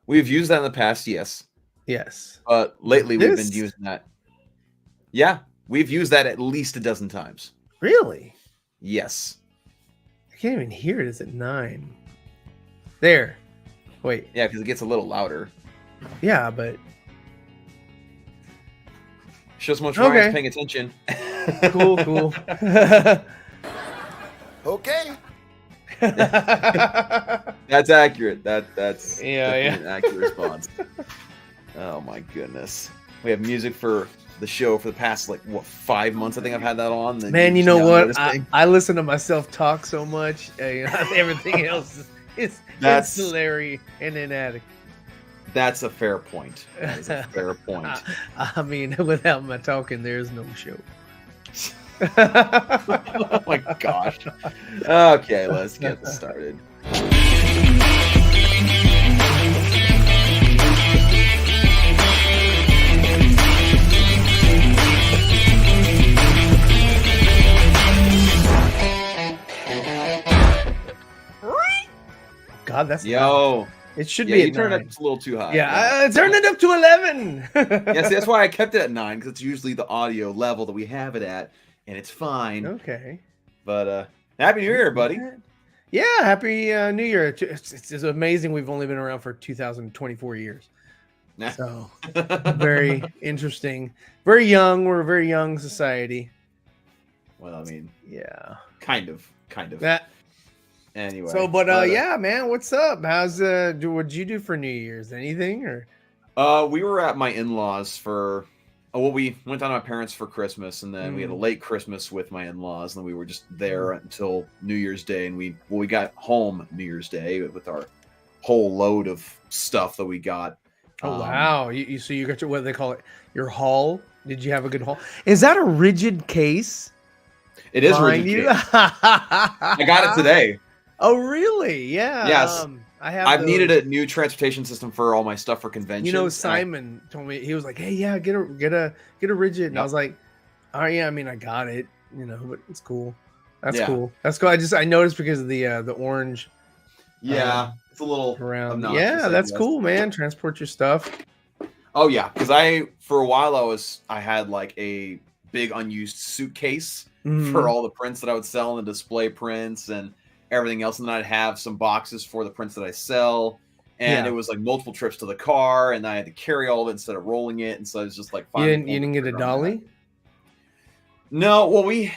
We've used that in the past, yes. Yes. But lately we've been using that. Yeah, we've used that at least a dozen times. Really? Yes. I can't even hear it. It's at 9. There. Wait. Yeah, because it gets a little louder. Yeah, but... Shows how much Ryan's paying attention. Cool. Okay. That's accurate. That's an accurate response. Oh my goodness. We have music for the show for the past 5 months. I think I've had that on. Man, you know what? I listen to myself talk so much. Everything else is ancillary and inadequate. That's a fair point. That is a fair point. I mean, without my talking, there's no show. Oh my gosh. Okay, let's get this started. God, that's loud. It should be. You turned it up a little too high. Yeah, I turned it up to 11. Yes, that's why I kept it at 9 because it's usually the audio level that we have it at, and it's fine. Okay. But Happy New Year, buddy. Yeah, Happy New Year. It's amazing we've only been around for 2024 years. So very interesting. Very young. We're a very young society. Well, I mean, yeah, kind of. That. Anyway. So, yeah, man, what's up? How's what'd you do for New Year's? Anything or? We were at my in-laws for. We went down to my parents for Christmas, and then we had a late Christmas with my in-laws, and then we were just there until New Year's Day, and we got home New Year's Day with our whole load of stuff that we got. Oh wow! So you got your, what do they call it? Your haul? Did you have a good haul? Is that a rigid case? It is rigid case. I got it today. Oh really? Yeah. Yes. I've those. needed a new transportation system for all my stuff for conventions. You know, Simon told me, he was like, "Hey, yeah, get a rigid." And I was like, "Oh yeah, I mean, I got it, but it's cool. That's cool. That's cool." I noticed because of the orange. Yeah, it's a little around. Yeah, that's cool, man. Transport your stuff. Oh yeah, because for a while I had like a big unused suitcase for all the prints that I would sell and the display prints and everything else, and then I'd have some boxes for the prints that I sell, and it was like multiple trips to the car, and I had to carry all of it instead of rolling it, and so it's just like you didn't get a dolly? No, well we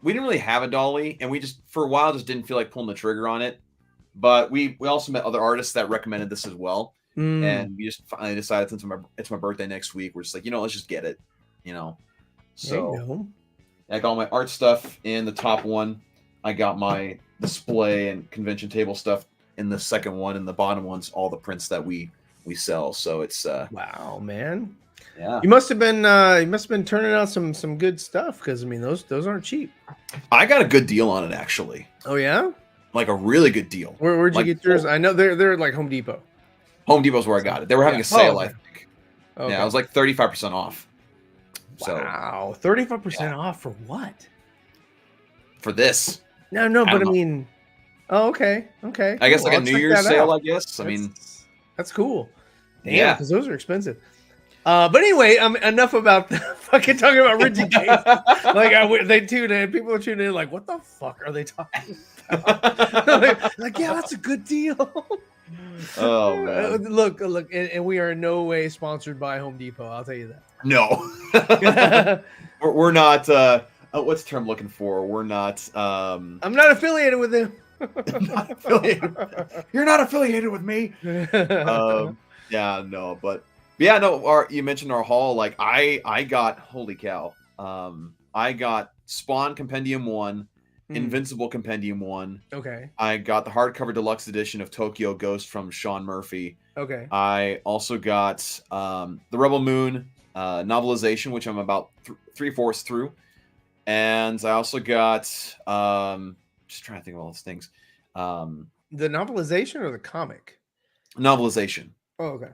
didn't really have a dolly, and we just for a while just didn't feel like pulling the trigger on it, but we also met other artists that recommended this as well, and we just finally decided since it's my birthday next week, we're just like, let's just get it, so I got all my art stuff in the top one. I got my display and convention table stuff in the second one, and the bottom one's all the prints that we sell. So it's wow, man. Yeah, you must have been turning out some good stuff, because I mean those aren't cheap. I got a good deal on it actually. Oh yeah, like a really good deal. Where'd you get yours? I know they're like Home Depot. Home Depot's where I got it. They were having a sale. Okay. I think. Okay. Yeah, it was like 35% off. Wow, 35% off for what? For this. No, but I mean, okay. I guess like a New Year's sale. I guess. I mean, that's cool. Damn, because those are expensive. But anyway, enough about the fucking talking about rigid case. They tune in. People are tuning in. Like, what the fuck are they talking about? like, yeah, that's a good deal. Oh man. Look, and we are in no way sponsored by Home Depot. I'll tell you that. No, we're not. What's the term I'm looking for? We're not. I'm not affiliated with them. Not affiliated. You're not affiliated with me. Yeah, no, but yeah, no. You mentioned our haul. Like I got, holy cow. I got Spawn Compendium 1, Invincible Compendium 1. Okay. I got the hardcover deluxe edition of Tokyo Ghost from Sean Murphy. Okay. I also got the Rebel Moon novelization, which I'm about 3/4 through. And I also got, just trying to think of all those things. The novelization or the comic? Novelization. Oh, okay.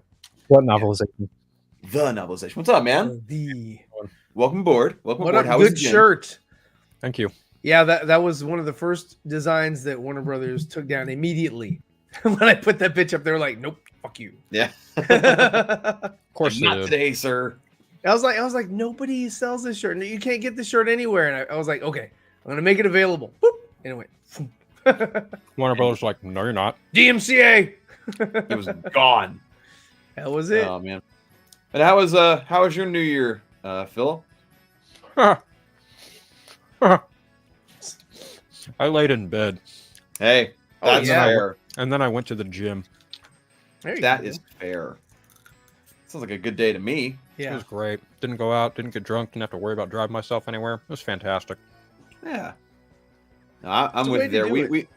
What novelization? The novelization. What's up, man? Welcome aboard. Welcome aboard. How good shirt. Thank you. Yeah, that was one of the first designs that Warner Brothers took down immediately. When I put that bitch up, they were like, nope, fuck you. Yeah. Of course they Not did. today, sir. I was like, nobody sells this shirt. You can't get this shirt anywhere. And I was like, okay, I'm gonna make it available. Boop. And it went. Warner Brothers like, no, you're not. DMCA. It was gone. That was it. Oh man. And how was your New Year, Phil? I laid in bed, Hey, Oh, that's yeah. fair. and then I went to the gym. There you That go. is fair. Sounds like a good day to me. It Yeah. was great. Didn't go out, didn't get drunk, didn't have to worry about driving myself anywhere. It was fantastic. Yeah. No, It's I'm a with way you to there. do We it.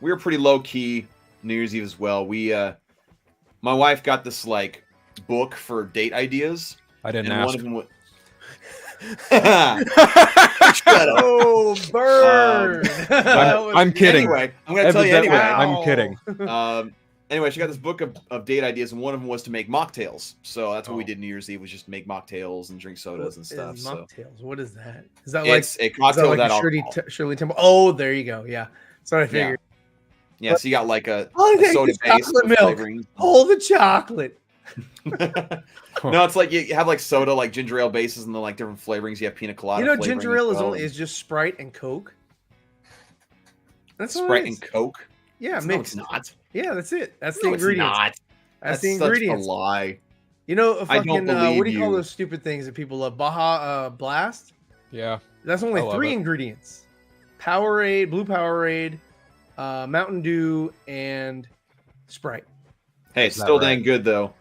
were pretty low key New Year's Eve as well. My wife got this like book for date ideas, I didn't and ask. one of them was. Shut up. Oh, bird. I'm kidding. Anyway, I'm gonna tell you Evidently, anyway. I'm kidding. Anyway, she got this book of date ideas, and one of them was to make mocktails. So that's what we Oh. did New Year's Eve, was just make mocktails and drink sodas and stuff. So Mocktails. What is that? Is that like it's a cocktail like without a Shirley, alcohol. Shirley Temple? Oh, there you go. Yeah. That's what I figured. Yeah, so you got like a I'll take soda the base chocolate with milk. flavorings. Hold the chocolate. No, it's like you have like soda, like ginger ale bases, and then like different flavorings. You have pina colada. You know, flavoring ginger ale as well, is just Sprite and Coke. That's all Sprite it is. and Coke. Yeah, No, mixed. it's not. Yeah, that's it. That's No, the it's ingredients. not. That's the such ingredients. a lie. You know, I don't fucking believe what do you call you. those stupid things that people love? Baja Blast. Yeah. That's only I love 3 it. ingredients: Powerade, Blue Powerade, Mountain Dew, and Sprite. Hey, it's Is that still right? dang good though.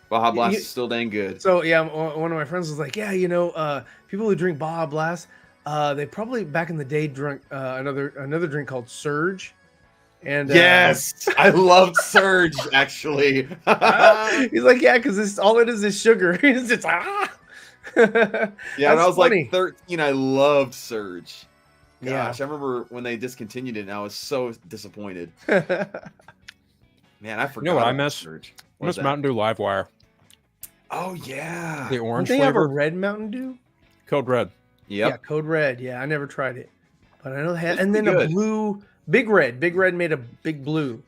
Baja Blast You- is still dang good. So yeah, one of my friends was like, "Yeah, you know, people who drink Baja Blast, they probably back in the day drank another drink called Surge." And Yes, I loved Surge actually. he's like, "Yeah, because it's all it is sugar." It's just Yeah, when I That's was funny. like 13, I loved Surge. Yeah. Gosh, I remember when they discontinued it, and I was so disappointed. Man, I forgot. what I about miss? Surge. I What's miss that? Mountain Dew Livewire. Oh yeah. The Don't orange they have a flavor. red Mountain Dew? Code Red. Yep. Yeah, Code Red. Yeah, I never tried it, but I know they had. It's And then pretty a good. blue, Big Red. Big Red made a Big Blue.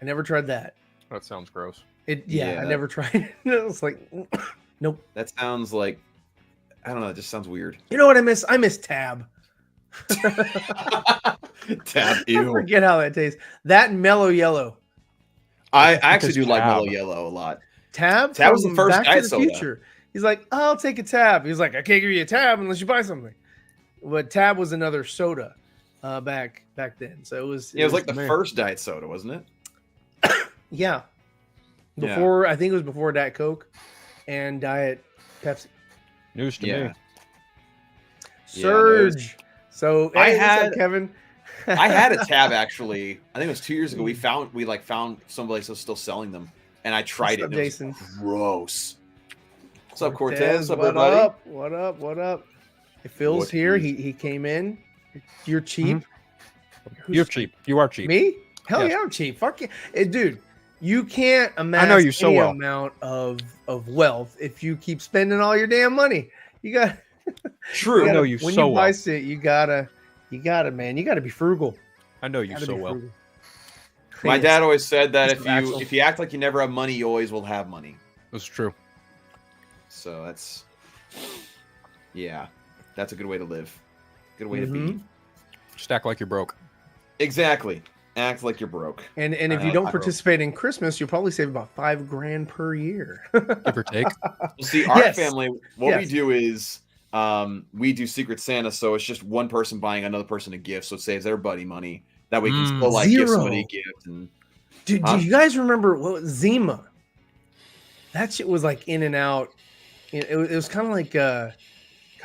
I never tried that. That sounds gross. I Yeah. never tried it. It was like, nope. That sounds like, I don't know. It just sounds weird. You know what I miss? I miss Tab. Tab, I ew. forget how that tastes. That and Mellow Yellow. I actually do like Tab. Mellow Yellow a lot. Tab. Tab was the from first Back to diet the soda. Future. He's like, I'll take a Tab. He's like, I can't give you a Tab unless you buy something. But Tab was another soda back then. So it was. Yeah, it was like the man. first diet soda, wasn't it? Yeah. Yeah. Before I think it was before Diet Coke and Diet Pepsi. News to Yeah. me. Yeah, no, it was- Surge. So I hey, what's up, had- Kevin. I had a Tab actually. I think it was 2 years ago. We found somebody was still selling them, and I tried What's up, it. And it was Jason? gross. What's up, Cortez? What's up, what everybody? up? What up? What up? If Phil's What here, is- he came in. You're cheap. Who's You're cheap. You are cheap. Me? Hell Yes. yeah, I'm cheap. Fuck yeah, dude. You can't amass know you so any well. amount of wealth if you keep spending all your damn money. You got True. I know you when so you buy well. shit, you gotta, man. You gotta be frugal. I know you Gotta so be well. frugal. My Yes. dad always said that Mr. Axel. if you act like you never have money, you always will have money. That's true. So that's a good way to live. Good way to Mhm. be. Just act like you're broke. Exactly. Act like you're broke. And if you don't I broke. participate in Christmas, you'll probably save about $5,000 per year. Give or take. Well, see, our Yes. family, what we Yes. do is we do Secret Santa, so it's just one person buying another person a gift, so it saves everybody money. That way we can still like give somebody a gift. And Dude, Huh? do you guys remember what was Zima? That shit was like in and out. It was kind of like God,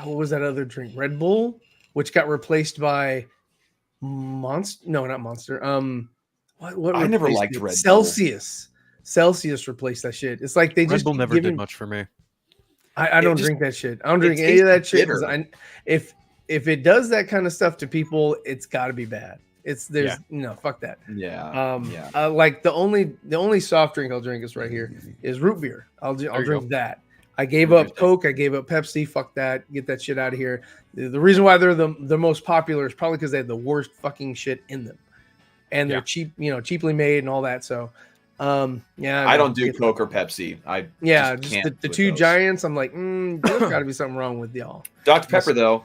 what was that other drink? Red Bull, which got replaced by Monster. No, not Monster. What I never replaced liked it? Red Bull. Celsius. Celsius replaced that shit. It's like they Red just Bull never given- did much for me. I don't just- drink that shit. I don't it drink any of that tastes shit. 'Cause bitter. If it does that kind of stuff to people, it's got to be bad. There's fuck that. yeah, Like the only soft drink I'll drink is right here is root beer. I'll you drink go. that. I gave Root up beer's Coke. I gave up Pepsi. Fuck that. Get that shit out of here. The reason why they're the most popular is probably because they have the worst fucking shit in them, and they're Yeah. cheap, cheaply made and all that. So Yeah, I don't do Coke or Pepsi. Just can't the with two those. giants. I'm like, there's got to be something wrong with y'all. Dr. Pepper though,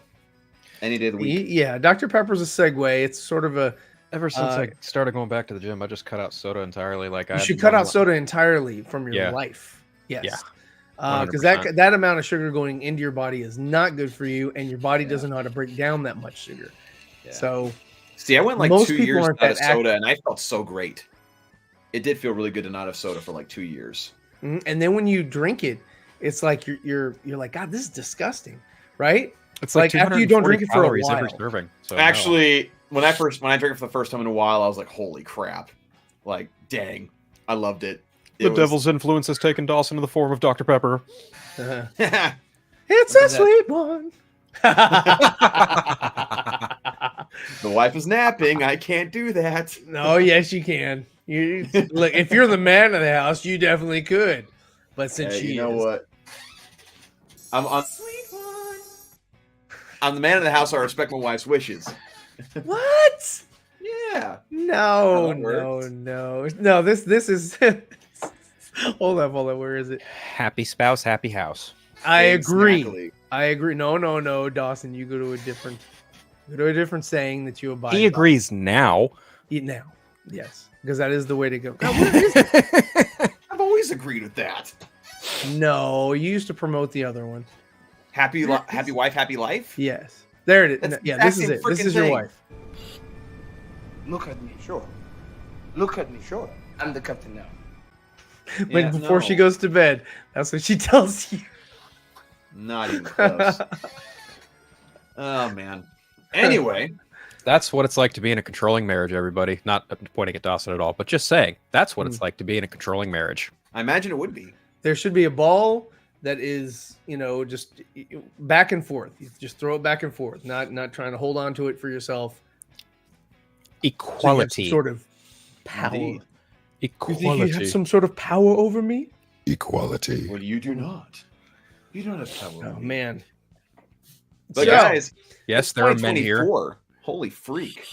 any day of the week. Yeah, Dr. Pepper's a segue. It's sort of a. Ever since I started going back to the gym, I just cut out soda entirely. Like You should cut out soda entirely from your life. Yes. Yeah. Because that amount of sugar going into your body is not good for you, and your body doesn't know how to break down that much sugar. Yeah. So, see, I went like most 2 people years aren't without that soda, and I felt so great. It did feel really good to not have soda for like 2 years. and then when you drink it, it's like you're like, God, this is disgusting, right? It's like after you don't drink it for a while. every serving. So Actually, when I drank it for the first time in a while, I was like, holy crap. Like, dang. I loved it. The devil's influence has taken Dawson to the form of Dr. Pepper. It's a sweet one. The wife is napping. I can't do that. No, yes, you can. You look, if you're the man of the house, you definitely could. But since You know what? I'm the man of the house. I respect my wife's wishes. What? Yeah. No. This is. Hold up. Where is it? Happy spouse, happy house. I agree. Exactly. No, Dawson, you go to a different saying that you abide. He agrees now. Now, yes, because that is the way to go. God, what is it? I've always agreed with that. No, you used to promote the other one. Happy wife, happy life. Yes, there it is. That's Yeah, the this is exact it. This freaking is your thing. wife. Look at me, sure. Look at me, sure. I'm the captain now. When before she goes to bed, that's what she tells you. Not even close. Oh man. Anyway, That's what it's like to be in a controlling marriage, everybody. Not pointing at Dawson at all, but just saying that's what it's like to be in a controlling marriage. I imagine it would be. There should be a ball that is, just back and forth. You just throw it back and forth, not trying to hold on to it for yourself. Equality. So sort of power. Indeed. You think Equality. you have some sort of power over me? Equality. Well, you do not. You don't have power. Oh man. But So- guys, Yes, it's there are men here. 2024. Holy freak.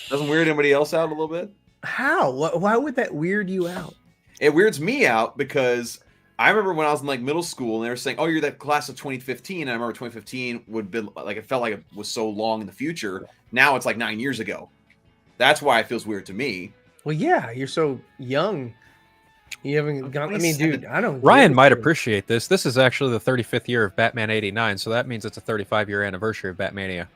Doesn't weird anybody else out a little bit? How? Why would that weird you out? It weirds me out because I remember when I was in like middle school and they were saying, "Oh, you're that class of 2015." And I remember 2015 would be like, it felt like it was so long in the future. Now it's like 9 years ago. That's why it feels weird to me. Well, yeah, you're so young. You haven't gone. I mean, dude, I don't. Ryan get might it. appreciate this. This is actually the 35th year of Batman 89, so that means it's a 35-year anniversary of Batmania.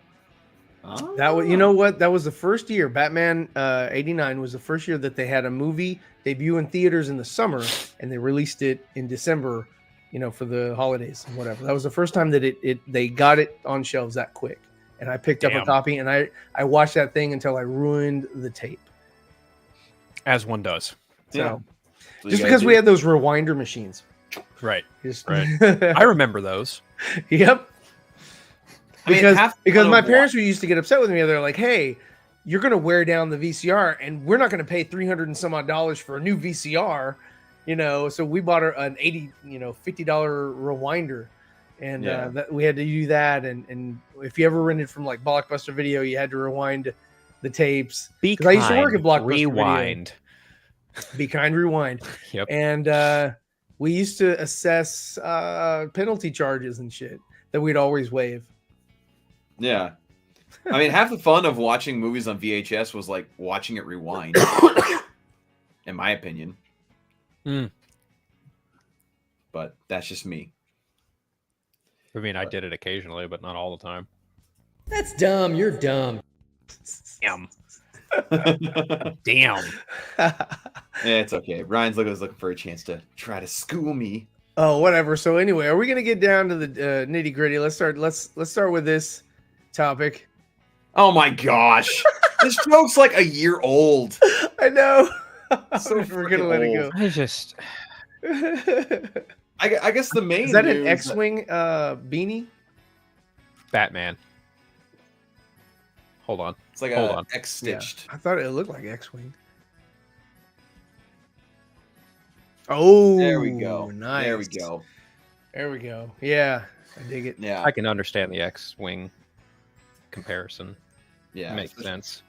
That was, you know what? That was the first year. Batman 89 was the first year that they had a movie debut in theaters in the summer, and they released it in December. For the holidays and whatever. That was the first time that they got it on shelves that quick. And I picked up a copy, and I watched that thing until I ruined the tape. As one does. So just because we had those rewinder machines. Right. Just, Right. I remember those. Yep. I mean, Because my parents used to get upset with me. They're like, "Hey, you're going to wear down the VCR, and we're not going to pay $300 and some odd for a new VCR." So we bought an $50 rewinder, and that we had to do that. And if you ever rented from like Blockbuster Video, you had to rewind the tapes. Be 'Cause I used to work at Blockbuster Rewind. Video. Be kind, rewind. Yep. And we used to assess penalty charges and shit that we'd always waive. Yeah. I mean, half the fun of watching movies on VHS was like watching it rewind, in my opinion. But that's just me. I mean, I did it occasionally, but not all the time. That's dumb. You're dumb. Damn. Damn. Yeah, it's okay. Ryan's looking for a chance to try to school me. Oh, whatever. So anyway, are we gonna get down to the nitty gritty? Let's start with this topic. Oh my gosh, this joke's like a year old. I know. So We're gonna let it go. I just. I guess the main Is that an news- X-wing beanie? Batman. Hold on. It's like Hold a on. X stitched. I thought it looked like X-wing. Oh, There we go. Nice. There we go. There we go. Yeah, I dig it. Yeah. I can understand the X-Wing comparison. Yeah. Makes sense.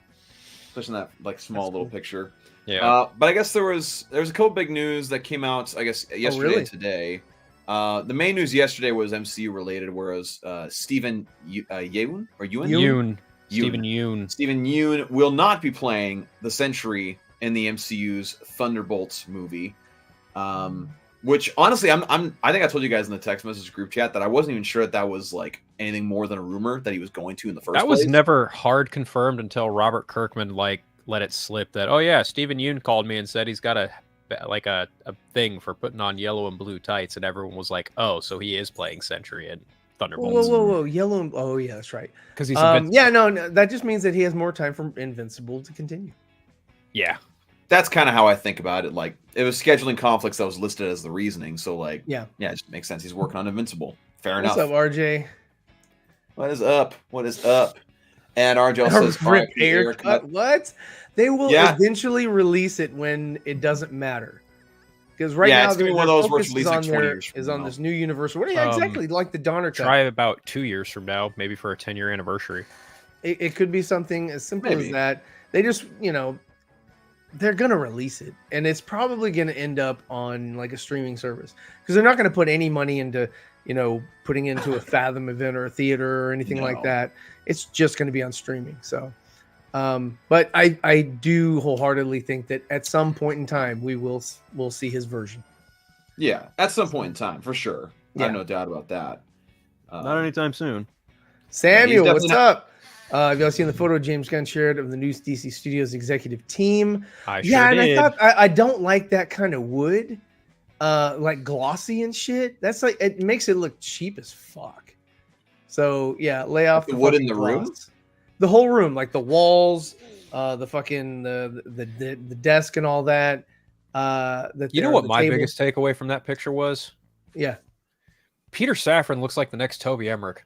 especially in that like small little picture. Yeah. But I guess there's a couple big news that came out, I guess, yesterday and today. The main news yesterday was MCU related, whereas Stephen Yeun or Yeun? Stephen Yeun. Stephen Yeun will not be playing the Sentry in the MCU's Thunderbolts movie. Which honestly, I think I told you guys in the text message group chat that I wasn't even sure that was like anything more than a rumor that he was going to in the first place. That was never hard confirmed until Robert Kirkman like let it slip that, oh yeah, Stephen Yeun called me and said he's got a thing for putting on yellow and blue tights, and everyone was like, oh, so he is playing Sentry and Thunderbolts. Whoa, yellow and oh yeah, that's right. Because he's no, that just means that he has more time for Invincible to continue. Yeah. That's kind of how I think about it. Like, it was scheduling conflicts that was listed as the reasoning. So, like, yeah, it just makes sense. He's working on Invincible. Fair enough. What's up, RJ? What is up? What is up? And RJ says, "Rip haircut." What? They will eventually release it when it doesn't matter. Because right now, it's gonna be one of those where it's released like 20 years is on this new universe. What? Yeah, exactly. Like the Donner cut. Try about 2 years from now, maybe for a 10-year anniversary. It could be something as simple as that. They just, they're gonna release it, and it's probably gonna end up on like a streaming service because they're not gonna put any money into putting into a Fathom event or a theater or anything like that. It's just gonna be on streaming. So, but I do wholeheartedly think that at some point in time we'll see his version. Yeah, at some point in time for sure. I have no doubt about that. Not anytime soon. Samuel, what's up? Have y'all seen the photo James Gunn shared of the new DC Studios executive team? I sure did. I thought I don't like that kind of wood, like glossy and shit. That's like it makes it look cheap as fuck. So yeah, lay off the wood in the room, the whole room, like the walls, the fucking the desk and all that. You know what my biggest takeaway from that picture was? Yeah, Peter Safran looks like the next Toby Emmerich.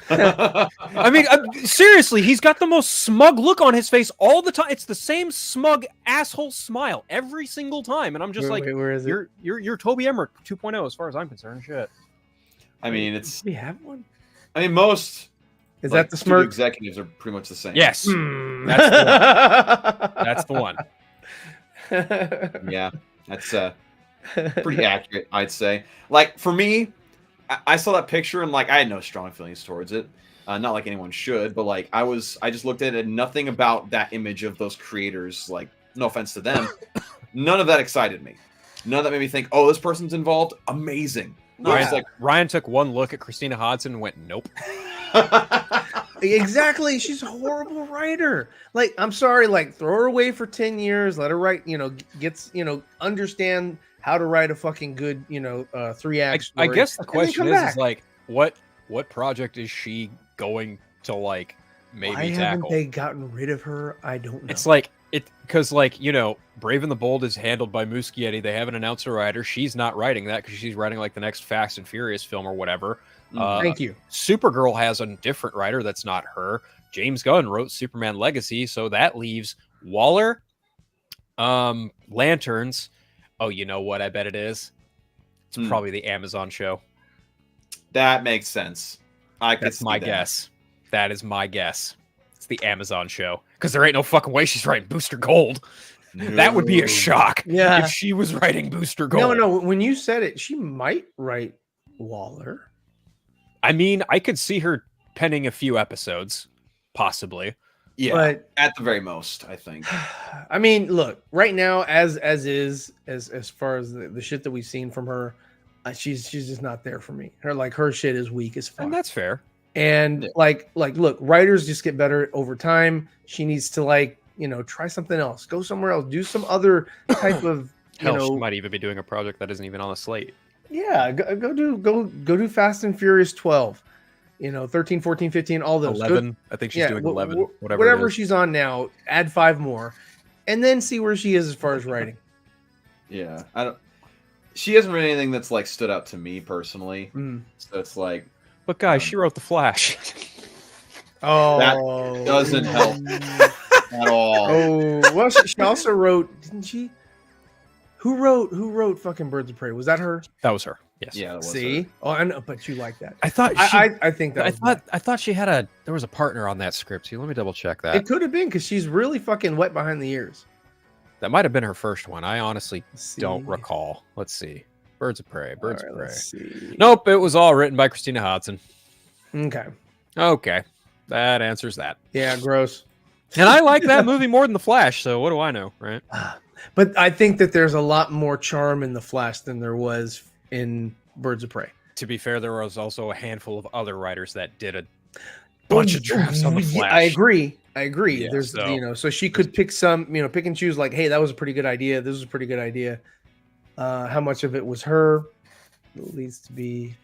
I mean, seriously, he's got the most smug look on his face all the time. It's the same smug asshole smile every single time, and I'm just where is it? You're Toby Emmerich 2.0 as far as I'm concerned. Shit. I mean, it's. Do we have one? I mean, most. Is that the smirk? Executives are pretty much the same. Yes, that's the one. Yeah, that's pretty accurate, I'd say. Like for me. I saw that picture and like I had no strong feelings towards it. Not like anyone should, but like I just looked at it and nothing about that image of those creators, like no offense to them, none of that excited me. None of that made me think, oh, this person's involved. Amazing. Ryan took one look at Christina Hodson and went, nope. Exactly. She's a horrible writer. Like, I'm sorry, like throw her away for 10 years, let her write, understand how to write a fucking good, 3-act story. I guess the question is like, what project is she going to like maybe Why tackle? haven't they gotten rid of her? I don't know. It's like because like Brave and the Bold is handled by Muschietti. They haven't announced a writer. She's not writing that because she's writing like the next Fast and Furious film or whatever. Thank you. Supergirl has a different writer that's not her. James Gunn wrote Superman Legacy, so that leaves Waller, Lanterns. Oh, you know what? I bet it is. It's probably the Amazon show. That makes sense. That's my guess. That is my guess. It's the Amazon show. Because there ain't no fucking way she's writing Booster Gold. No. That would be a shock if she was writing Booster Gold. No. When you said it, she might write Waller. I mean, I could see her penning a few episodes, possibly. Yeah, but at the very most, I think. I mean, look, right now, as far as the shit that we've seen from her, she's just not there for me. Her shit is weak as fuck. And that's fair. And look, writers just get better over time. She needs to try something else, go somewhere else, do some other type of. She might even be doing a project that isn't even on the slate. Yeah, go do Fast and Furious 12. 13, 14, 15, all those. 11. I think she's doing 11. Whatever she's on now, add 5 more, and then see where she is as far as writing. Yeah, she hasn't written anything that's like stood out to me personally. So it's like, but guys, she wrote The Flash. Oh, that doesn't help at all. Oh, well, she also wrote, didn't she? Who wrote fucking Birds of Prey? Was that her? That was her. Yes. Yeah, that was See, her. oh, I know, but you like that. I thought I think that. I thought she had there was a partner on that script. Let me double check that. It could have been because she's really fucking wet behind the ears. That might have been her first one. I honestly See. don't recall. Let's see. Birds of Prey. Birds of Prey. Let's see. Nope, it was all written by Christina Hodson. Okay. Okay, that answers that. Yeah, gross. And I like that movie more than The Flash, so what do I know, right? But I think that there's a lot more charm in The Flash than there was in Birds of Prey. To be fair, there was also a handful of other writers that did a bunch of drafts on The Flash. I agree. Yeah, There's so she could pick pick and choose, like, hey, that was a pretty good idea. This was a pretty good idea. How much of it was her? It needs to be.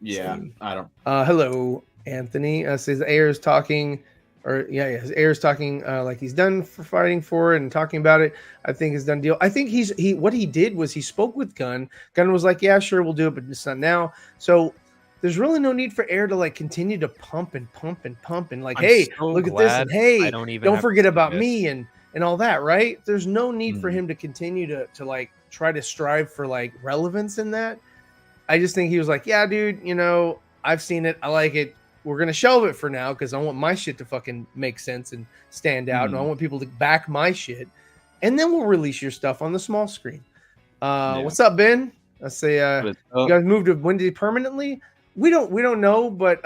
Yeah, same. I don't. Hello, Anthony. Says Ayer's talking, his Ayer's talking like he's done for fighting for it and talking about it. I think it's done deal. I think what he did was he spoke with Gunn. Gunn was like, yeah, sure, we'll do it, but it's not now. So there's really no need for Ayer to like continue to pump and like, I'm hey, so look at this, and hey, I don't forget about me and all that, right? There's no need for him to continue to like try to strive for like relevance in that. I just think he was like, yeah, dude, I've seen it, I like it. We're gonna shelve it for now because I want my shit to fucking make sense and stand out, and I want people to back my shit, and then we'll release your stuff on the small screen. What's up, Ben? I say, you guys moved to Wendy permanently? We don't know, but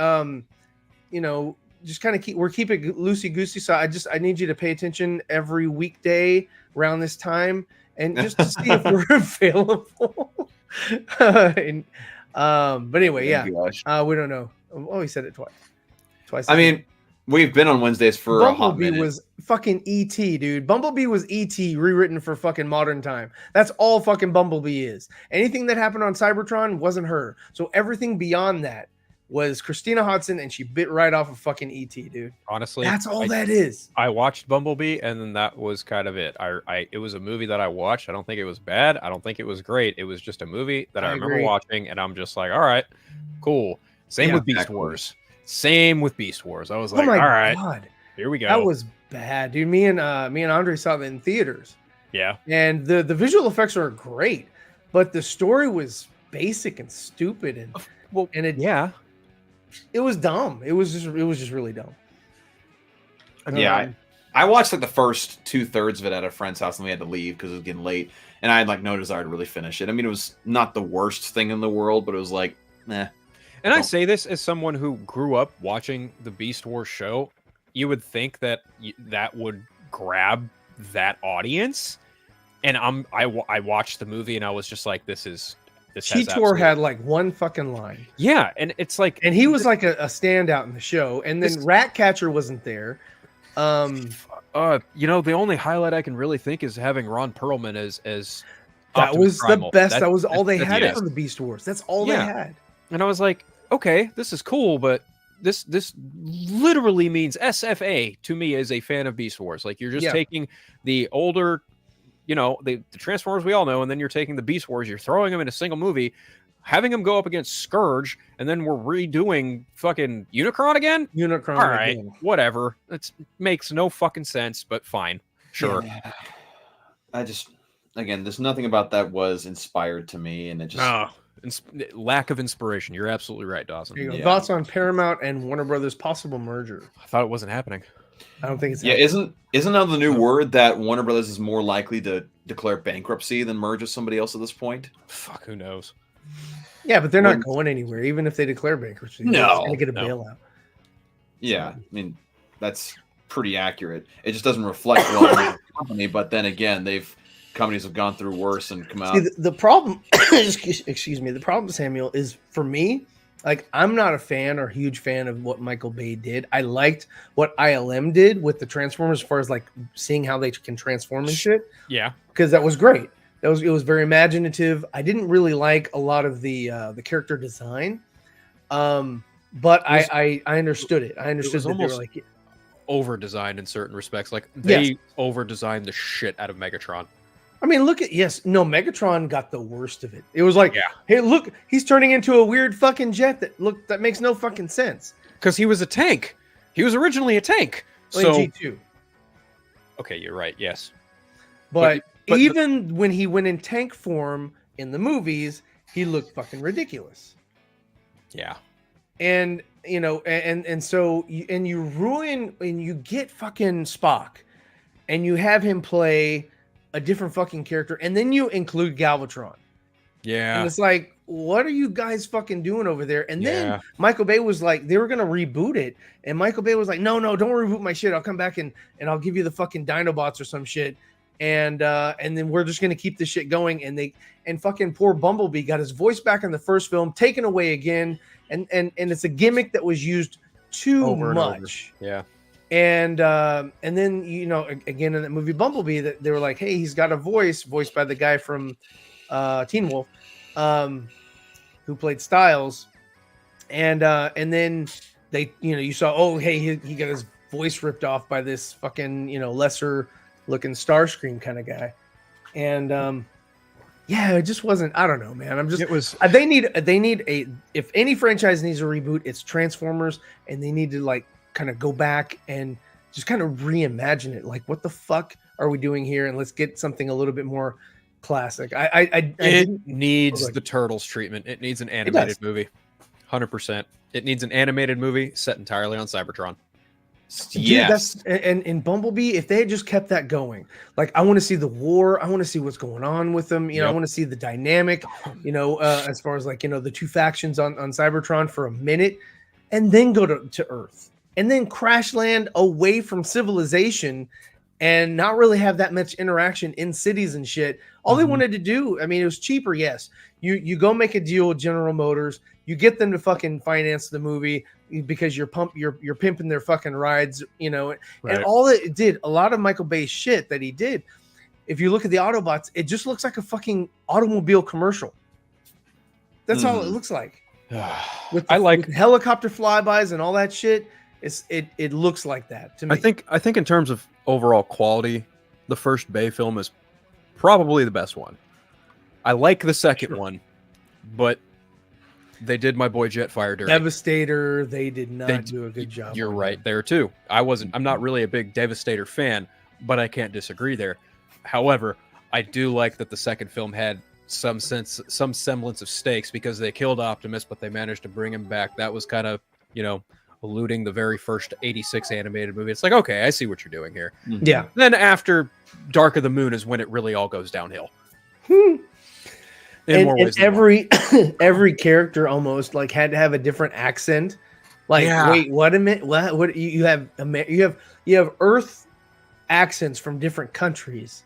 just kind of we're keeping it loosey goosey. So I need you to pay attention every weekday around this time, and just to see if we're available. But anyway, yeah, we don't know. Oh, he said it twice. I mean, we've been on Wednesdays for a hot minute. Bumblebee was fucking E.T., dude. Bumblebee was E.T. rewritten for fucking modern time. That's all fucking Bumblebee is. Anything that happened on Cybertron wasn't her. So everything beyond that was Christina Hodson, and she bit right off of fucking E.T., dude. Honestly, that's all that is. I watched Bumblebee, and then that was kind of it. It was a movie that I watched. I don't think it was bad. I don't think it was great. It was just a movie that I remember watching, and I'm just like, all right, cool. Same with Beast Wars. I was like, all right, God. Here we go. That was bad, dude. Me and Andre saw that in theaters. Yeah. And the visual effects are great, but the story was basic and stupid, and it was dumb. It was just really dumb. I watched like the first 2/3 of it at a friend's house, and we had to leave because it was getting late, and I had like no desire to really finish it. I mean, it was not the worst thing in the world, but it was like, nah. And I say this as someone who grew up watching the Beast Wars show. You would think that that would grab that audience, and I watched the movie and I was just like, this. Cheetor had like one fucking line. Yeah, and it's like, and he was like a standout in the show, and then Ratcatcher wasn't there. The only highlight I can really think is having Ron Perlman as that Optimus was Primal. The best. That was all they had for the Beast Wars. That's all they had. And I was like, okay, this is cool, but this literally means SFA to me as a fan of Beast Wars. Like, you're just taking the older, the Transformers we all know, and then you're taking the Beast Wars, you're throwing them in a single movie, having them go up against Scourge, and then we're redoing fucking Unicron again? Unicron all right, whatever. It makes no fucking sense, but fine. Sure. Yeah. There's nothing about that was inspired to me, and it just... lack of inspiration. You're absolutely right, Dawson. There you go. Thoughts on Paramount and Warner Brothers possible merger? I thought it wasn't happening. I don't think it's happening. Isn't that the new word that Warner Brothers is more likely to declare bankruptcy than merge with somebody else at this point? Fuck, who knows? Yeah, but they're not going anywhere, even if they declare bankruptcy. No, they get a bailout. Yeah, I mean, that's pretty accurate. It just doesn't reflect well on the company. But then again, companies have gone through worse and come out. See, the problem, excuse me, the problem, Samuel, is for me, like, I'm not a fan or huge fan of what Michael Bay did. I liked what ILM did with the Transformers as far as like seeing how they can transform and shit. Yeah. Because that was great. It was very imaginative. I didn't really like a lot of the character design. But I understood it. I understood that they were like over designed in certain respects. Like, they over designed the shit out of Megatron. I mean, Megatron got the worst of it. It was like, hey, look, he's turning into a weird fucking jet that makes no fucking sense. Because he was a tank. He was originally a tank. So G2. Okay, you're right. Yes. But even when he went in tank form in the movies, he looked fucking ridiculous. Yeah. And you know, and so you ruin, and you get fucking Spock, and you have him play a different fucking character, and then you include Galvatron. Yeah. And it's like, what are you guys fucking doing over there? And then Yeah. Michael Bay was like, they were gonna reboot it, and Michael Bay was like, no, don't reboot my shit. I'll come back and I'll give you the fucking Dinobots or some shit, and then we're just gonna keep this shit going. And fucking poor Bumblebee got his voice back in the first film, taken away again, and it's a gimmick that was used too Over much. Yeah. And then, you know, again in that movie Bumblebee, that they were like, hey, he's got a voiced by the guy from Teen Wolf, who played Styles, and then they, you know, you saw, oh, hey, he got his voice ripped off by this fucking, you know, lesser looking Starscream kind of guy, and yeah, it just wasn't. I don't know, man. It was. They need a, if any franchise needs a reboot, it's Transformers, and they need to like kind of go back and just kind of reimagine it. Like, what the fuck are we doing here? And let's get something a little bit more classic. It needs the Turtles treatment. It needs an animated movie. 100%. It needs an animated movie set entirely on Cybertron. Yes. And in Bumblebee, if they had just kept that going, like, I want to see the war. I want to see what's going on with them. You know, I want to see the dynamic, you know, as far as like, you know, the two factions on Cybertron for a minute, and then go to Earth, and then crash land away from civilization and not really have that much interaction in cities and shit. All they wanted to do, I mean, it was cheaper. Yes. You go make a deal with General Motors, you get them to fucking finance the movie because you're pimping their fucking rides, you know, Right. and all it did, a lot of Michael Bay's shit that he did. If you look at the Autobots, it just looks like a fucking automobile commercial. That's all it looks like. With helicopter flybys and all that shit. It looks like that to me. I think in terms of overall quality, the first Bay film is probably the best one. I like the second one, but they did my boy Jetfire dirty. Devastator, they did not do a good job. You're right there too. I'm not really a big Devastator fan, but I can't disagree there. However, I do like that the second film had some semblance of stakes because they killed Optimus, but they managed to bring him back. That was kind of, you know, eluding the very first 86 animated movie. It's like, okay, I see what you're doing here. Yeah. Then after Dark of the Moon is when it really all goes downhill. And every character almost like had to have a different accent. Like, wait, what a minute? What you have Earth accents from different countries.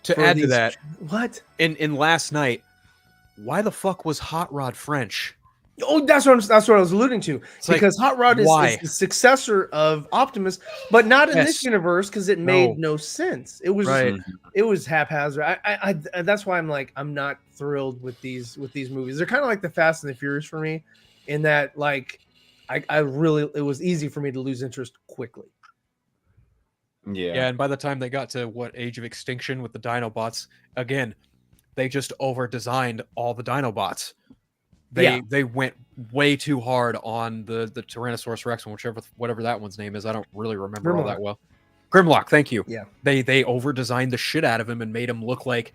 To add to that, what in Last Night, why the fuck was Hot Rod French? Oh, that's what I was alluding to. It's because Hot Rod is the successor of Optimus, but not in this universe because it made no sense. It was it was haphazard. I that's why I'm not thrilled with these movies. They're kind of like the Fast and the Furious for me, in that like I really, it was easy for me to lose interest quickly. Yeah, and by the time they got to Age of Extinction with the Dinobots, again, they just over designed all the Dinobots. They went way too hard on the Tyrannosaurus Rex one, whatever that one's name is. I don't really remember all that well. Grimlock, thank you. Yeah. They over designed the shit out of him and made him look like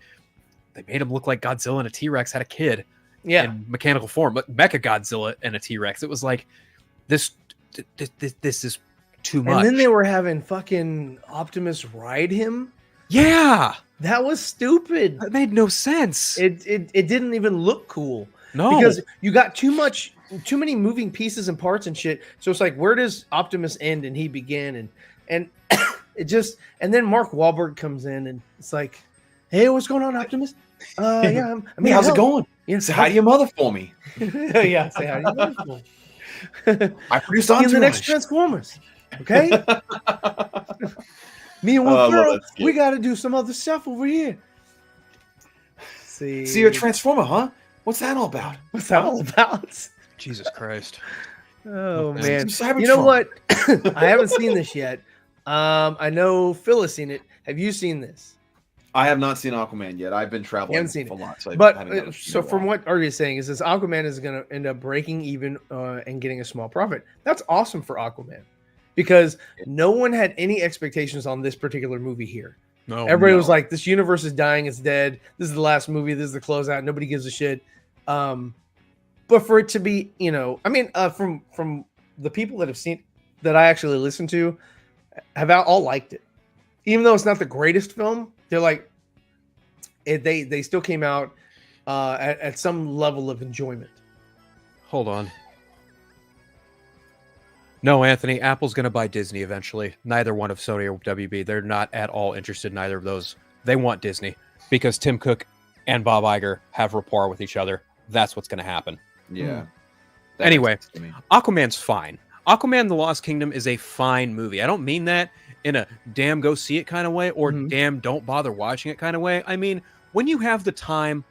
Godzilla and a T-Rex had a kid. Yeah. In mechanical form, but Mecha Godzilla and a T-Rex. It was like this is too much. And then they were having fucking Optimus ride him. Yeah. That was stupid. That made no sense. It didn't even look cool. No, because you got too many moving pieces and parts and shit. So it's like, where does Optimus end and he begin? And it just, and then Mark Wahlberg comes in and it's like, hey, what's going on, Optimus? Yeah, how's it going? Yeah, say hi to your mother for me. Yeah, say hi to your mother for me. I produced Entourage. In the next Transformers. Okay. Me and Will Ferrell, we got to do some other stuff over here. See, you're a Transformer, huh? What's that all about? What's that all about? Jesus Christ. Oh, man. You know what? I haven't seen this yet. I know Phil has seen it. Have you seen this? I have not seen Aquaman yet. I've been traveling a lot. So from what Artie is saying is this Aquaman is going to end up breaking even and getting a small profit. That's awesome for Aquaman because no one had any expectations on this particular movie here. No, Everybody was like, "This universe is dying. It's dead. This is the last movie. This is the closeout. Nobody gives a shit." But for it to be, from the people that have seen, that I actually listened to, have all liked it, even though it's not the greatest film. They're like, they still came out at some level of enjoyment. Hold on. No, Anthony, Apple's going to buy Disney eventually. Neither one of Sony or WB. They're not at all interested in either of those. They want Disney because Tim Cook and Bob Iger have rapport with each other. That's what's going to happen. Yeah. Anyway, Aquaman's fine. Aquaman The Lost Kingdom is a fine movie. I don't mean that in a damn go see it kind of way or damn don't bother watching it kind of way. I mean, when you have the time,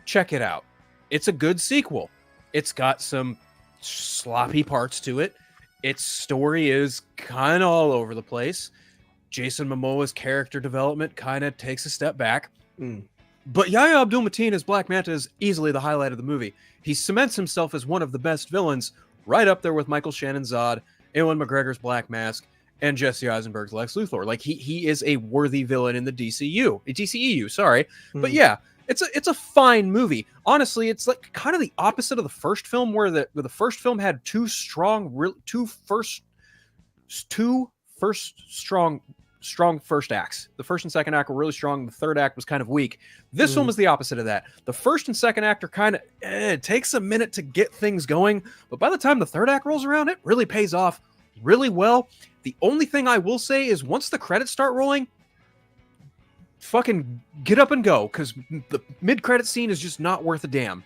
check it out. It's a good sequel. It's got some sloppy parts to it. Its story is kind of all over the place. Jason Momoa's character development kind of takes a step back. But Yahya Abdul-Mateen as Black Manta is easily the highlight of the movie. He cements himself as one of the best villains, right up there with Michael Shannon's Zod, Ewan McGregor's Black Mask, and Jesse Eisenberg's Lex Luthor. Like he is a worthy villain in the DCEU, sorry. But yeah, it's a fine movie. Honestly, it's like kind of the opposite of the first film, where the first film had two strong first acts. The first and second act were really strong. The third act was kind of weak. This one was the opposite of that. The first and second act are kind of it takes a minute to get things going, but by the time the third act rolls around, it really pays off really well. The only thing I will say is once the credits start rolling, fucking get up and go, because the mid-credit scene is just not worth a damn.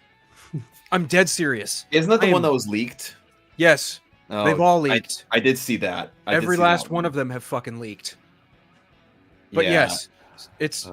I'm dead serious. Isn't that the one that was leaked? Yes. Oh, they've all leaked. I did see that. Every last one of them have fucking leaked. But yes, it's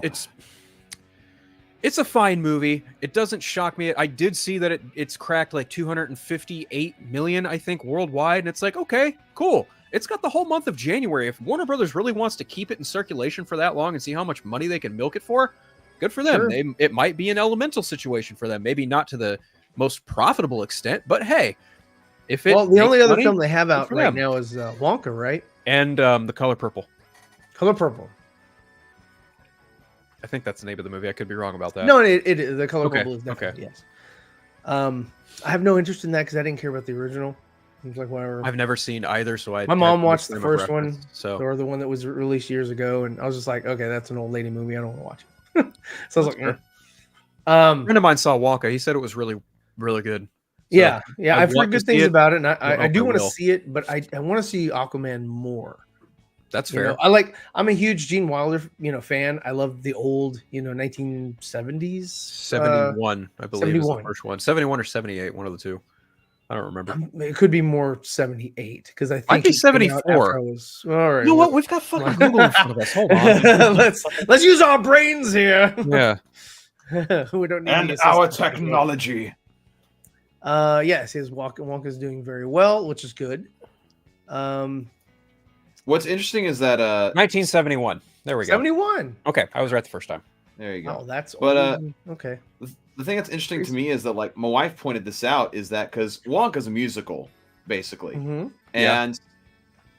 a fine movie. It doesn't shock me. I did see that it's cracked like 258 million, I think, worldwide. And it's like, okay, cool. It's got the whole month of January. If Warner Brothers really wants to keep it in circulation for that long and see how much money they can milk it for, good for them. Sure. It might be an Elemental situation for them. Maybe not to the most profitable extent, but hey, if it the only other money, film they have out right them. now is Wonka, right? And The Color Purple. Color Purple. I think that's the name of the movie. I could be wrong about that. No, it is. The Color Okay, Purple is definitely okay. yes. I have no interest in that because I didn't care about the original. It was like whatever. I've never seen either, so My mom watched the frame of first one, reference, so or the one that was released years ago, and I was just like, okay, that's an old lady movie. I don't want to watch it. So I was like, a friend of mine saw Wonka. He said it was really, really good. So yeah. I I've want heard to good things see it. about it, and I hope do I want to will. see it, but I want to see Aquaman more. That's You fair. know, I'm a huge Gene Wilder, fan. I love the old, 1970s. 71, I believe, is the 71. first one. 71 or 78, one of the two. I don't remember. It could be more 78 because I think Might be it came out 74. after I was- all right. You know what? We've got fucking Google in front of us. Hold on. let's use our brains here. Yeah. We don't need And any our assistance. technology. Yes, his Wonka's doing very well, which is good. What's interesting is that 1971. There we go. 71. Okay, I was right the first time. there you go. Oh, that's But, okay. The thing that's interesting to me is that, like, my wife pointed this out, is that because Wonka's a musical, basically. Mhm. And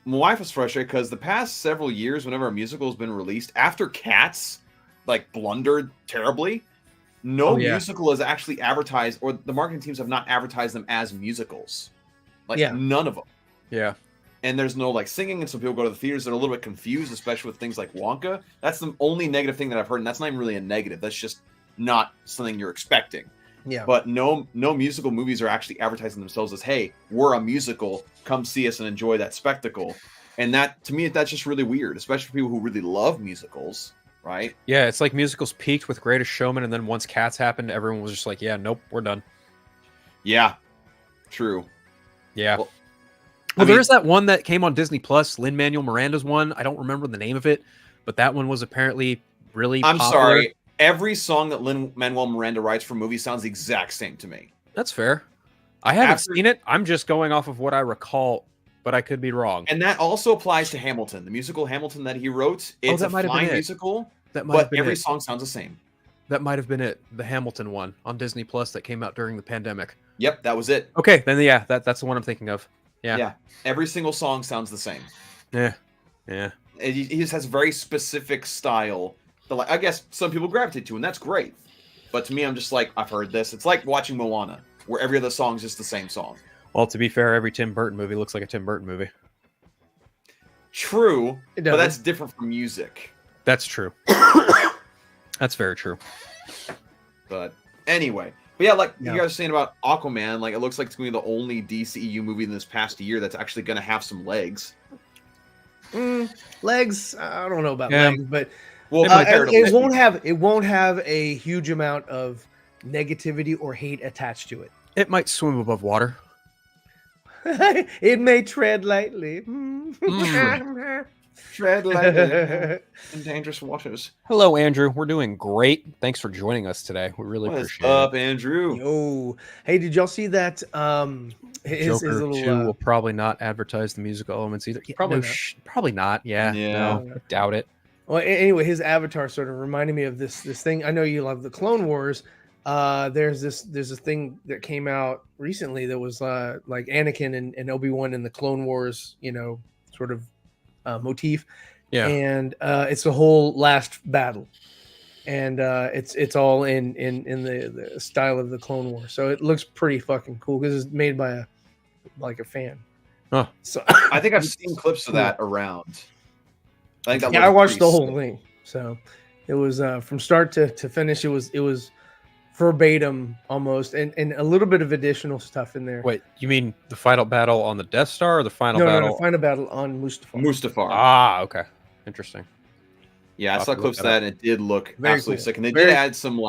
my wife was frustrated because the past several years, whenever a musical has been released, after Cats, like, blundered terribly, no musical is actually advertised, or the marketing teams have not advertised them as musicals. Like, none of them. Yeah. And there's no, like, singing, and so people go to the theaters, they're a little bit confused, especially with things like Wonka. That's the only negative thing that I've heard, and that's not even really a negative. That's just not something you're expecting. Yeah. But no musical movies are actually advertising themselves as, hey, we're a musical, come see us and enjoy that spectacle. And that, to me, that's just really weird, especially for people who really love musicals, right? Yeah, it's like musicals peaked with Greatest Showman, and then once Cats happened, everyone was just like, yeah, nope, we're done. Yeah, true. Yeah. Well, There's that one that came on Disney Plus, Lin-Manuel Miranda's one. I don't remember the name of it, but that one was apparently really I'm popular. sorry. Every song that Lin-Manuel Miranda writes for movies sounds the exact same to me. That's fair. I haven't seen it. I'm just going off of what I recall, but I could be wrong. And that also applies to Hamilton, the musical Hamilton that he wrote. It's that a might have been fine it. musical, That might have but been every it. song sounds the same. That might have been it. The Hamilton one on Disney Plus that came out during the pandemic. Yep, that was it. Okay, then yeah, that's the one I'm thinking of. Yeah. Yeah, every single song sounds the same. Yeah. He just has a very specific style like I guess some people gravitate to, and that's great. But to me, I'm just like, I've heard this. It's like watching Moana, where every other song is just the same song. Well, to be fair, every Tim Burton movie looks like a Tim Burton movie. True, but that's different from music. That's true. That's very true. But anyway, you guys were saying about Aquaman, like it looks like it's going to be the only DCEU movie in this past year that's actually going to have some legs. Legs, I don't know about legs, but it won't have a huge amount of negativity or hate attached to it. It might swim above water. It may tread lightly. Tread lightly in dangerous waters. Hello, Andrew. We're doing great. Thanks for joining us today. We really appreciate it. What's up, Andrew? Yo, hey, did y'all see that? His Joker little 2 will probably not advertise the musical elements either. Probably not. Yeah. No, I doubt it. Well, anyway, his avatar sort of reminded me of this thing. I know you love the Clone Wars. There's a thing that came out recently that was like Anakin and Obi-Wan in the Clone Wars, sort of motif. Yeah. And it's the whole last battle. And it's all in the style of the Clone Wars. So it looks pretty fucking cool because it's made by a fan. Huh. So I think I've seen clips of that around. I watched the whole thing. So it was from start to finish. It was verbatim almost, and a little bit of additional stuff in there. Wait, you mean the final battle on the Death Star or the final battle? No, the final battle on Mustafar. Ah, okay. Interesting. Yeah, I saw clips of that, and it did look absolutely sick. And they did add some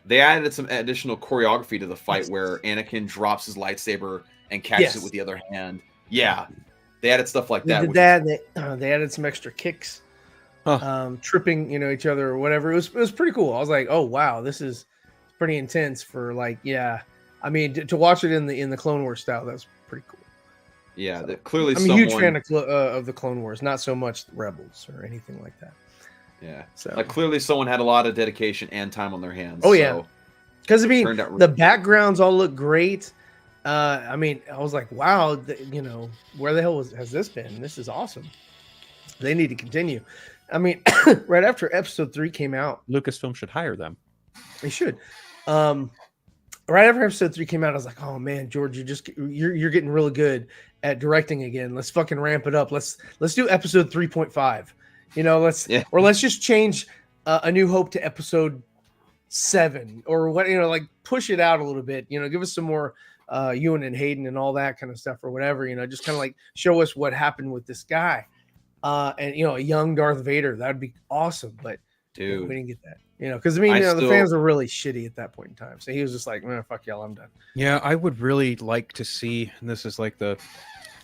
they added some additional choreography to the fight where Anakin drops his lightsaber and catches it with the other hand. Yeah, they added stuff like that. They added some extra kicks, tripping, each other or whatever. It was pretty cool. I was like, oh wow, this is pretty intense for I mean, to watch it in the Clone Wars style, that's pretty cool. Yeah, clearly I'm a huge fan of the Clone Wars, not so much the Rebels or anything like that. Yeah, so clearly someone had a lot of dedication and time on their hands. Oh yeah, because I mean the backgrounds all look great. I mean, I was like, wow, where the hell has this been? This is awesome. They need to continue. I mean, right after Episode 3 came out, Lucasfilm should hire them. They should. Right after Episode 3 came out, I was like, oh man, George, you're getting really good at directing again. Let's fucking ramp it up. Let's do Episode 3.5. Let's just change A New Hope to Episode 7 or what, push it out a little bit. Give us some more Yeun and Hayden and all that kind of stuff or whatever. Just kind of like show us what happened with this guy. And a young Darth Vader, that would be awesome. But dude, we didn't get that. Because the fans were really shitty at that point in time. So he was just like, man, fuck y'all, I'm done. Yeah, I would really like to see, and this is like the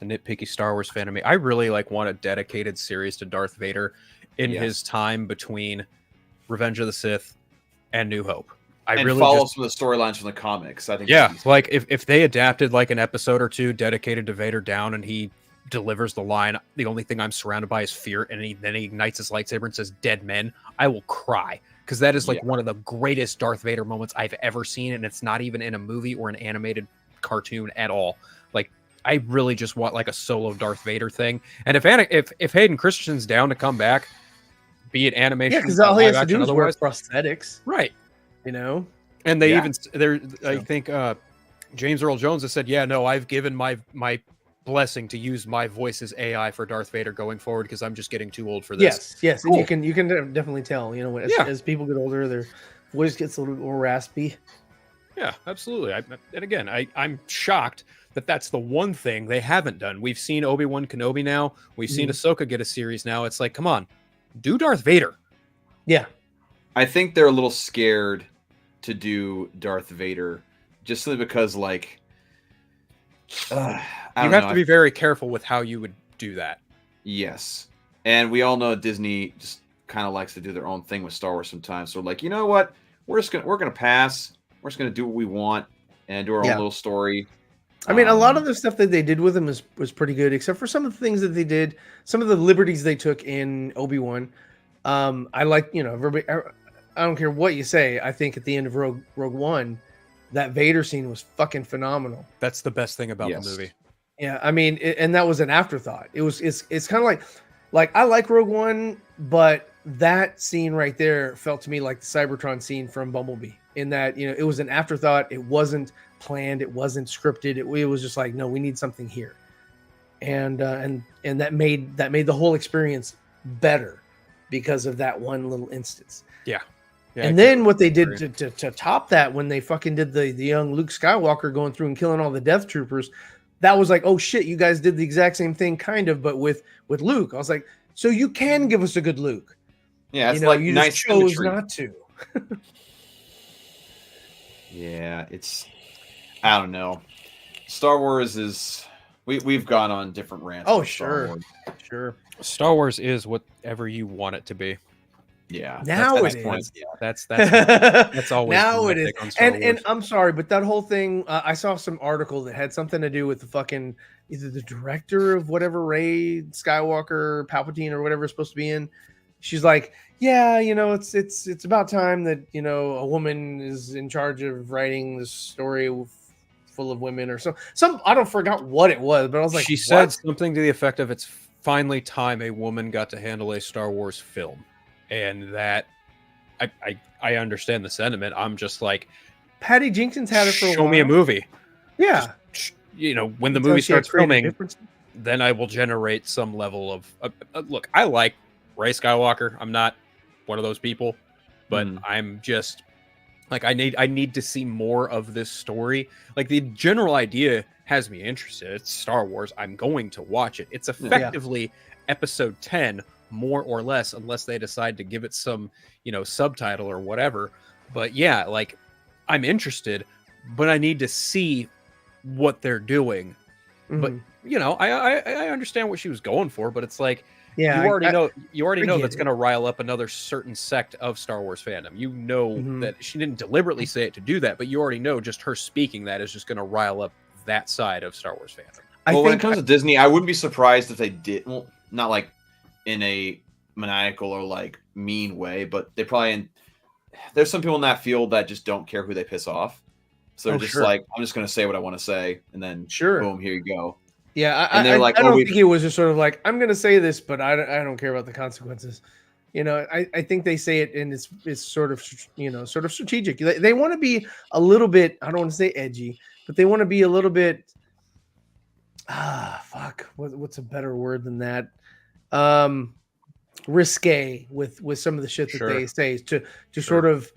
nitpicky Star Wars fan of me, I really want a dedicated series to Darth Vader in his time between Revenge of the Sith and New Hope. And follow some of the storylines from the comics. I think. Yeah, like if they adapted like an episode or two dedicated to Vader down and he delivers the line, the only thing I'm surrounded by is fear, and then he ignites his lightsaber and says dead men, I will cry. Because that is one of the greatest Darth Vader moments I've ever seen, and it's not even in a movie or an animated cartoon at all. Like, I really just want like a solo Darth Vader thing. And if Hayden Christensen's down to come back, be it animation, because all he has to do is wear prosthetics, right? And they I think James Earl Jones has said, I've given my blessing to use my voice as AI for Darth Vader going forward because I'm just getting too old for this. Yes, cool. And you can definitely tell. As people get older, their voice gets a little bit more raspy. Yeah, absolutely. I'm shocked that that's the one thing they haven't done. We've seen Obi-Wan Kenobi now. We've seen Ahsoka get a series now. It's like, come on, do Darth Vader. Yeah, I think they're a little scared to do Darth Vader just simply because you have to be very careful with how you would do that. Yes. And we all know Disney just kind of likes to do their own thing with Star Wars sometimes. So you know what? We're gonna pass. We're just gonna do what we want and do our own little story. I mean, a lot of the stuff that they did with him was pretty good, except for some of the things that they did, some of the liberties they took in Obi-Wan. I like, everybody, I don't care what you say. I think at the end of Rogue One, that Vader scene was fucking phenomenal. That's the best thing about the movie. Yeah, I mean, and that was an afterthought. It's kind of like I like Rogue One, but that scene right there felt to me like the Cybertron scene from Bumblebee, in that, you know, it was an afterthought. It wasn't planned. It wasn't scripted. It was just like, no, we need something here. And that made the whole experience better because of that one little instance. Yeah. And then what they did to top that, when they fucking did the young Luke Skywalker going through and killing all the Death Troopers, that was like, oh shit, you guys did the exact same thing, kind of, but with Luke. I was like, so you can give us a good Luke. Yeah, it's you know, like you nice just chose symmetry. not to. Yeah, I don't know. Star Wars is we've gone on different rants. Oh, with Star sure. Wars. Sure. Star Wars is whatever you want it to be. Yeah. Now that's it point. is. Yeah. That's always now been my it is. take on Star And Wars. I'm sorry, but that whole thing, I saw some article that had something to do with the fucking either the director of whatever Rey Skywalker, Palpatine, or whatever is supposed to be in. She's like, yeah, you know, it's about time that, you know, a woman is in charge of writing this story full of women, or some I don't forgot what it was, but I was like, she said something to the effect of, it's finally time a woman got to handle a Star Wars film. And that I understand the sentiment. I'm just like, Patty Jenkins had it for a while. show me a movie. Yeah. Just, you know, when the Until movie she had starts created filming, difference. then I will generate some level of look, I like Rey Skywalker. I'm not one of those people, but I'm just like, I need to see more of this story. Like, the general idea has me interested. It's Star Wars. I'm going to watch it. It's effectively episode 10, more or less, unless they decide to give it some, you know, subtitle or whatever. But yeah, like, I'm interested, but I need to see what they're doing. But you know, I understand what she was going for, but it's like, yeah, you already know that's it. going to rile up another certain sect of Star Wars fandom. You know that she didn't deliberately say it to do that, but you already know just her speaking that is just going to rile up that side of Star Wars fandom. When it comes to Disney, I wouldn't be surprised if they did. Well, not like in a maniacal or like mean way, but they probably. There's some people in that field that just don't care who they piss off, so they're just like, I'm just going to say what I want to say, and then boom, here you go. Yeah, and they're like, I don't think it was just sort of like, I'm going to say this, but I don't care about the consequences. You know, I think they say it, and it's sort of, you know, sort of strategic. They want to be a little bit, I don't want to say edgy, but they want to be a little bit, what's a better word than that? Risque with some of the shit that they say to sort of,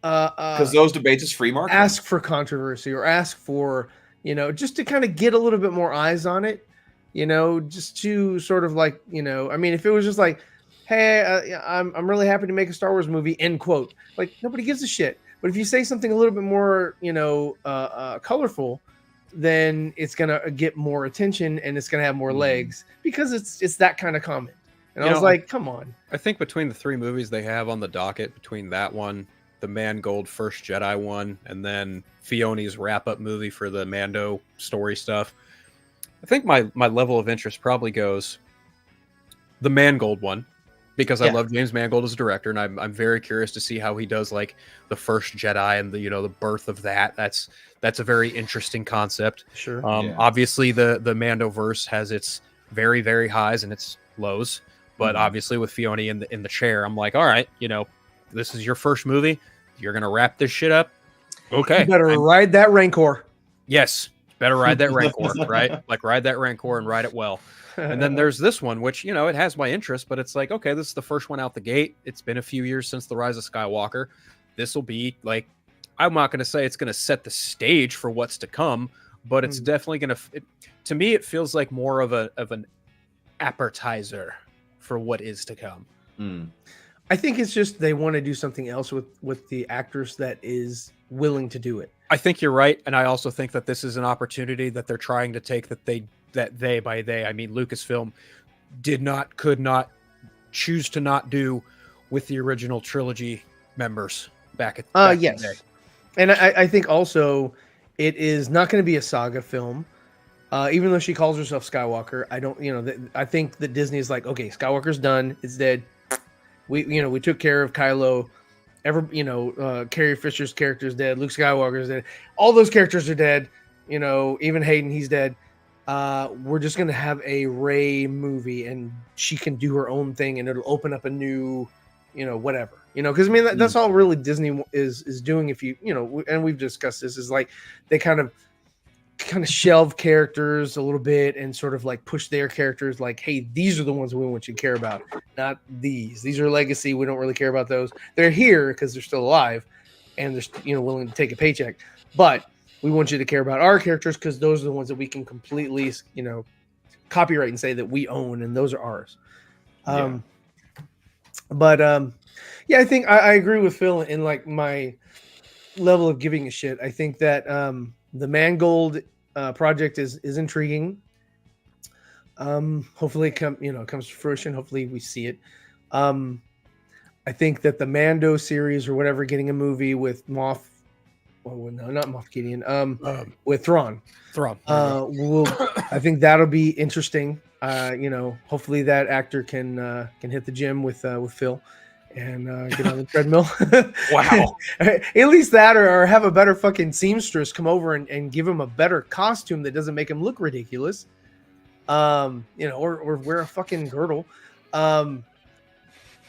because those debates is free market. Ask for controversy, or ask for, you know, just to kind of get a little bit more eyes on it, you know, just to sort of like, you know, I mean, if it was just like, hey, I'm really happy to make a Star Wars movie, end quote, like, nobody gives a shit. But if you say something a little bit more, you know, colorful, then it's gonna get more attention and it's gonna have more legs, because it's that kind of comment. And I was like, come on. I think between the 3 movies they have on the docket, between that one, the Mangold First Jedi one, and then Fione's wrap-up movie for the Mando story stuff, I think my level of interest probably goes the Mangold one, because I love James Mangold as a director, and I'm very curious to see how he does like the First Jedi and the, you know, the birth of that. That's a very interesting concept. Sure. Obviously the Mandoverse has its very, very highs and its lows, but obviously with Fione in the chair, I'm like, all right, you know, this is your first movie. You're gonna wrap this shit up. Okay. You better ride that Rancor. Yes. Better ride that Rancor, right? Like, ride that Rancor and ride it well. And then there's this one, which, you know, it has my interest, but it's like, okay, this is the first one out the gate. It's been a few years since The Rise of Skywalker. This will be like, I'm not going to say it's going to set the stage for what's to come, but it's definitely going to me, it feels like more of an appetizer for what is to come. I think it's just they want to do something else with the actors that is willing to do it. I think you're right, and I also think that this is an opportunity that they're trying to take, that they by they I mean Lucasfilm could not choose to not do with the original trilogy members back at yes. the day. And I think also it is not going to be a saga film. Even though she calls herself Skywalker, I think that Disney is like, okay, Skywalker's done, it's dead. We took care of Kylo. Carrie Fisher's character's dead. Luke Skywalker's dead. All those characters are dead. You know, even Hayden, he's dead. we're just gonna have a Rey movie, and she can do her own thing, and it'll open up a new, whatever, because I mean that's all really Disney is doing. If and we've discussed this, is like they kind of shelve characters a little bit and sort of like push their characters like, hey, these are the ones we want you to care about, not these. These are legacy. We don't really care about those. They're here because they're still alive and they're willing to take a paycheck, but we want you to care about our characters because those are the ones that we can completely, copyright and say that we own, and those are ours. I think I agree with Phil in like my level of giving a shit. I think that the Mangold project is intriguing. Hopefully it comes to fruition. Hopefully we see it. I think that the Mando series or whatever, getting a movie with Moff. Well, no, not Moff Gideon. With Thrawn. I think that'll be interesting. Hopefully that actor can hit the gym with Phil and get on the treadmill. Wow. At least that, or have a better fucking seamstress come over and give him a better costume that doesn't make him look ridiculous. Or wear a fucking girdle. And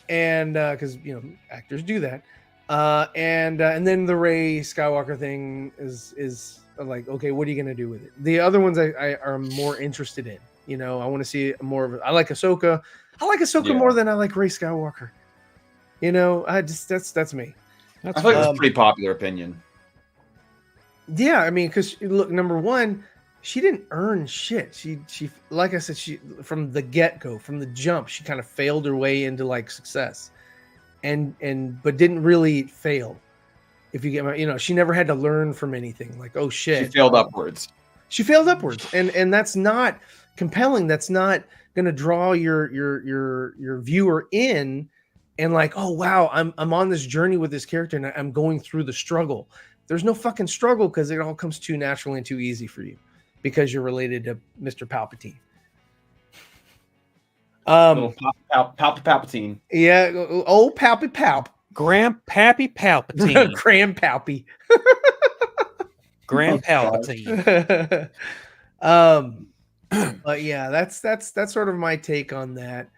because actors do that. And then the Rey Skywalker thing is like, okay, what are you gonna do with it? The other ones I are more interested in. I want to see more of it. I like Ahsoka. I like Ahsoka more than I like Rey Skywalker. I just that's me. I feel like that's a pretty popular opinion. Yeah, I mean, because look, number one, she didn't earn shit. She like I said, she from the get-go, from the jump, she kind of failed her way into like success. But didn't really fail. If you get my, she never had to learn from anything. Like, oh shit, she failed upwards. She failed upwards, and that's not compelling. That's not going to draw your viewer in, and like, oh wow, I'm on this journey with this character, and I'm going through the struggle. There's no fucking struggle because it all comes too naturally and too easy for you because you're related to Mr. Palpatine. Palpatine. Yeah, old Palpy Palp. Grandpappy Palpatine. Grandpappy. Grandpalpatine. But yeah, that's sort of my take on that.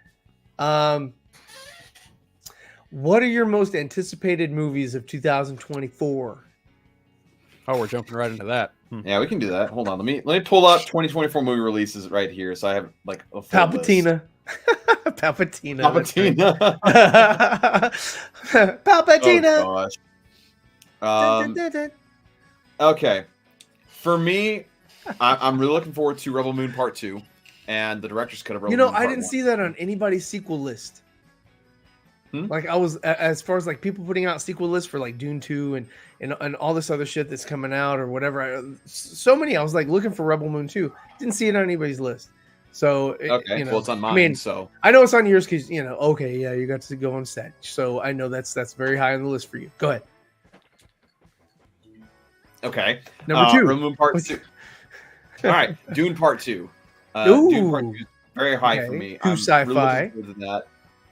What are your most anticipated movies of 2024? Oh, we're jumping right into that. Yeah, we can do that. Hold on, let me pull up 2024 movie releases right here, so I have like a full Palpatina. list. Palpatina. Palpatina. Oh, gosh. Okay. For me, I'm really looking forward to Rebel Moon Part 2 and the director's cut of Rebel Moon I Part didn't 1. see that on anybody's sequel list. Like I was, as far as like people putting out sequel lists for like Dune 2 and all this other shit that's coming out or whatever. So many. I was like looking for Rebel Moon 2. Didn't see it on anybody's list. So okay, well, it's on mine. So I know it's on yours because okay, yeah, you got to go on set. So I know that's very high on the list for you. Go ahead. Okay, number 2, Rebel Moon Part 2. All right, Dune Part 2. Dune Part 2 is very high for me. Too sci-fi. Really looking forward to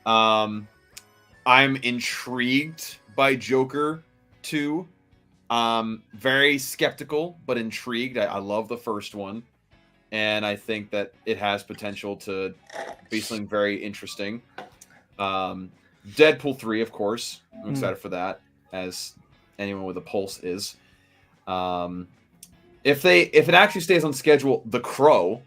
that. I'm intrigued by Joker 2. Very skeptical, but intrigued. I love the first one. And I think that it has potential to be something very interesting. Deadpool 3, of course. I'm excited for that, as anyone with a pulse is. If it actually stays on schedule, The Crow.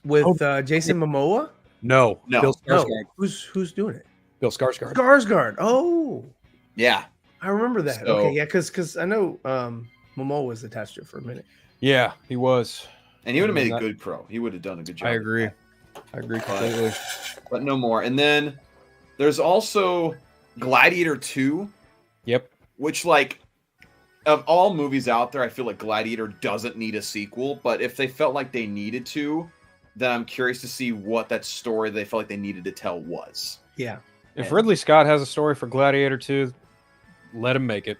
With Jason Momoa? No. Bill Skarsgård. Who's doing it? Bill Skarsgård. Skarsgård. Oh. Yeah. I remember that. So, okay, yeah, because I know Momoa was attached to it for a minute. Yeah, he was. And he would have made a good Crow. He would have done a good job. I agree completely. But no more. And then there's also Gladiator 2. Yep. Which, like, of all movies out there, I feel like Gladiator doesn't need a sequel. But if they felt like they needed to, then I'm curious to see what that story they felt like they needed to tell was. Yeah. If Ridley Scott has a story for Gladiator 2, let him make it.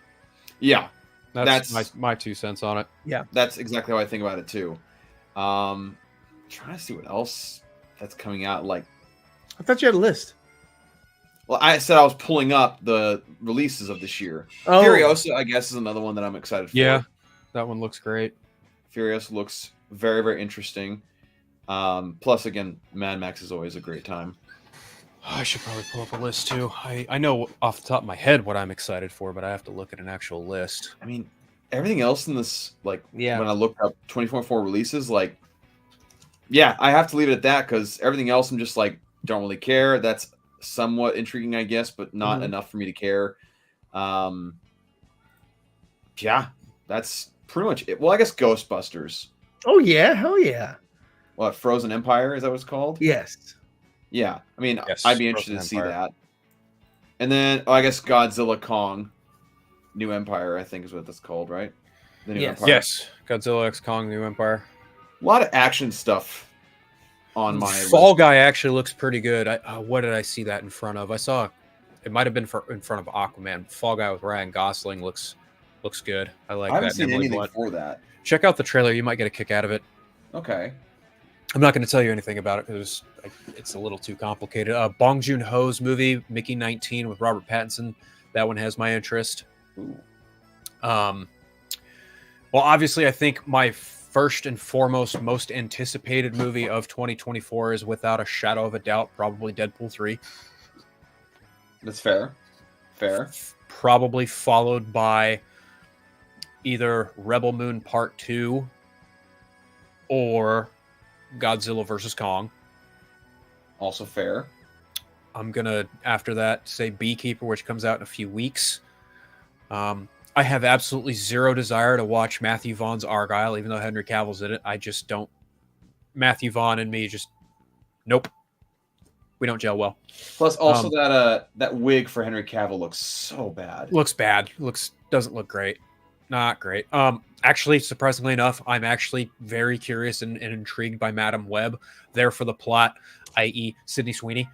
Yeah. That's my 2 cents on it. Yeah. That's exactly how I think about it, too. Trying to see what else that's coming out. Like, I thought you had a list. Well, I said I was pulling up the releases of this year. Oh. Furiosa, I guess, is another one that I'm excited for. Yeah, that one looks great. Furiosa looks very, very interesting. Plus, again, Mad Max is always a great time. I should probably pull up a list too. I know off the top of my head what I'm excited for, but I have to look at an actual list. I mean, everything else in this, like, Yeah. when I look up 2024 releases, like, yeah, I have to leave it at that because everything else I'm just like, don't really care. That's somewhat intriguing, I guess, but not enough for me to care. Yeah, that's pretty much it. Well, I guess Ghostbusters. Oh yeah, hell yeah. What, Frozen Empire? Is that what it's called? Yes. Yeah, I mean, Yes, I'd be interested to Frozen see Empire. that. And then, I guess Godzilla Kong, New Empire, I think is what that's called, right? The New Yes. Empire. Yes, Godzilla X Kong New Empire. A lot of action stuff on my Fall list. Guy actually looks pretty good. What did I see that in front of? I saw it might have been in front of Aquaman. Fall Guy with Ryan Gosling looks good. I like I haven't that. seen Emily anything Blunt. for that. Check out the trailer. You might get a kick out of it. Okay. I'm not going to tell you anything about it because it's a little too complicated. Bong Joon-ho's movie, Mickey 19 with Robert Pattinson. That one has my interest. Ooh. Well, obviously, I think my first and foremost, most anticipated movie of 2024 is without a shadow of a doubt, probably Deadpool 3. That's fair. Fair. Probably followed by either Rebel Moon Part 2 or Godzilla vs. Kong. Also fair. I'm going to, after that, say Beekeeper, which comes out in a few weeks. I have absolutely zero desire to watch Matthew Vaughn's Argyle, even though Henry Cavill's in it. I just don't. Matthew Vaughn and me just, nope. We don't gel well. Plus, also that wig for Henry Cavill looks so bad. Looks bad. Doesn't look great. Not great. Actually, surprisingly enough, I'm actually very curious and intrigued by Madam Web. There for the plot, i.e., Sydney Sweeney.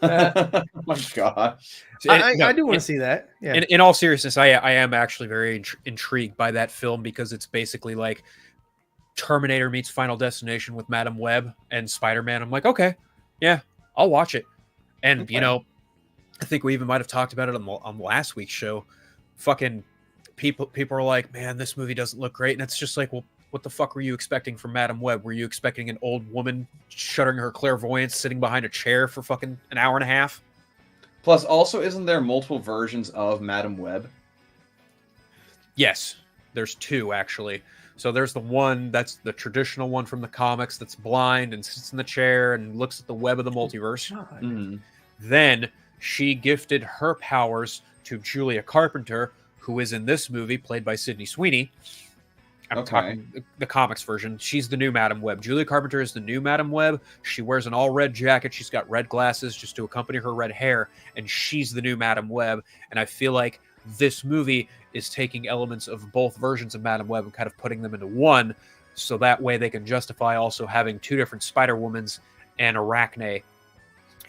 Oh my gosh. I do want to see that. Yeah. In all seriousness, I am actually very intrigued by that film because it's basically like Terminator meets Final Destination with Madam Web and Spider-Man. I'm like, okay, yeah, I'll watch it. And Okay. you know, I think we even might have talked about it on last week's show. Fucking people are like, man, this movie doesn't look great, and it's just like, well, what the fuck were you expecting from Madam Web? Were you expecting an old woman shuttering her clairvoyance, sitting behind a chair for fucking an hour and a half? Plus, also, isn't there multiple versions of Madam Web? Yes, there's two actually. So there's the one that's the traditional one from the comics that's blind and sits in the chair and looks at the web of the multiverse. Mm. Then she gifted her powers to Julia Carpenter, who is in this movie played by Sydney Sweeney. I'm Okay. talking the comics version. She's the new Madam Web. Julia Carpenter is the new Madam Web. She wears an all red jacket. She's got red glasses just to accompany her red hair. And she's the new Madam Web. And I feel like this movie is taking elements of both versions of Madam Web and kind of putting them into one. So that way they can justify also having two different Spider-Womans and Arachne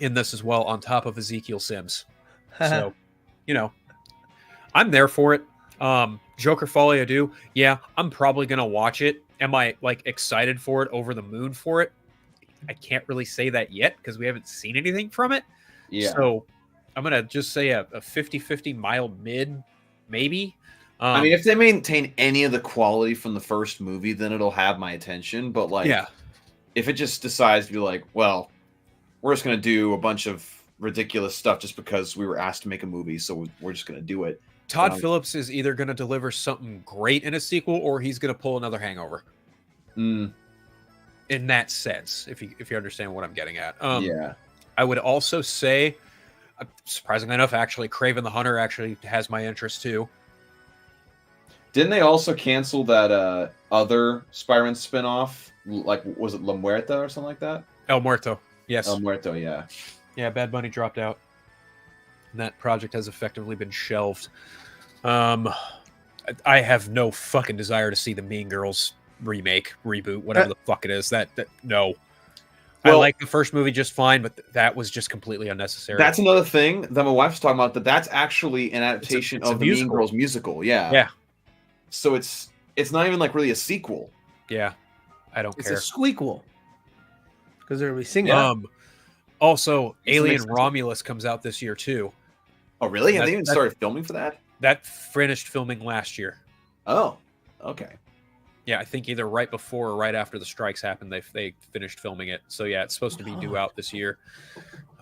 in this as well, on top of Ezekiel Sims. So, you know, I'm there for it. Joker Folie à Deux, yeah, I'm probably gonna watch it. Am I like excited for it, over the moon for it? I can't really say that yet because we haven't seen anything from it. Yeah. So I'm gonna just say a 50-50 mild mid, maybe. I mean, if they maintain any of the quality from the first movie, then it'll have my attention. But like, yeah, if it just decides to be like, well, we're just gonna do a bunch of ridiculous stuff just because we were asked to make a movie, so we're just gonna do it. Todd Phillips is either gonna deliver something great in a sequel or he's gonna pull another Hangover. Mm, In that sense, if you understand what I'm getting at. yeah. I would also say, surprisingly enough, actually, Kraven the Hunter actually has my interest too. Didn't they also cancel that other Spider-Man spinoff? Like, was it La Muerta or something like that? El Muerto, yes. El Muerto, yeah. Yeah, Bad Bunny dropped out. And that project has effectively been shelved. I have no fucking desire to see the Mean Girls remake, reboot, whatever the fuck it is. That no. Well, I like the first movie just fine, but that was just completely unnecessary. That's another thing that my wife's talking about. That's actually an adaptation it's a of the Mean Girls musical. Yeah. Yeah. So it's not even like really a sequel. Yeah. I don't It's care. a squeakquel because they're gonna be singing. Also, Makes Alien sense. Romulus comes out this year too. Oh, really? Have That- they even that- started filming for that? That finished filming last year. Oh, okay. Yeah, I think either right before or right after the strikes happened, they finished filming it. So yeah, it's supposed to be due out this year.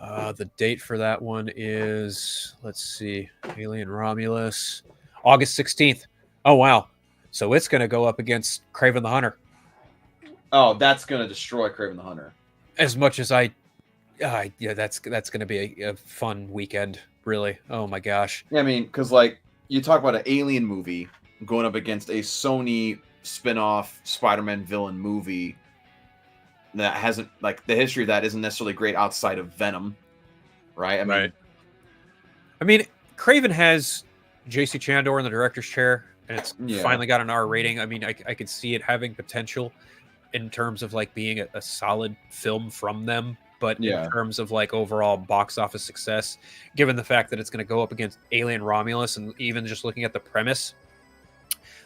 The date for that one is, let's see, Alien Romulus, August 16th. Oh wow! So it's going to go up against Kraven the Hunter. Oh, that's going to destroy Kraven the Hunter. As much as yeah, that's going to be a fun weekend, really. Oh my gosh. Yeah, I mean, because like you talk about an Alien movie going up against a Sony spin-off Spider-Man villain movie that hasn't, like, the history of that isn't necessarily great outside of Venom, right? I mean, Kraven has J.C. Chandor in the director's chair, and it's finally got an R rating. I mean, I could see it having potential in terms of like being a solid film from them, but in terms of like overall box office success, given the fact that it's going to go up against Alien Romulus, and even just looking at the premise,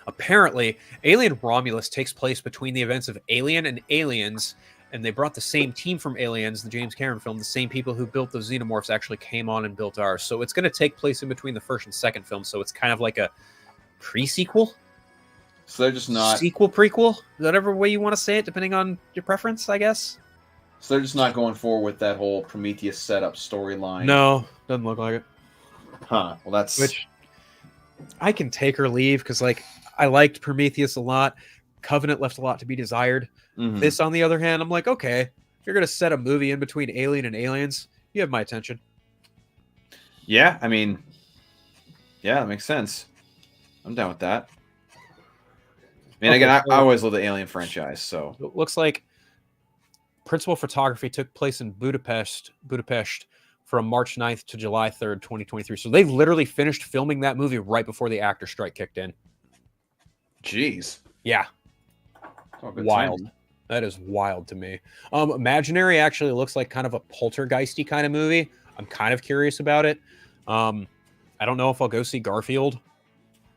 apparently Alien Romulus takes place between the events of Alien and Aliens, and they brought the same team from Aliens, the James Cameron film. The same people who built the Xenomorphs actually came on and built ours. So it's going to take place in between the first and second film. So it's kind of like a pre-sequel. So they're just not sequel, prequel, whatever way you want to say it, depending on your preference, I guess. So they're just not going forward with that whole Prometheus setup storyline. No, doesn't look like it. Huh. Well, that's which I can take or leave, because like I liked Prometheus a lot. Covenant left a lot to be desired. Mm-hmm. This, on the other hand, I'm like, okay, if you're gonna set a movie in between Alien and Aliens, you have my attention. Yeah, I mean, yeah, that makes sense. I'm down with that. I mean, again, I always love the Alien franchise, so it looks like principal photography took place in Budapest from March 9th to July 3rd, 2023. So they've literally finished filming that movie right before the actor strike kicked in. Jeez. Yeah. Wild. Time. That is wild to me. Imaginary actually looks like kind of a poltergeisty kind of movie. I'm kind of curious about it. I don't know if I'll go see Garfield.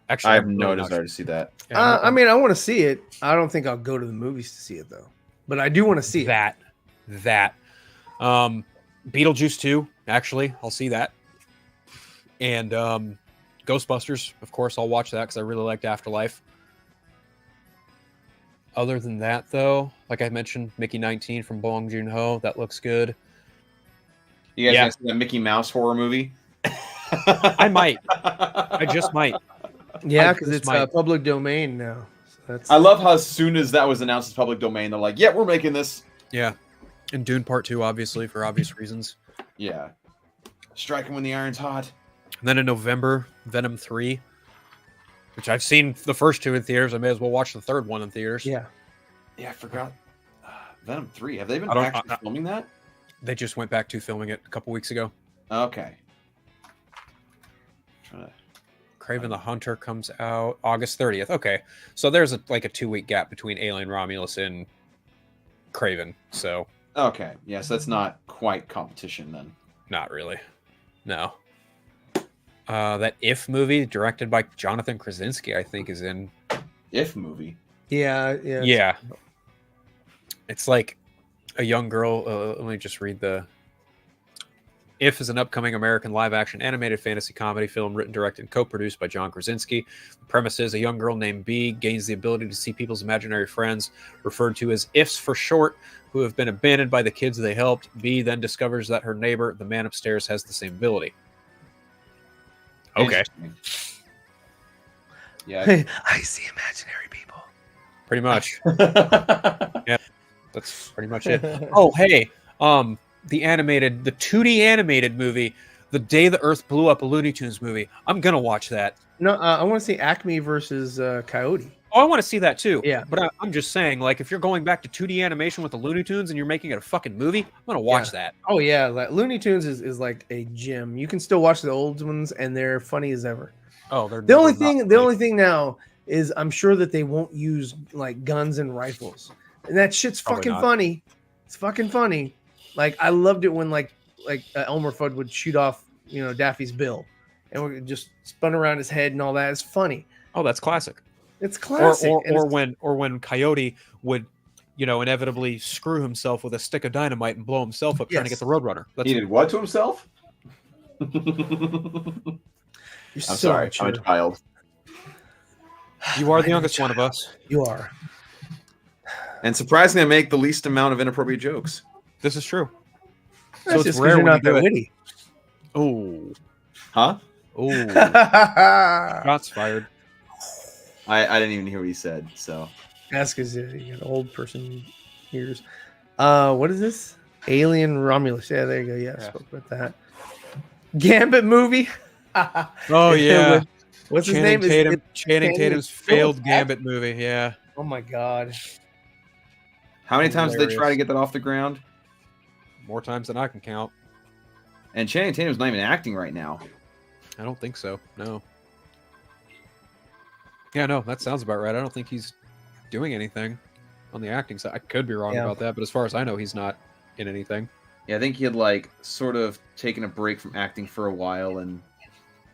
Actually, I have no desire to see that. Yeah, I mean, I want to see it. I don't think I'll go to the movies to see it though. But I do want to see that. Beetlejuice 2, actually, I'll see that. And Ghostbusters, of course, I'll watch that because I really liked Afterlife. Other than that, though, like I mentioned, Mickey 19 from Bong Joon-ho, that looks good. You guys gonna see that Mickey Mouse horror movie? I might. I just might. Yeah, because it's public domain now. So I love how as soon as that was announced as public domain, they're like, yeah, we're making this. Yeah. And Dune Part 2, obviously, for obvious reasons. Yeah. Striking when the iron's hot. And then in November, Venom 3, which I've seen the first two in theaters. I may as well watch the third one in theaters. Yeah. Yeah, I forgot. Venom 3. Have they been actually filming that? They just went back to filming it a couple weeks ago. Okay. Kraven the Hunter comes out August 30th. Okay. So there's a 2-week gap between Alien Romulus and Kraven. So. Okay. Yes, that's not quite competition then. Not really. No. That If movie, directed by Jonathan Krasinski, I think is in. If movie? Yeah. It's like a young girl. Let me just read the. If is an upcoming American live-action animated fantasy comedy film written, directed, and co-produced by John Krasinski. The premise is a young girl named Bee gains the ability to see people's imaginary friends, referred to as Ifs for short, who have been abandoned by the kids they helped. Bee then discovers that her neighbor, the man upstairs, has the same ability. Okay. Yeah. I see imaginary people. Pretty much. Yeah. That's pretty much it. Oh, hey. The 2D animated movie, The Day the Earth Blew Up, a Looney Tunes movie. I'm going to watch that. No, I want to see Acme versus Coyote. Oh, I want to see that too. Yeah. But I'm just saying, like, if you're going back to 2D animation with the Looney Tunes and you're making it a fucking movie, I'm going to watch that. Oh, yeah. Like, Looney Tunes is like a gem. You can still watch the old ones, and they're funny as ever. Oh, they're the only thing now is I'm sure that they won't use, like, guns and rifles. And that shit's fucking funny. It's fucking funny. Like, I loved it when like Elmer Fudd would shoot off, Daffy's bill, and we just spun around his head and all that. It's funny. Oh, that's classic. It's classic. Or when Coyote would, inevitably screw himself with a stick of dynamite and blow himself up trying to get the Roadrunner. He did what to himself? I'm sorry. I'm a child. You are the youngest one of us. You are. And surprisingly, I make the least amount of inappropriate jokes. This is true. That's So it's just 'cause rare you're when not you do that it. witty. Oh, Huh? oh, shots fired. I didn't even hear what he said. So That's because you got old person ears. What is this? Alien Romulus. Yeah, there you go. Yeah, I Yeah. spoke about that. Gambit movie. Oh yeah, What's his Channing name? Tatum. Is Channing Tatum's failed Gambit movie. Yeah. Oh my god. how many times did they try to Hilarious. get that off the ground? More times than I can count. And Channing Tatum's not even acting right now. I don't think so. No. Yeah, no, that sounds about right. I don't think he's doing anything on the acting side. I could be wrong Yeah. about that, but as far as I know, he's not in anything. Yeah, I think he had like sort of taken a break from acting for a while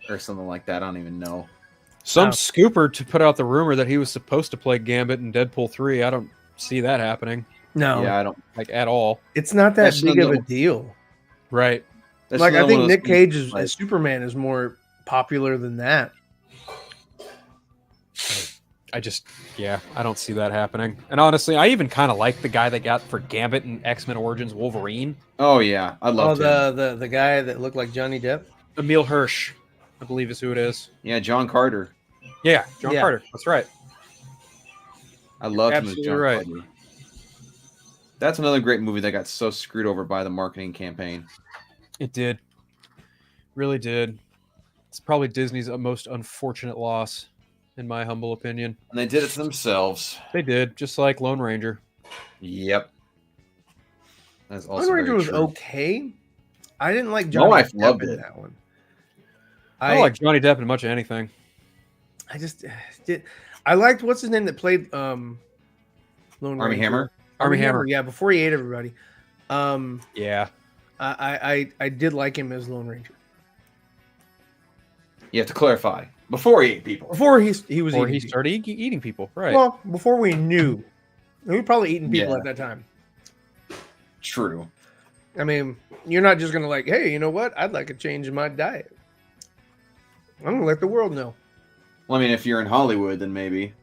or something like that. I don't even know. Some Wow. scooper to put out the rumor that he was supposed to play Gambit in Deadpool 3. I don't see that happening, No, Yeah, I don't. like, at all. it's not that That's big of a another- deal. Right. That's Like I another think one of those Nick Cage things, as Superman is more popular than that. I don't see that happening. And honestly, I even kind of like the guy they got for Gambit and X-Men Origins Wolverine. Oh yeah, I Oh, love him. the guy that looked like Johnny Depp. Emil Hirsch, I believe is who it is. Yeah, John Carter. Yeah, John Yeah. Carter. That's right. I love him as Absolutely John right. Carter. That's another great movie that got so screwed over by the marketing campaign. It did. Really did. It's probably Disney's most unfortunate loss, in my humble opinion. And they did it to themselves. They did, just like Lone Ranger. Yep. That's also Lone Ranger very was true. okay. I didn't like My Johnny wife Depp loved in it. that one. I don't like Johnny Depp in much of anything. I just did. I liked what's his name that played Lone Army Ranger? Hammer? Army Hammer. Yeah, before he ate everybody. Yeah. I did like him as Lone Ranger. You have to clarify. Before he ate people. Before he was Or eating he people. started eating people. Right. Well, before we knew. We were probably eating people Yeah. at that time. True. I mean, you're not just gonna like, hey, you know what? I'd like a change in my diet. I'm gonna let the world know. Well, I mean, if you're in Hollywood, then maybe.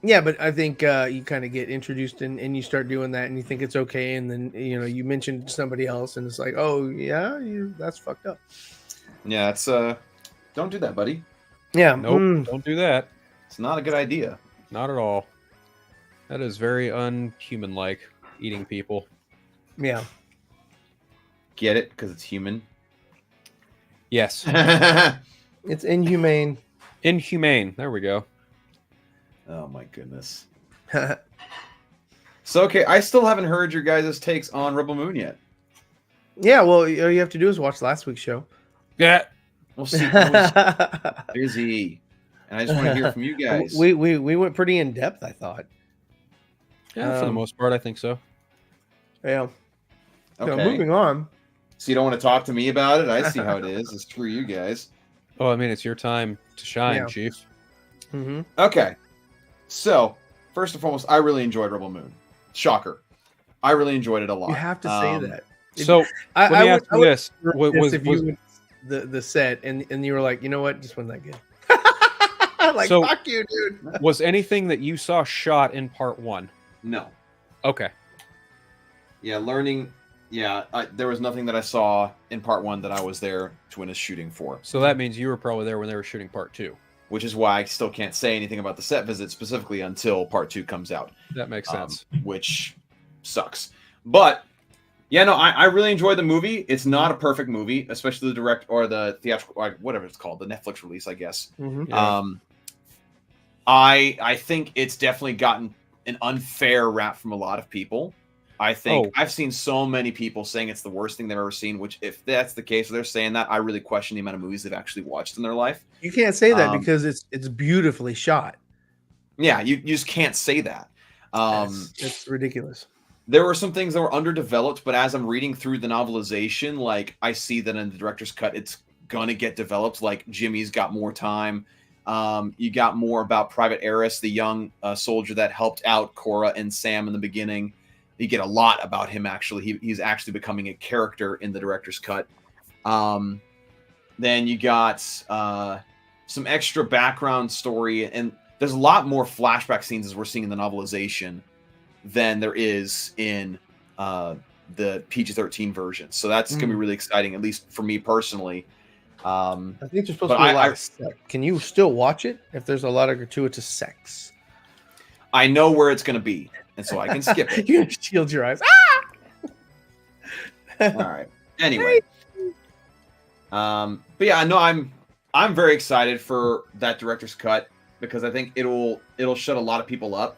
Yeah, but I think you kind of get introduced and you start doing that and you think it's okay, and then you mention somebody else and it's like, oh yeah, that's fucked up. Yeah, it's don't do that, buddy. Yeah, Nope. Don't do that. It's not a good idea. Not at all. That is very unhuman-like, eating people. yeah. Get it? Because it's human. Yes. It's inhumane. Inhumane. There we go. Oh my goodness. So okay, I still haven't heard your guys' takes on Rebel Moon yet. Yeah, well, all you have to do is watch last week's show. Yeah. We'll see. I was busy, and I just want to hear from you guys. we went pretty in depth, I thought. Yeah, for the most part, I think so. Yeah. So Okay. moving on. So you don't want to talk to me about it? I see how it is. It's for you guys. Oh, I mean, it's your time to shine, Yeah. Chief. Mm-hmm. Okay. So first and foremost, I really enjoyed Rebel Moon. Shocker. I really enjoyed it a lot. You have to say that. So I let me ask you would this: if you went the set and you were like, you know what, just wasn't that good. Like, So- fuck you, dude. was anything that you saw shot in part one? No. Okay. Yeah, learning. Yeah, there was nothing that I saw in part one that I was there to witness shooting for, So that means you were probably there when they were shooting part two. which is why I still can't say anything about the set visit specifically until part two comes out. That makes sense. Which sucks. But yeah, no, I really enjoyed the movie. It's not a perfect movie, especially the direct or the theatrical, or whatever it's called, the Netflix release, I guess. Mm-hmm. Yeah. I think it's definitely gotten an unfair rap from a lot of people. I think I've seen so many people saying it's the worst thing they've ever seen, which if that's the case, if they're saying that, I really question the amount of movies they've actually watched in their life. You can't say that Um, because it's beautifully shot. Yeah, you just can't say that. It's ridiculous. There were some things that were underdeveloped, but as I'm reading through the novelization, like I see that in the director's cut, it's gonna get developed. Like Jimmy's got more time. You got more about Private Eris, the young soldier that helped out Cora and Sam in the beginning. You get a lot about him, actually. He's actually becoming a character in the director's cut. Then you got some extra background story, and there's a lot more flashback scenes as we're seeing in the novelization than there is in the PG-13 version. So that's going to be really exciting, at least for me personally. I think there's supposed to be a lot of sex. Can you still watch it if there's a lot of gratuitous sex? I know where it's going to be, and so I can skip it. You shield your eyes. All right. Anyway. But yeah, no, I'm very excited for that director's cut because I think it'll shut a lot of people up.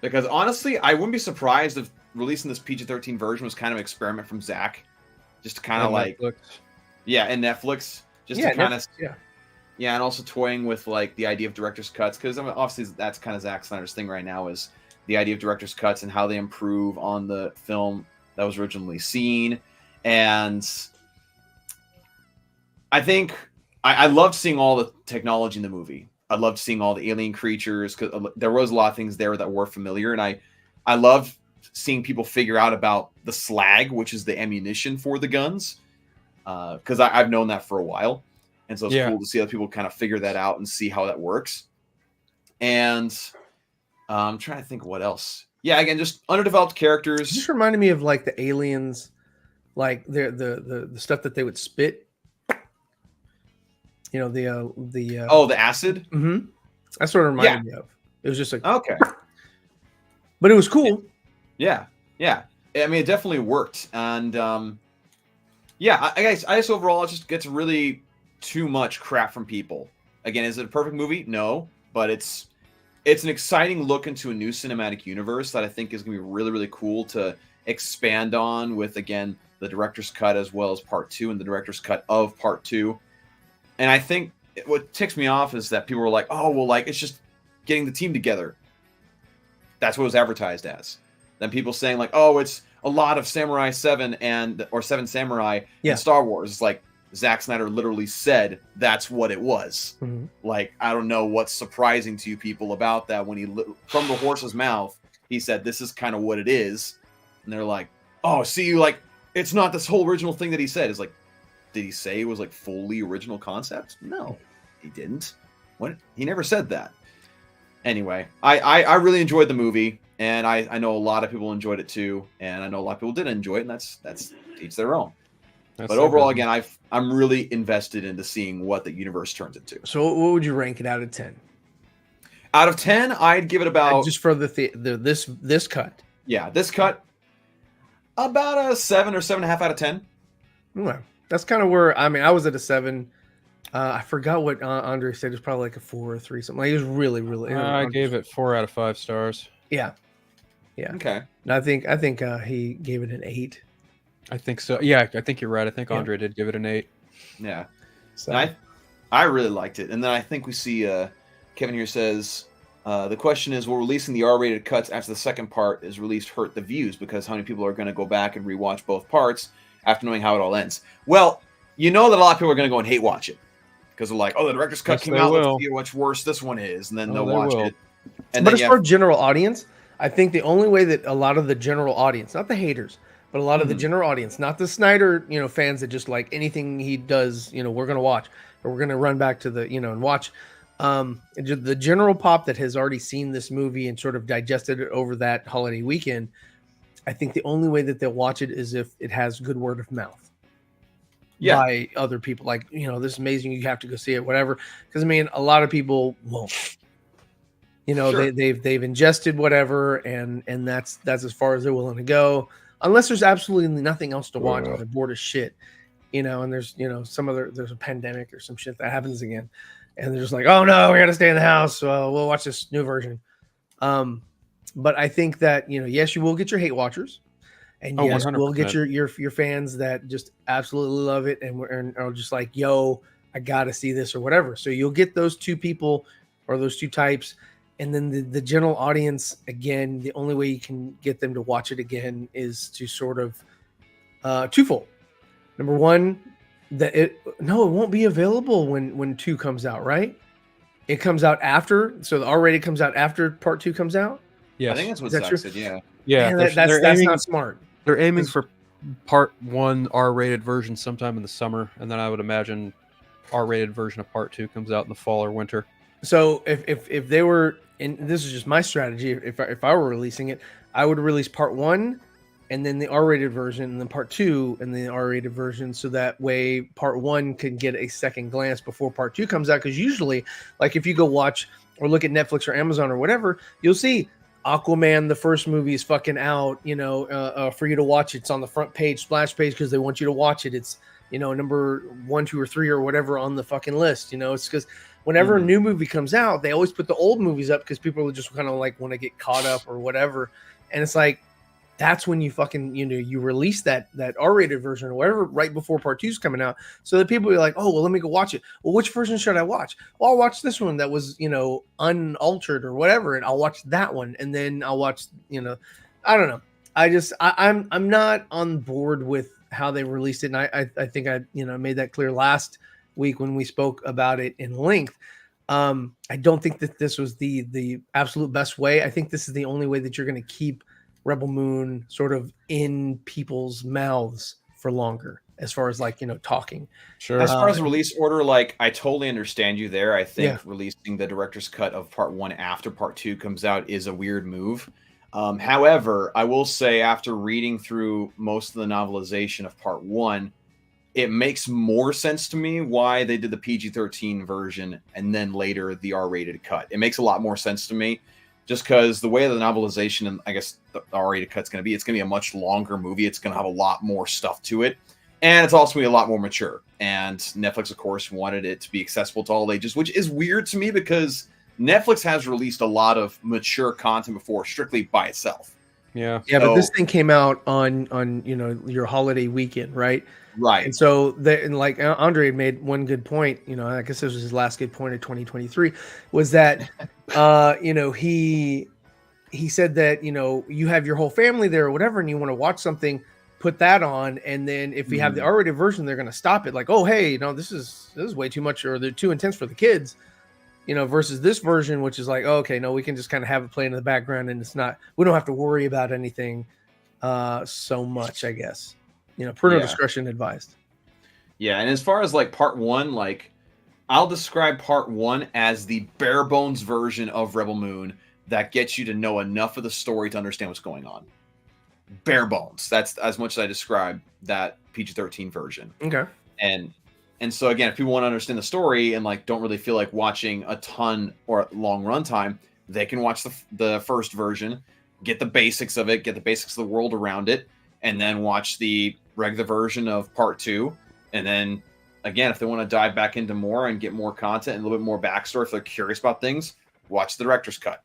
Because honestly, I wouldn't be surprised if releasing this PG-13 version was kind of an experiment from Zach, just to kind of like, Netflix. Yeah, and Netflix, just to kind of, and also toying with like the idea of director's cuts, because I mean, obviously that's kind of Zack Snyder's thing right now is the idea of director's cuts and how they improve on the film that was originally seen. And I think I loved seeing all the technology in the movie. I loved seeing all the alien creatures because there was a lot of things there that were familiar, and I loved seeing people figure out about the slag, which is the ammunition for the guns, because I've known that for a while, and so it's cool to see other people kind of figure that out and see how that works. And I'm trying to think what else. Yeah, again, just underdeveloped characters. Just reminded me of like the aliens, like the stuff that they would spit. You know, the acid. Mm-hmm. That's what it reminded me of. It was just like okay, but it was cool. Yeah. I mean, it definitely worked, and I guess overall it just gets really too much crap from people. Again, is it a perfect movie? No, but it's an exciting look into a new cinematic universe that I think is going to be really, really cool to expand on with, again, the director's cut as well as part 2 and the director's cut of part 2. And I think what ticks me off is that people were like, oh, well, like, it's just getting the team together. That's what it was advertised as. Then people saying like, oh, it's a lot of Samurai 7 or 7 Samurai in Star Wars. It's like Zack Snyder literally said that's what it was. Mm-hmm. Like, I don't know what's surprising to you people about that when from the horse's mouth, he said, this is kind of what it is. And they're like, oh, see, like, it's not this whole original thing that he said. It's like, did he say it was like fully original concept? No, he didn't. He never said that. Anyway, I really enjoyed the movie, and I know a lot of people enjoyed it too, and I know a lot of people didn't enjoy it, and that's each their own. But overall, again, I'm really invested into seeing what the universe turns into. So, what would you rank it out of 10? Out of 10, I'd give it about just for this cut. Yeah, this cut about a 7 or 7.5 out of 10. Okay. That's kind of where I was at a 7. I forgot what Andre said. It was probably like a 4 or 3, something. Like, it was really, really. I gave it 4 out of 5 stars. Yeah. Okay. And I think he gave it an 8. I think so. Yeah, I think you're right. I think Andre did give it an 8. Yeah. So I really liked it, and then I think we see Kevin here says the question is, will releasing the R-rated cuts after the second part is released hurt the views because how many people are going to go back and rewatch both parts after knowing how it all ends? Well, you know that a lot of people are going to go and hate watch it because they're like, oh, the director's cut came out. Let's see how much worse this one is, and then they'll watch it. But as far as general audience, I think the only way that a lot of the general audience, not the haters, but a lot of the general audience, not the Snyder, fans that just like anything he does, we're going to watch or we're going to run back to the, and watch. The general pop that has already seen this movie and sort of digested it over that holiday weekend, I think the only way that they'll watch it is if it has good word of mouth. By other people, like, this is amazing, you have to go see it, whatever. Because a lot of people won't. They've ingested whatever, and that's as far as they're willing to go, unless there's absolutely nothing else to watch. They're bored as shit, and there's there's a pandemic or some shit that happens again, and they're just like, oh no, we got to stay in the house. We'll watch this new version. But I think that yes, you will get your hate watchers. And yes, 100%. We'll get your fans that just absolutely love it and are just like, yo, I got to see this or whatever. So you'll get those two people or those two types. And then the general audience, again, the only way you can get them to watch it again is to sort of twofold. Number one, it won't be available when 2 comes out, right? It comes out after. So the R-rated comes out after part 2 comes out. Yeah, I think that's what Zach said. Yeah. Yeah, man, that's not smart. They're aiming for part 1 R-rated version sometime in the summer, and then I would imagine R-rated version of Part 2 comes out in the fall or winter. So if they were, and this is just my strategy, if I were releasing it, I would release Part 1 and then the R-rated version, and then Part 2 and the R-rated version, so that way Part 1 can get a second glance before Part 2 comes out. Because usually, like if you go watch or look at Netflix or Amazon or whatever, you'll see Aquaman, the first movie, is fucking out, for you to watch. It's on the front page, splash page, because they want you to watch it. It's, number 1, 2, or 3 or whatever on the fucking list. It's because whenever a new movie comes out, they always put the old movies up because people just kind of like want to get caught up or whatever. And it's like, that's when you fucking, you release that R-rated version or whatever right before Part 2 is coming out, so that people are like, oh, well, let me go watch it. Well, which version should I watch? Well, I'll watch this one that was, unaltered or whatever, and I'll watch that one, and then I'll watch, I don't know. I'm not on board with how they released it, and I think I made that clear last week when we spoke about it in length. I don't think that this was the absolute best way. I think this is the only way that you're going to keep Rebel Moon sort of in people's mouths for longer, as far as like, talking. Sure. As far as the release order, like I totally understand you there. I think releasing the director's cut of Part 1 after Part 2 comes out is a weird move. However, I will say after reading through most of the novelization of Part 1, it makes more sense to me why they did the PG-13 version and then later the R-rated cut. It makes a lot more sense to me. Just because the way the novelization and I guess the R-rated cut's going to be, it's going to be a much longer movie. It's going to have a lot more stuff to it. And it's also going to be a lot more mature. And Netflix, of course, wanted it to be accessible to all ages, which is weird to me because Netflix has released a lot of mature content before strictly by itself. Yeah. Yeah, but this thing came out on your holiday weekend, right? Right. And so like Andre had made one good point, I guess this was his last good point of 2023, was that he said that, you have your whole family there or whatever, and you want to watch something, put that on, and then if we have the R-rated version, they're going to stop it. Like, oh, hey, this is way too much, or they're too intense for the kids, versus this version, which is like, oh, okay, no, we can just kind of have it playing in the background, and we don't have to worry about anything so much, I guess. Parental discretion advised. Yeah, and as far as like Part 1, like I'll describe Part 1 as the bare bones version of Rebel Moon that gets you to know enough of the story to understand what's going on. Bare bones. That's as much as I describe that PG-13 version. Okay. And so again, if people want to understand the story and like don't really feel like watching a ton or long runtime, they can watch the first version, get the basics of it, get the basics of the world around it, and then watch the regular version of Part 2. And then again, if they want to dive back into more and get more content and a little bit more backstory, if they're curious about things, watch the director's cut.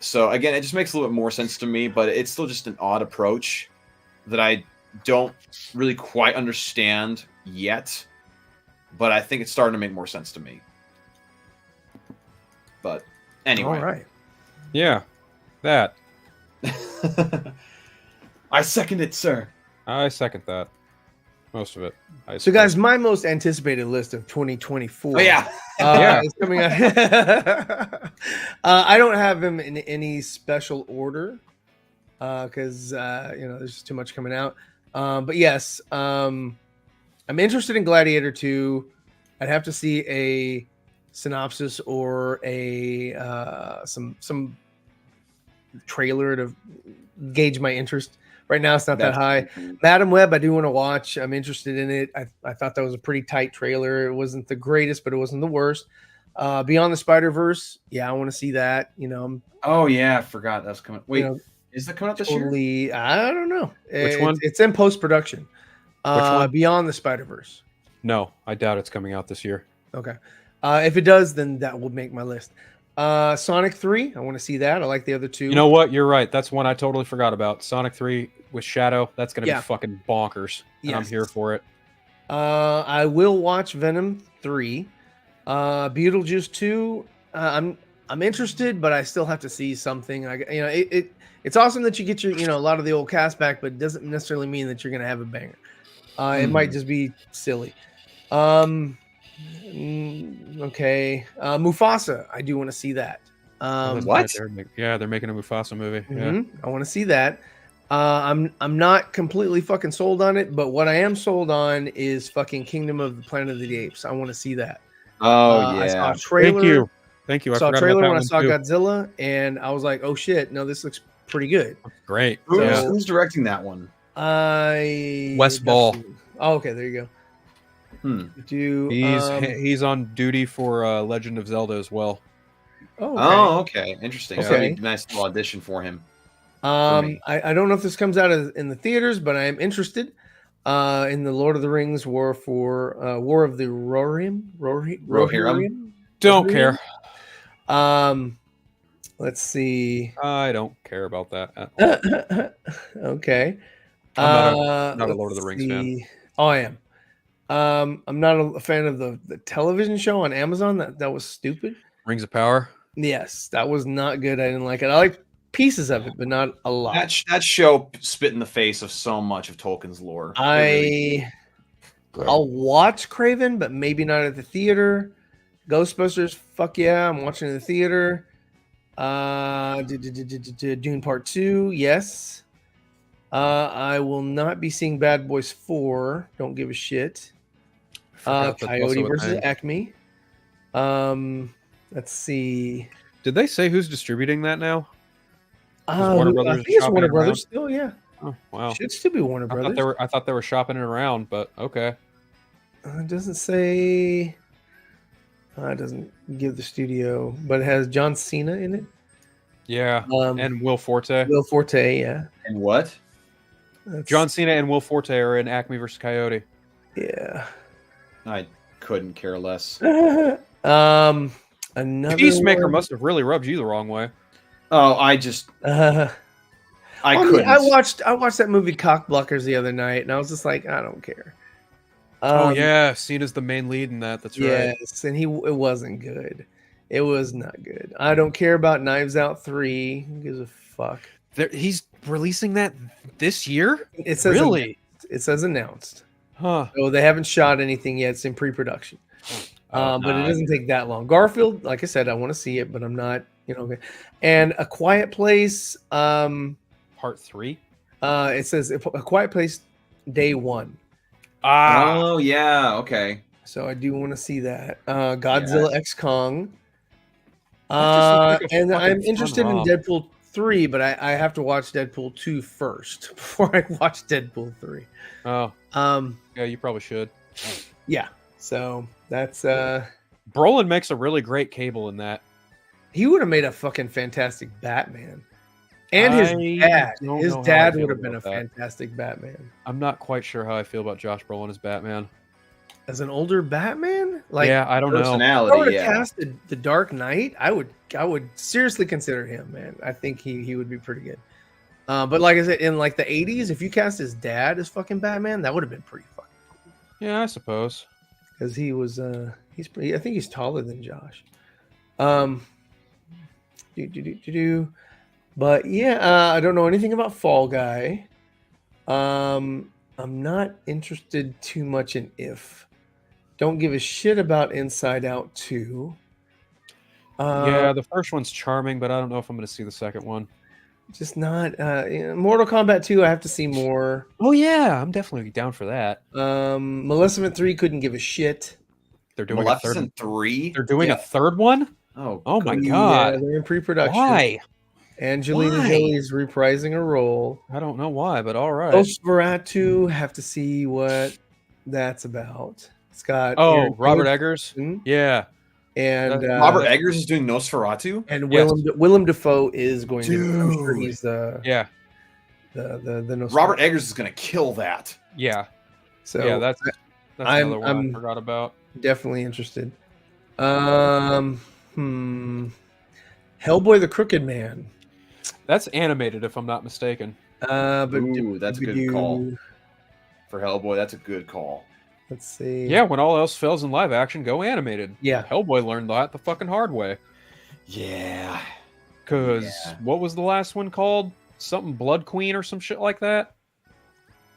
So again, it just makes a little bit more sense to me, but it's still just an odd approach that I don't really quite understand yet. But I think it's starting to make more sense to me. But anyway. All right. Yeah, that. I second it, sir. I second that. Most of it. So, guys, my most anticipated list of 2024. Oh, yeah. Is coming out. I don't have them in any special order because, there's just too much coming out. But yes, I'm interested in Gladiator 2. I'd have to see a synopsis or a some trailer to gauge my interest. Right now, it's not that high. Madam Web, I do want to watch. I'm interested in it. I thought that was a pretty tight trailer. It wasn't the greatest, but it wasn't the worst. Beyond the Spider-Verse, I want to see that. Oh yeah, I forgot that's coming. Wait, is that coming out this year? I don't know. Which one? It's in post-production. Which one? Beyond the Spider-Verse. No, I doubt it's coming out this year. Okay. If it does, then that will make my list. Sonic 3, I want to see that. I like the other two. You know what? You're right. That's one I totally forgot about. Sonic 3 with Shadow. That's going to be fucking bonkers. And I'm here for it. I will watch Venom 3. Beetlejuice 2. I'm interested, but I still have to see something. It's awesome that you get your, a lot of the old cast back, but it doesn't necessarily mean that you're going to have a banger. It might just be silly. Okay. Mufasa. I do want to see that. What? They're making a Mufasa movie. Yeah. I want to see that. I'm not completely fucking sold on it, but what I am sold on is fucking Kingdom of the Planet of the Apes. I want to see that. Oh yeah. I saw a trailer. Thank you. I I saw a forgot trailer about when I that saw one too. Godzilla, and I was like, "Oh shit, no, this looks pretty good." Great. Who's directing that one? Wes Ball. Oh, okay, there you go. He's on duty for Legend of Zelda as well. Oh, okay. Interesting. Okay. So it'd be a nice little audition for him. I don't know if this comes out in the theaters, but I am interested in the Lord of the Rings War of the Rohirrim. Don't care. Let's see. I don't care about that. Okay. I'm not a Lord of the Rings fan. Oh, I am. I'm not a fan of the television show on Amazon. That was stupid. Rings of Power. Yes, that was not good. I didn't like it. I like pieces of it, but not a lot. That show spit in the face of so much of Tolkien's lore. I'll watch Craven, but maybe not at the theater. Ghostbusters, fuck yeah, I'm watching in the theater. Dune Part 2, yes. I will not be seeing Bad Boys 4. Don't give a shit. Coyote versus Acme. Let's see. Did they say who's distributing that now? I think it's Warner Brothers still, yeah. Oh, wow. Should still be Warner Brothers. I thought they were shopping it around, but okay. It doesn't say. It doesn't give the studio, but it has John Cena in it. Yeah, and Will Forte. Will Forte, yeah. And what? John Cena and Will Forte are in Acme versus Coyote. Yeah. I couldn't care less. Another Peacemaker one. must have really rubbed you the wrong way. Oh, I just I couldn't. I watched that movie Cockblockers the other night, and I was just like, I don't care. Oh yeah, Cena's the main lead in that. That's right. Yes, and it wasn't good. It was not good. I don't care about Knives Out 3. Who gives a fuck? He's releasing that this year? It says really? It says announced. Huh. So they haven't shot anything yet. It's in pre-production. But it doesn't take that long. Garfield, like I said, I want to see it, but I'm not, And A Quiet Place. Part 3? It says A Quiet Place Day 1. Oh yeah, okay. So I do want to see that. Godzilla X Kong. Like and I'm interested in Deadpool 3, but I have to watch Deadpool 2 first before I watch Deadpool 3. Oh. Yeah, you probably should. Yeah. So that's Brolin makes a really great Cable in that. He would have made a fucking fantastic Batman. And his dad would have been a fantastic Batman. I'm not quite sure how I feel about Josh Brolin as Batman. As an older Batman? Yeah, I don't know. If I were to cast the Dark Knight, I would seriously consider him, man. I think he would be pretty good. But like I said, in like the 80s, if you cast his dad as fucking Batman, that would have been pretty fucking cool. Yeah, I suppose. Because he was I think he's taller than Josh. But yeah, I don't know anything about Fall Guy. I'm not interested too much in If. Don't give a shit about Inside Out 2. Yeah, the first one's charming, but I don't know if I'm going to see the second one. Just not. Mortal Kombat 2, I have to see more. Oh yeah, I'm definitely down for that. Maleficent 3 couldn't give a shit. They're doing Maleficent 3? They're doing a third one? Oh my god. Yeah, they're in pre-production. Why? Angelina Jolie's reprising a role. I don't know why, but all right. Nosferatu, have to see what that's about. It's got Robert Eggers. Yeah. And Robert Eggers is doing Nosferatu? And Willem Dafoe is going to I'm sure he's the Nosferatu. Robert Eggers is going to kill that. Yeah. So yeah, that's another one I forgot about. Definitely interested. Hellboy the Crooked Man. That's animated, if I'm not mistaken. But that's a good call. For Hellboy, that's a good call. Let's see. Yeah, when all else fails in live action, go animated. Yeah. Hellboy learned that the fucking hard way. Yeah. Because what was the last one called? Something Blood Queen or some shit like that?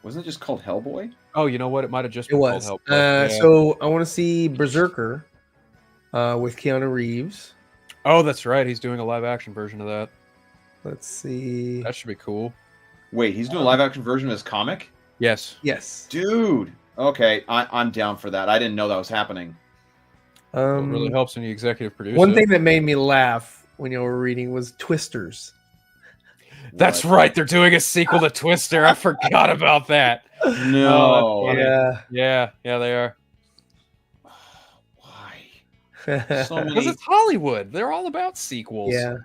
Wasn't it just called Hellboy? Oh, you know what? It might have just been called Hellboy. So I want to see Berserker with Keanu Reeves. Oh, that's right. He's doing a live action version of that. Let's see. That should be cool. Wait, he's doing a live action version of his comic? Yes. Yes. Dude. Okay, I'm down for that. I didn't know that was happening. It really helps when you executive produce. One thing that made me laugh when you were reading was Twisters. That's right. They're doing a sequel to Twister. I forgot about that. No. Yeah, they are. Why? So Because many. it's Hollywood. They're all about sequels. yeah.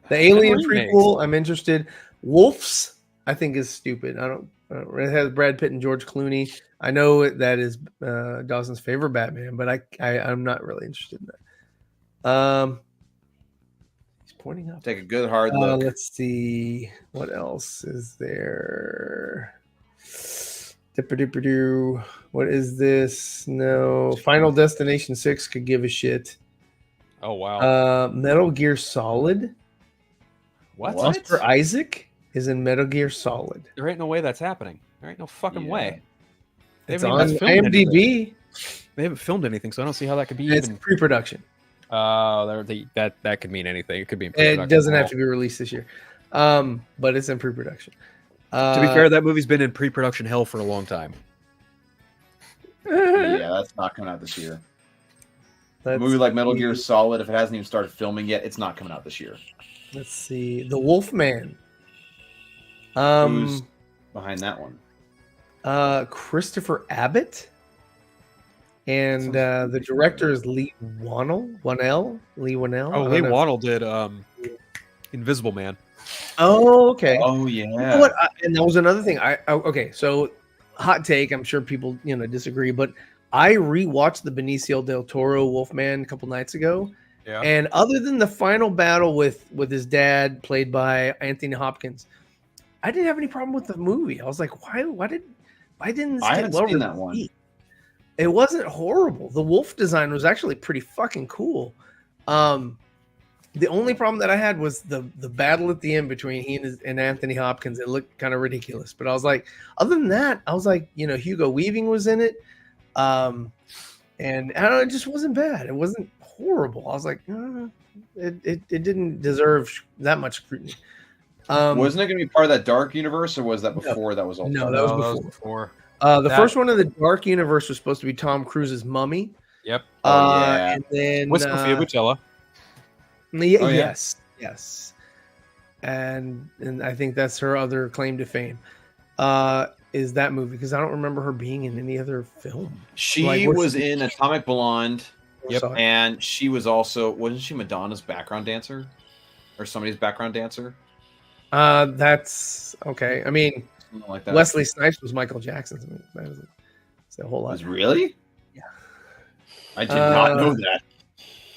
The Alien remakes. prequel, I'm interested. Wolves, I think is stupid. I don't. It has Brad Pitt and George Clooney. I know that is Dawson's favorite Batman, but I'm not really interested in that. He's pointing up. Take a good hard look. Let's see what else is there. Dipper-dipper-doo. What is this? No. Final Destination 6 could give a shit. Oh wow. Metal Gear Solid. What? Oscar Isaac is in Metal Gear Solid. There ain't no way that's happening. There ain't no fucking way. They It's haven't on even filmed IMDb. anything. They haven't filmed anything, so I don't see how that could be It's even. pre-production. That could mean anything. It could be in It pre-production. doesn't have to be released this year, but it's in pre-production. To be fair, that movie's been in pre-production hell for a long time. Yeah, that's not coming out this year. A movie like Metal Gear Solid, if it hasn't even started filming yet, it's not coming out this year. Let's see. The Wolfman. Who's behind that one? Christopher Abbott. And the director is Lee Whannell. Lee Whannell. Oh, Lee Whannell did Invisible Man. Oh, okay. Oh, yeah. You know what? And that was another thing. Okay, so hot take. I'm sure people disagree, but I rewatched the Benicio del Toro Wolfman a couple nights ago. Yeah. And other than the final battle with his dad, played by Anthony Hopkins, I didn't have any problem with the movie. I was like, why didn't this I get haven't well seen that one. received? It wasn't horrible. The wolf design was actually pretty fucking cool. The only problem that I had was the battle at the end between he and Anthony Hopkins. It looked kind of ridiculous, but I was like, other than that, I was like, Hugo Weaving was in it, and I don't know, it just wasn't bad. It wasn't horrible. I was like, it didn't deserve that much scrutiny. Wasn't it going to be part of that Dark universe, or was that before? That was all. No, that was before. before. The first one in the Dark universe was supposed to be Tom Cruise's Mummy. Yep. Yeah. And then With Sofia Boutella. Yes. And I think that's her other claim to fame. Is that movie, because I don't remember her being in any other film. She was in Atomic Blonde. Yep. And she was also, wasn't she Madonna's background dancer, or somebody's background dancer? That's okay. I mean, something like that. Wesley Snipes was Michael Jackson's. That's a whole lot. Was really? Yeah. I did not know that.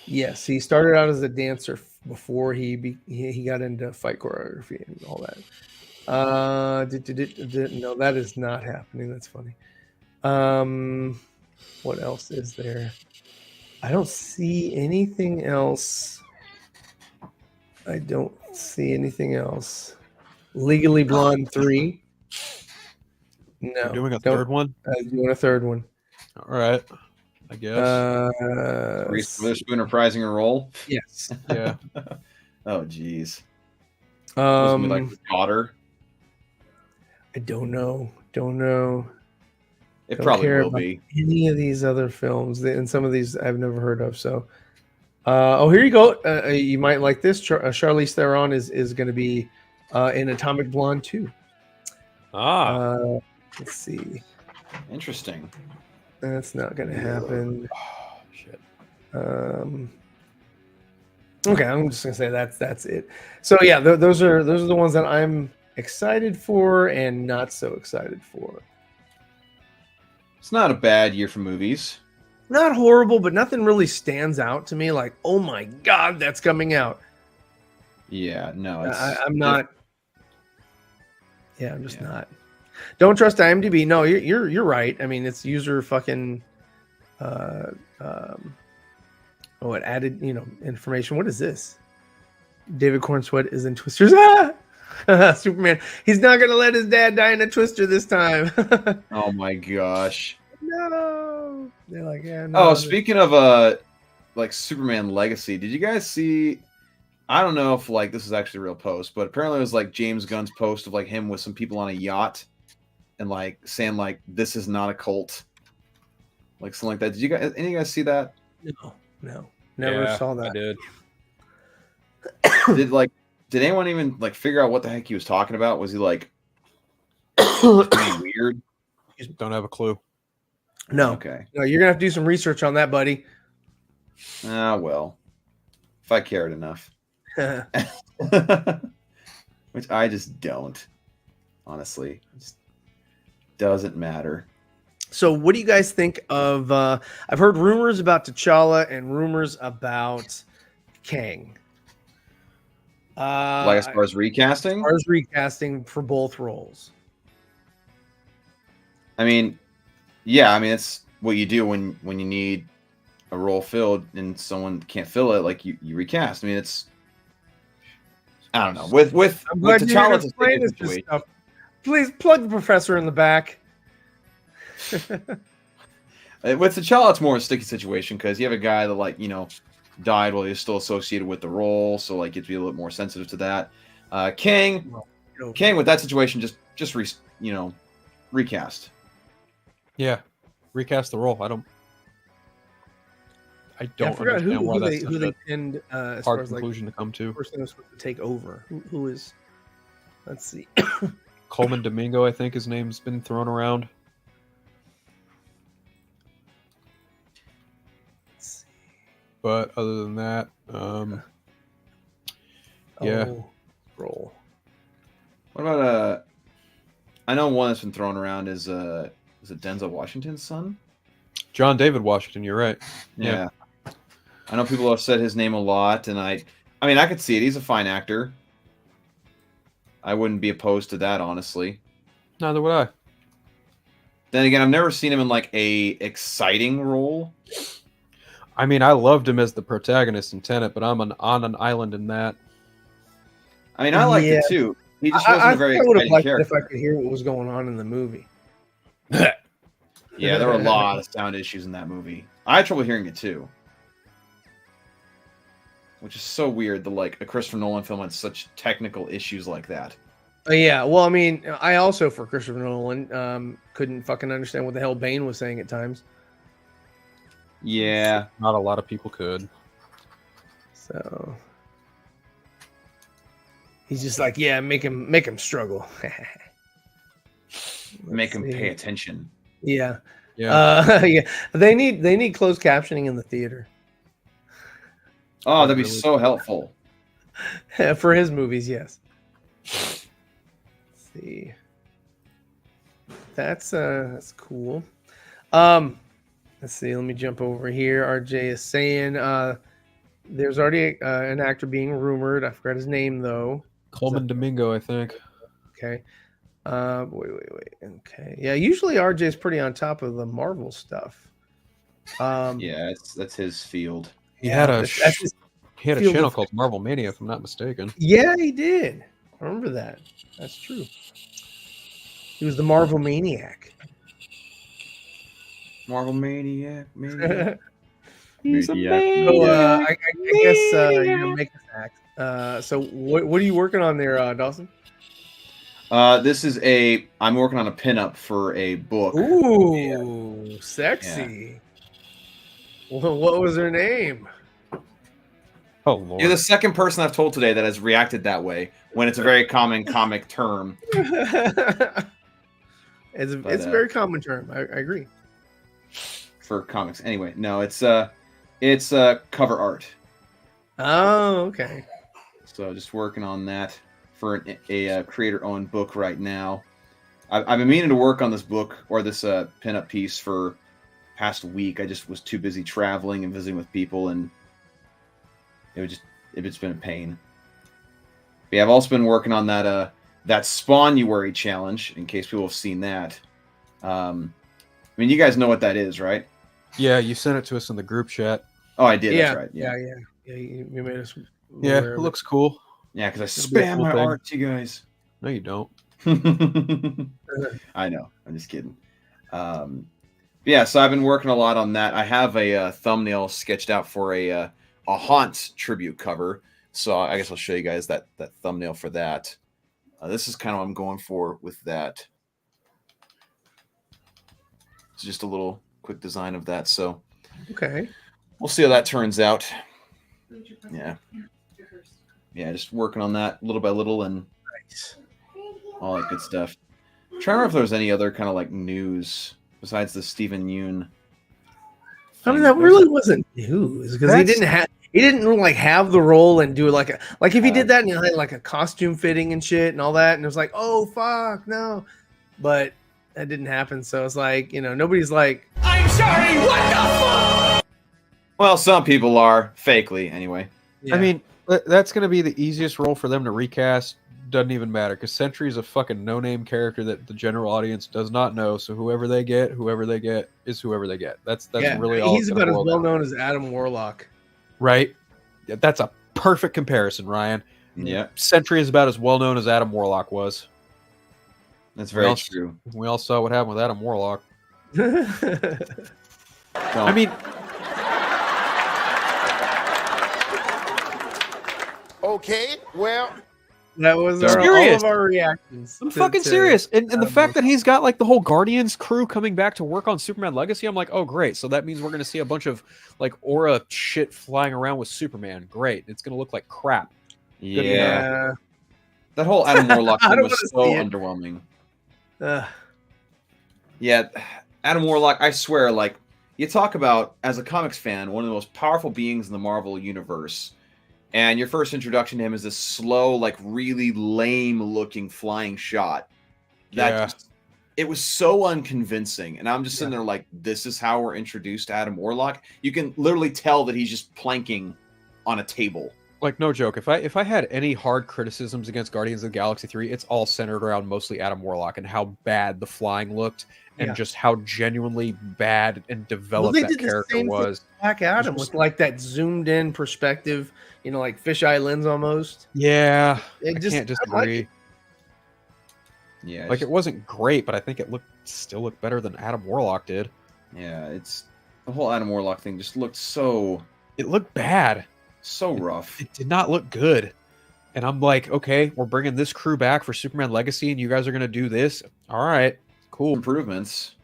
Yes, he started out as a dancer before he got into fight choreography and all that. No, that is not happening. That's funny. What else is there? I don't see anything else. Legally Blonde 3. No. We're doing a third one? Doing a third one. All right. I guess. Reese Witherspoon reprising her role. Yes. Yeah. Oh, geez. Like the daughter. I don't know. It Don't probably care will about be. any of these other films, and some of these I've never heard of. So, here you go. You might like this. Charlize Theron is going to be in Atomic Blonde 2. Let's see. Interesting. That's not going to happen. Oh, shit. Okay, I'm just going to say that's it. So yeah, those are the ones that I'm excited for and not so excited for. It's not a bad year for movies. Not horrible, but nothing really stands out to me like, oh my god, that's coming out. Yeah, no, I'm not. Yeah, I'm just not. Don't trust IMDb. No, you're right. I mean, it's user fucking. It added information. What is this? David Cornsweet is in Twisters. Superman. He's not gonna let his dad die in a twister this time. Oh my gosh. No. They're like, yeah. No. Oh, speaking of like Superman Legacy, did you guys see? I don't know if like this is actually a real post, but apparently it was like James Gunn's post of like him with some people on a yacht and like saying like this is not a cult, like something like that. Did you guys? Any of you guys see that? No, never saw that. I did. Did anyone even like figure out what the heck he was talking about? Was he like being weird? Don't have a clue. No. Okay. No, you're gonna have to do some research on that, buddy. Ah, well, if I cared enough. Which I just don't. Honestly, it just doesn't matter. So, what do you guys think of? I've heard rumors about T'Challa and rumors about Kang. Like as far as recasting? As far as recasting for both roles. I mean, yeah, I mean it's what you do when you need a role filled and someone can't fill it, like you recast. I mean, it's I don't know. With T'Challa, it's a sticky situation. Please plug the professor in the back. With T'Challa, it's more a sticky situation because you have a guy that died while he was still associated with the role, so like you have to be a little more sensitive to that. Kang with that situation, just recast. Yeah, recast the role. I don't I forgot understand who they pinned as far hard as conclusion to come to. The person who's supposed to take over. Who is? Let's see. Coleman Domingo, I think his name's been thrown around. Let's see. But other than that, yeah. Roll. What about I know one that's been thrown around is it Denzel Washington's son? John David Washington, you're right. Yeah. I know people have said his name a lot, and I mean I could see it. He's a fine actor. I wouldn't be opposed to that, honestly. Neither would I. Then again, I've never seen him in like a exciting role. I mean, I loved him as the protagonist in Tenet, but I'm on an island in that. I mean, I liked it too. He just wasn't a very exciting character. If I could hear what was going on in the movie. Yeah, there were a lot of sound issues in that movie. I had trouble hearing it too. Which is so weird that like a Christopher Nolan film had such technical issues like that. Yeah, well, I mean, I also for Christopher Nolan couldn't fucking understand what the hell Bane was saying at times. Yeah, not a lot of people could. So he's just like, yeah, make him struggle. Make him pay attention. Yeah, yeah, yeah. They need closed captioning in the theater. Oh, that'd be so helpful. For his movies, yes. Let's see. That's cool. Let's see. Let me jump over here. RJ is saying there's already an actor being rumored. I forgot his name though. Coleman Domingo, I think. Okay. Wait. Okay. Yeah. Usually RJ is pretty on top of the Marvel stuff. Yeah, that's his field. He had a channel called Marvel Mania, if I'm not mistaken. Yeah, he did. I remember that. That's true. He was the Marvel Maniac. Marvel Maniac. He's a maniac. So, I guess make us act. So what are you working on there, Dawson? This is I'm working on a pinup for a book. Ooh, sexy. Yeah. Well, what was her name? Oh, Lord. You're the second person I've told today that has reacted that way when it's a very common comic term. It's a very common term. I agree. For comics, anyway. No, it's cover art. Oh, okay. So just working on that for a creator-owned book right now. I've been meaning to work on this book or this pinup piece for past week. I just was too busy traveling and visiting with people, and it's been a pain. But yeah, I've also been working on that Spawnuary challenge, in case people have seen that. I mean, you guys know what that is, right? Yeah, you sent it to us in the group chat. Oh, I did. Yeah, that's right. Yeah. You made us. Yeah, it looks cool. Yeah, because I spam my art to you guys. No, you don't. I know. I'm just kidding. Yeah, so I've been working a lot on that. I have a thumbnail sketched out for a Haunt tribute cover, So I guess I'll show you guys that thumbnail for that. This is kind of what I'm going for with that. It's just a little quick design of that. So okay, we'll see how that turns out. Yeah. Yeah, just working on that little by little and all that good stuff. I'm trying to remember if there was any other kind of like news besides the Steven Yeun. I mean, that really wasn't news because he didn't like have the role and do like if he did that and he had like a costume fitting and shit and all that, and it was like, oh fuck no, but that didn't happen. So it's like, nobody's like, I'm sorry, what the fuck? Well, some people are fakely anyway. Yeah. I mean, that's going to be the easiest role for them to recast. Doesn't even matter because Sentry is a fucking no-name character that the general audience does not know. So whoever they get is whoever they get. That's really all. He's about as well known as Adam Warlock, right? Yeah, that's a perfect comparison, Ryan. Yeah, Sentry is about as well known as Adam Warlock was. That's very true. We all saw what happened with Adam Warlock. I mean. Okay, well. That was all of our reactions. I'm fucking serious. And the fact that he's got like the whole Guardians crew coming back to work on Superman Legacy, I'm like, oh, great. So that means we're going to see a bunch of like aura shit flying around with Superman. Great. It's going to look like crap. Yeah. That whole Adam Warlock thing was so underwhelming. Yeah. Adam Warlock, I swear, like, you talk about, as a comics fan, one of the most powerful beings in the Marvel universe. And your first introduction to him is this slow, like really lame-looking flying shot. It was so unconvincing, and I'm just sitting there like, this is how we're introduced to Adam Warlock. You can literally tell that he's just planking on a table. Like, no joke. If I had any hard criticisms against Guardians of the Galaxy 3, it's all centered around mostly Adam Warlock and how bad the flying looked, and just how genuinely bad and developed that character was. Black Adam with like that zoomed in perspective, like fisheye lens almost. Yeah, I can't disagree. Yeah, like it wasn't great, but I think it still looked better than Adam Warlock did. Yeah, it's the whole Adam Warlock thing just looked so. It looked bad, so rough. It did not look good, and I'm like, okay, we're bringing this crew back for Superman Legacy, and you guys are gonna do this. All right, cool improvements.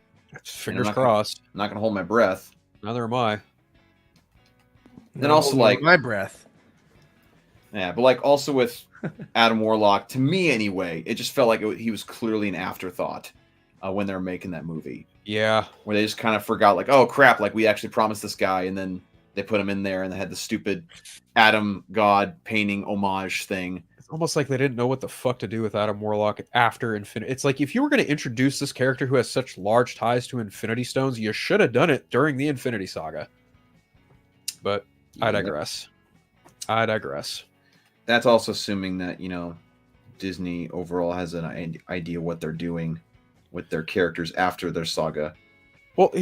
Fingers crossed. I'm not gonna hold my breath. Neither am I. And also, like my breath. Yeah, but like also with Adam Warlock, to me anyway, it just felt like he was clearly an afterthought when they were making that movie. Yeah, where they just kind of forgot, like, oh crap, like we actually promised this guy, and then they put him in there, and they had the stupid Adam God painting homage thing. It's almost like they didn't know what the fuck to do with Adam Warlock after Infinity. It's like if you were going to introduce this character who has such large ties to Infinity Stones, you should have done it during the Infinity Saga. But I digress. That's also assuming that, Disney overall has an idea what they're doing with their characters after their saga. Well,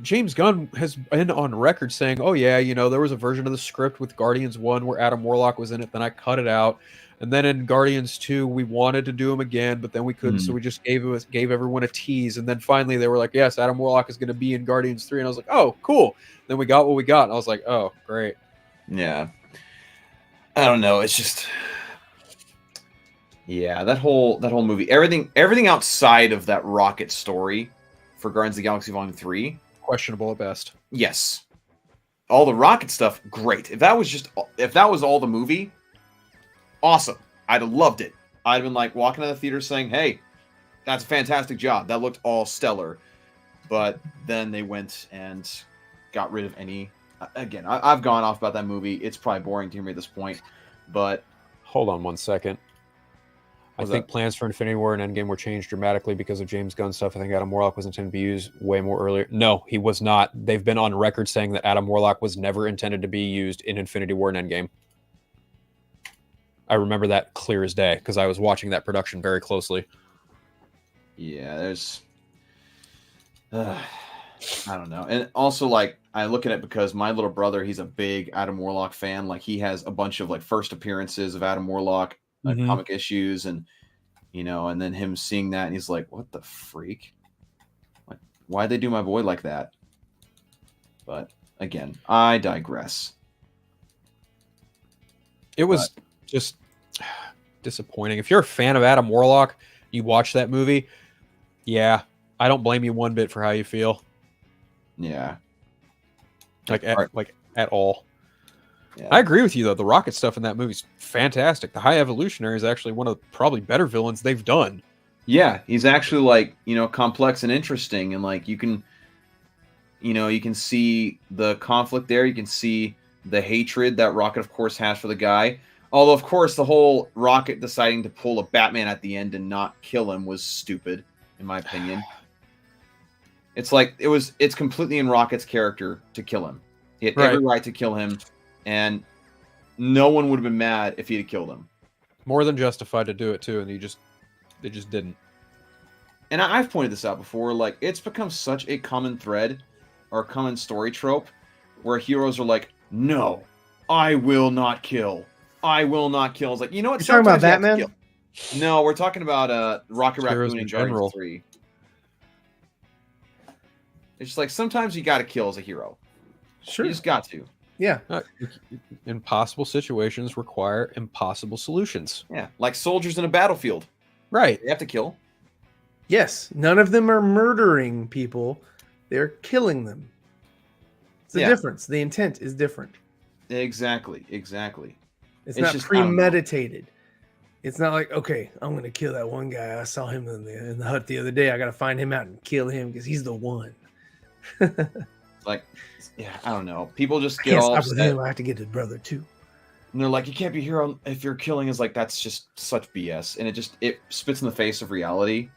James Gunn has been on record saying, oh yeah, there was a version of the script with Guardians 1 where Adam Warlock was in it, then I cut it out. And then in Guardians 2, we wanted to do him again, but then we couldn't, so we just gave everyone a tease. And then finally they were like, yes, Adam Warlock is going to be in Guardians 3. And I was like, oh, cool. Then we got what we got. And I was like, oh, great. Yeah. I don't know. It's just, yeah, that whole movie, everything outside of that rocket story for Guardians of the Galaxy Volume 3, questionable at best. Yes, all the rocket stuff, great. If that was all the movie, awesome. I'd have loved it. I'd have been like walking out of the theater saying, "Hey, that's a fantastic job. That looked all stellar." But then they went and got rid of any. Again, I've gone off about that movie. It's probably boring to hear me at this point, but hold on one second. I think plans for Infinity War and Endgame were changed dramatically because of James Gunn stuff. I think Adam Warlock was intended to be used way more earlier. No, he was not. They've been on record saying that Adam Warlock was never intended to be used in Infinity War and Endgame. I remember that clear as day because I was watching that production very closely. Yeah, there's... I don't know. And also, like, I look at it because my little brother, he's a big Adam Warlock fan. Like, he has a bunch of, like, first appearances of Adam Warlock, comic issues, and, and then him seeing that, and he's like, what the freak? Like, why'd they do my boy like that? But, again, I digress. It was just disappointing. If you're a fan of Adam Warlock, you watch that movie, yeah, I don't blame you one bit for how you feel. Yeah. Like at all. Yeah. I agree with you though. The Rocket stuff in that movie's fantastic. The High Evolutionary is actually one of the probably better villains they've done. Yeah, he's actually like, complex and interesting, and like you can see the conflict there. You can see the hatred that Rocket, of course, has for the guy. Although, of course, the whole Rocket deciding to pull a Batman at the end and not kill him was stupid, in my opinion. It's like it's completely in Rocket's character to kill him. He had every right to kill him, and no one would have been mad if he had killed him. More than justified to do it too, and they just didn't. And I've pointed this out before. Like, it's become such a common thread or a common story trope where heroes are like, "No, I will not kill. I will not kill." It's like, you know what? You're talking about Batman? No, we're talking about Rocket Raccoon and Guardians 3. It's just like sometimes you got to kill as a hero. Sure, you just got to. Yeah. Impossible situations require impossible solutions. Yeah, like soldiers in a battlefield. Right. They have to kill. Yes, none of them are murdering people; they're killing them. It's the difference. The intent is different. Exactly. It's not just premeditated. It's not like, okay, I'm going to kill that one guy. I saw him in the hut the other day. I got to find him out and kill him because he's the one. Like, yeah, I don't know. People just get all upset. I have to get his brother too. And they're like, you can't be a hero if you're killing. Is like, that's just such BS. And it spits in the face of reality.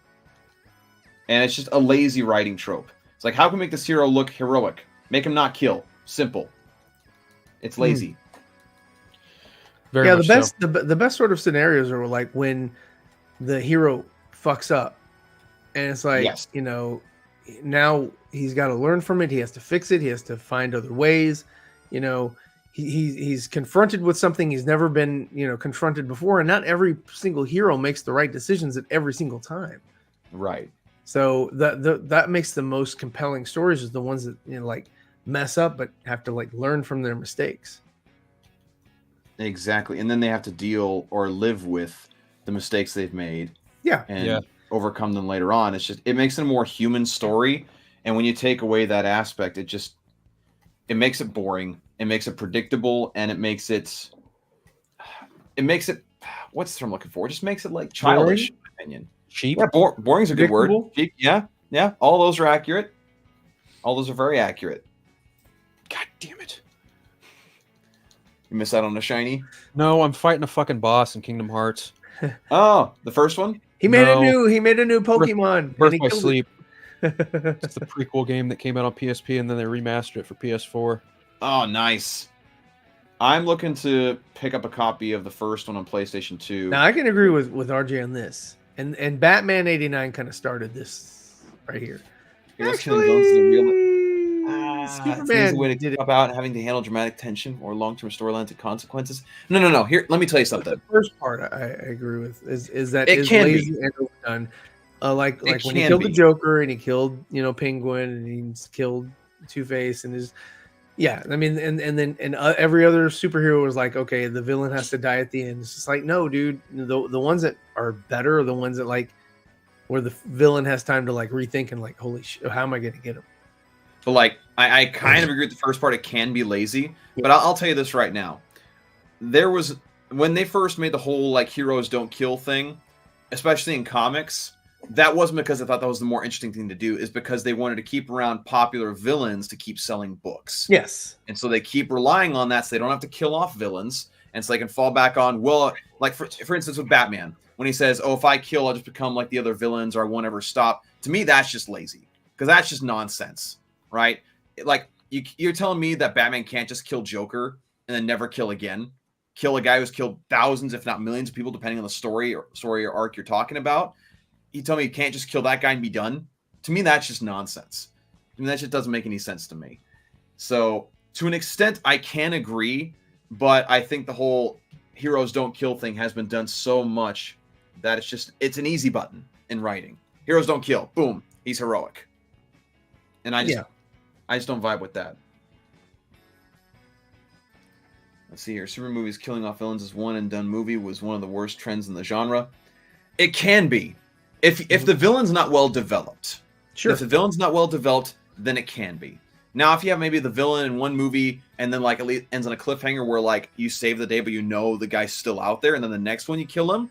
And it's just a lazy writing trope. It's like, how can we make this hero look heroic? Make him not kill. Simple. It's lazy. Very the best sort of scenarios are like when the hero fucks up, and it's like, now he's got to learn from it. He has to fix it. He has to find other ways. He's confronted with something he's never been confronted before, and not every single hero makes the right decisions at every single time. Right. So that makes the most compelling stories is the ones that like mess up but have to like learn from their mistakes. Exactly. And then they have to deal or live with the mistakes they've made. Yeah. And overcome them later on. It makes it a more human story. And when you take away that aspect, it makes it boring. It makes it predictable, and it makes it what's the term I'm looking for? It just makes it like childish, in my opinion. Cheap. Yeah, boring is a good word. Cheap, yeah. All those are accurate. All those are very accurate. God damn it. You miss out on a shiny? No, I'm fighting a fucking boss in Kingdom Hearts. Oh, the first one? He made a new Pokemon. Birth by Sleep. It's the prequel game that came out on PSP, and then they remastered it for PS4. Oh, nice. I'm looking to pick up a copy of the first one on PlayStation 2. Now, I can agree with RJ on this. And Batman 89 kind of started this right here. Superman way to did it about having to handle dramatic tension or long-term storylines and consequences. No. Here, let me tell you something. The first part I agree with is that it is can lazy be and overdone. Like when he killed the Joker and he killed Penguin and he killed Two-Face and his I mean and then every other superhero was like, okay, the villain has to die at the end. It's just like, no, dude, the ones that are better are the ones that like where the villain has time to like rethink and like, holy shit, how am I going to get him? But like, I kind of agree with the first part. It can be lazy, but I'll tell you this right now. There was, when they first made the whole like heroes don't kill thing, especially in comics, that wasn't because I thought that was the more interesting thing to do. Is because they wanted to keep around popular villains to keep selling books. Yes. And so they keep relying on that so they don't have to kill off villains. And so they can fall back on, well, like for instance with Batman, when he says, oh, if I kill, I'll just become like the other villains or I won't ever stop. To me, that's just lazy because that's just nonsense. Right? Like, you're telling me that Batman can't just kill Joker and then never kill again? Kill a guy who's killed thousands, if not millions of people, depending on the story or arc you're talking about? You tell me you can't just kill that guy and be done? To me, that's just nonsense. I mean, that just doesn't make any sense to me. So, to an extent, I can agree, but I think the whole heroes don't kill thing has been done so much that it's an easy button in writing. Heroes don't kill. Boom. He's heroic. And I just don't vibe with that. Let's see here. Super movies killing off villains as one and done movie was one of the worst trends in the genre. It can be. If the villain's not well developed. Sure. If the villain's not well developed, then it can be. Now, if you have maybe the villain in one movie and then like it ends on a cliffhanger where like you save the day, but you know the guy's still out there, and then the next one you kill him.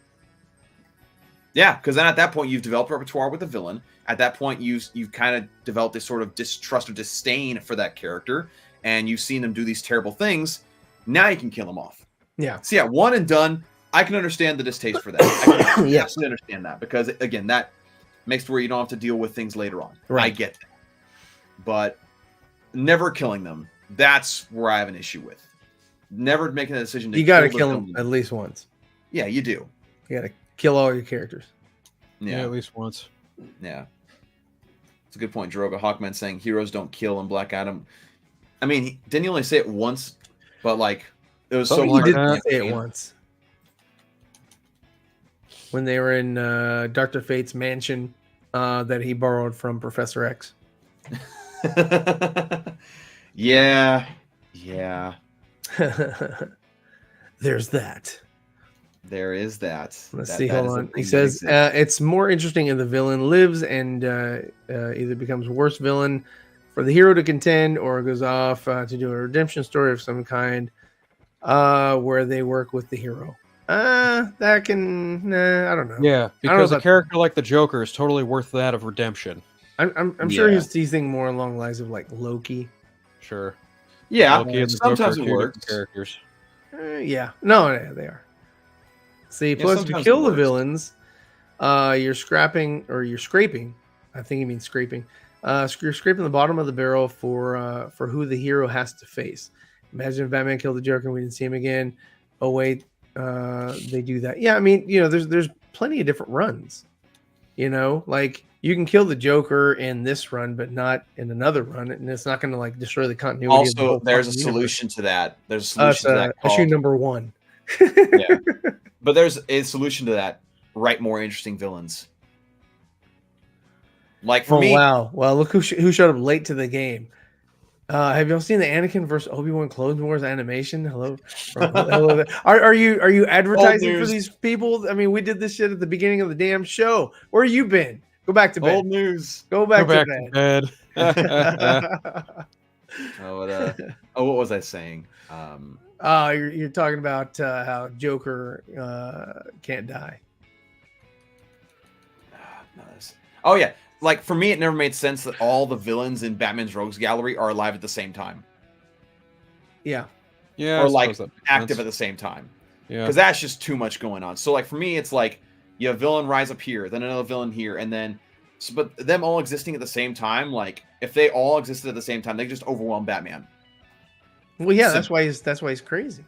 Yeah, because then at that point you've developed repertoire with the villain. At that point you've kind of developed this sort of distrust or disdain for that character, and you've seen them do these terrible things. Now you can kill them off. Yeah. So yeah, one and done. I can understand the distaste for that. I can Yes. absolutely understand that because again, that makes it where you don't have to deal with things later on. Right. I get that. But never killing them, that's where I have an issue with. Never making a decision to You got to the kill villain. him at least once. Yeah, you do. You got to kill all your characters. Yeah. at least once. Yeah. It's a good point, Droga. Hawkman saying heroes don't kill in Black Adam. I mean, didn't he only say it once? But like, it was so Something He hard did to say it once. When they were in Dr. Fate's mansion that he borrowed from Professor X. Yeah. There's that. There is that. Let's see. Hold on. He says it's more interesting if the villain lives and either becomes worse villain for the hero to contend, or goes off to do a redemption story of some kind where they work with the hero. That can. I don't know. Yeah, know because a about- character like the Joker is totally worth that of redemption. I'm sure Yeah. he's thinking more along the lines of like Loki. Sure. Yeah, Loki and the sometimes Joker it are two works. different characters. Yeah. No, they are. See, plus to sometimes kill it the works. villains, you're scrapping or you're scraping. I think he means scraping. You're scraping the bottom of the barrel for who the hero has to face. Imagine if Batman killed the Joker and we didn't see him again. Oh wait, they do that. Yeah, I mean, there's plenty of different runs. Like you can kill the Joker in this run, but not in another run, and it's not going to like destroy the continuity. of the Also, whole there's a fucking universe. solution to that. There's a solution to that. Issue called- number 1. yeah. But there's a solution to that. Write more interesting villains. Like for me, Wow. Well, look who showed up late to the game. Have y'all seen the Anakin versus Obi-Wan Clone Wars animation? Hello. Hello. Are you advertising for news. these people? I mean, we did this shit at the beginning of the damn show. Where you been? Go back to bed. old news. Go back, Go back to to bed. bed. What was I saying? You're talking about how Joker can't die. Oh yeah, like for me, it never made sense that all the villains in Batman's Rogues Gallery are alive at the same time, Yeah. Yeah, or I like suppose that makes active sense. at the same time. Yeah. Because that's just too much going on. So like for me, it's like you have villain rise up here, then another villain here, and then but them all existing at the same time. Like if they all existed at the same time, they could just overwhelm Batman. Well, yeah, So- that's why he's crazy.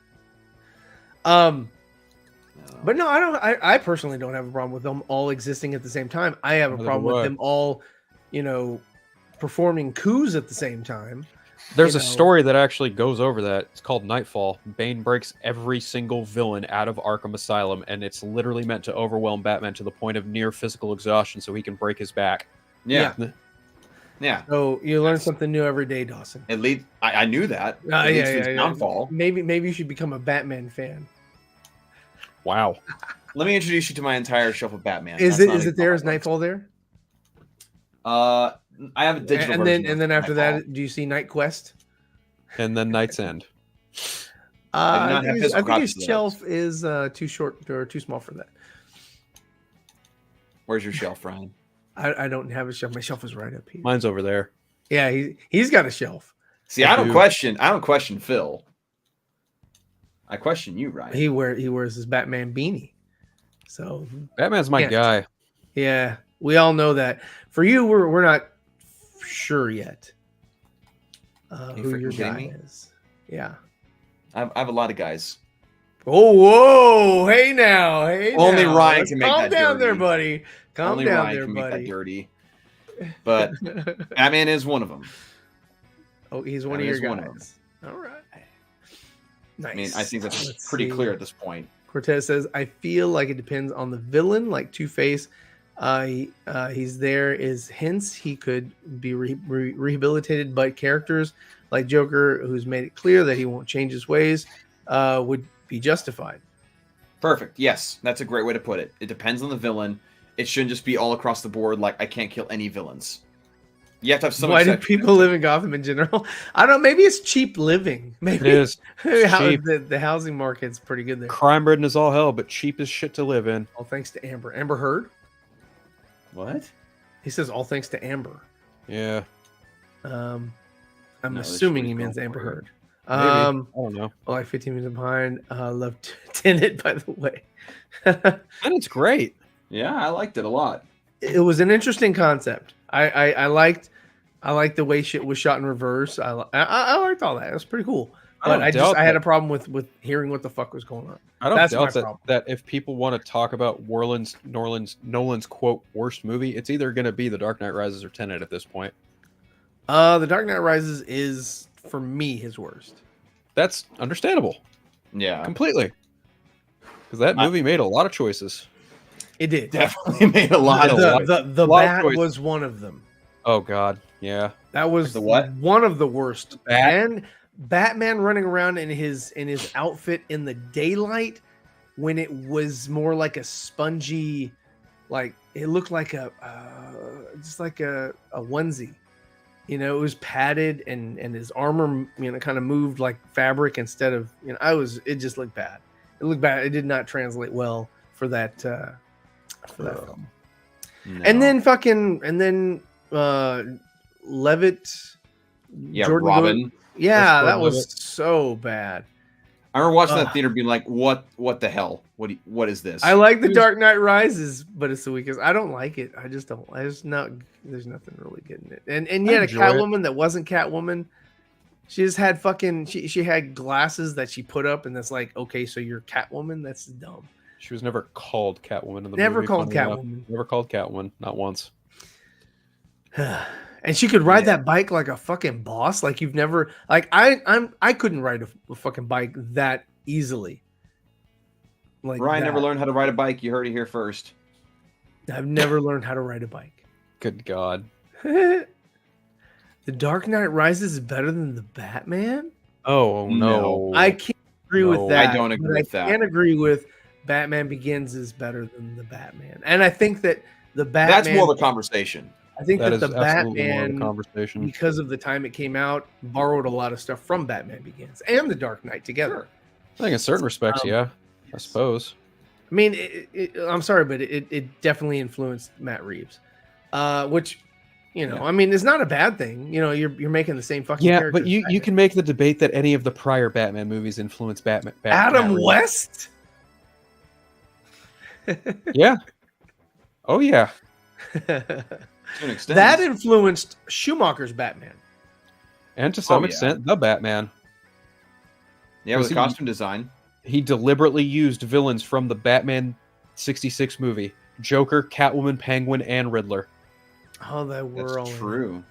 But no, I don't. I personally don't have a problem with them all existing at the same time. I have a Neither problem do with I. them all, performing coups at the same time. There's you a know. story that actually goes over that. It's called Nightfall. Bane breaks every single villain out of Arkham Asylum, and it's literally meant to overwhelm Batman to the point of near physical exhaustion so he can break his back. Yeah. So you learn something new every day, Dawson. It lead. I knew that. It Yeah, leads to yeah, his yeah. downfall. Maybe you should become a Batman fan. Wow. Let me introduce you to my entire shelf of Batman. Is That's not it even there? on Is my list. Nightfall there? I have a digital And version. then of after Nightfall. that, do you see Night Quest? And then Night's End. I do not I have think physical his copies of that. shelf is too short or too small for that. Where's your shelf, Ryan? I don't have a shelf. My shelf is right up here. Mine's over there. Yeah, he's got a shelf. See, I don't do. question Phil. I question you, Ryan. He wears his Batman beanie. So Batman's my Yeah. guy. yeah, we all know that. For you, we're not sure yet You who freaking your kidding guy me? is. Yeah. I have a lot of guys. Oh, whoa! Hey now, hey. Only now. Ryan Let's can make calm that down there, dirty. buddy. Calm Only down Ryan there, can make that buddy. dirty. But Batman is one of them. Oh, he's one of That your is one of them. guys. All right. Nice. I mean, I think that's Let's pretty see. clear at this point. Cortez says, I feel like it depends on the villain, like Two-Face. He's there is hints he could be rehabilitated, but characters like Joker, who's made it clear that he won't change his ways, would be justified. Perfect. Yes, that's a great way to put it. It depends on the villain. It shouldn't just be all across the board like I can't kill any villains. You have to have some. Why do people live in Gotham in general? I don't know. Maybe it's cheap living. Maybe It is. Cheap. The housing market's pretty good there. Crime ridden as all hell, but cheap as shit to live in. All thanks to Amber. Amber Heard? What? He says all thanks to Amber. Yeah. I'm No, assuming this he should be means going Amber for Heard. Maybe. I don't know. Like 15 minutes behind. Love Tenet, by the way. And it's great. Yeah, I liked it a lot. It was an interesting concept. I liked the way shit was shot in reverse. I liked all that. It was pretty cool. But I had a problem with hearing what the fuck was going on. I don't That's doubt that if people want to talk about Nolan's quote worst movie, it's either going to be The Dark Knight Rises or Tenet at this point. The Dark Knight Rises is for me his worst. That's understandable. Yeah, Completely. Because that movie made a lot of choices. It did. definitely made a lot of. The lot of bat choices. was one of them. Oh God, yeah. That was The what? one of the worst. Bat? And Batman running around in his outfit in the daylight when it was more like a spongy, like it looked like just like a onesie. You know, it was padded and his armor, kind of moved like fabric instead of, it just looked bad. It looked bad. It did not translate well for that film. No. And then Levitt, Yeah, Jordan Robin. Gordon- yeah, That's that was Levitt. so bad. I remember watching Ugh. that theater being like, what the hell? What is this? I like The Dark Knight Rises, but it's the weakest. I don't like it. I just don't. There's nothing really good in it. And yet a enjoy Catwoman that wasn't Catwoman. She just had she had glasses that she put up, and that's like, okay, so you're Catwoman. That's dumb. She was never called Catwoman in the Never movie. called funny enough. Catwoman. Never called Catwoman. Not once. And she could ride that bike like a fucking boss. Like you've never like I couldn't ride a fucking bike that easily. Like Ryan that. never learned how to ride a bike. You heard it here first. I've never learned how to ride a bike. Good God. The Dark Knight Rises is better than the Batman? Oh no. No. I can't agree with No, that. I don't agree but with that. I can't agree with Batman Begins is better than the Batman. And I think that the Batman That's more of a conversation. I think That that is the absolutely more of a Batman, conversation. because of the time it came out, borrowed a lot of stuff from Batman Begins and the Dark Knight together. I think in certain respects, yeah. I suppose. I mean, I'm sorry, but it definitely influenced Matt Reeves, which, I mean, it's not a bad thing. You're making the same fucking Yeah, character. but you can make the debate that any of the prior Batman movies influenced Batman. Adam West? Yeah. Oh yeah. To an extent. That influenced Schumacher's Batman. And to some yeah. extent, the Batman. Yeah, with Was he- costume design. He deliberately used villains from the Batman 66 movie. Joker, Catwoman, Penguin, and Riddler. Oh, that were That's all in- true.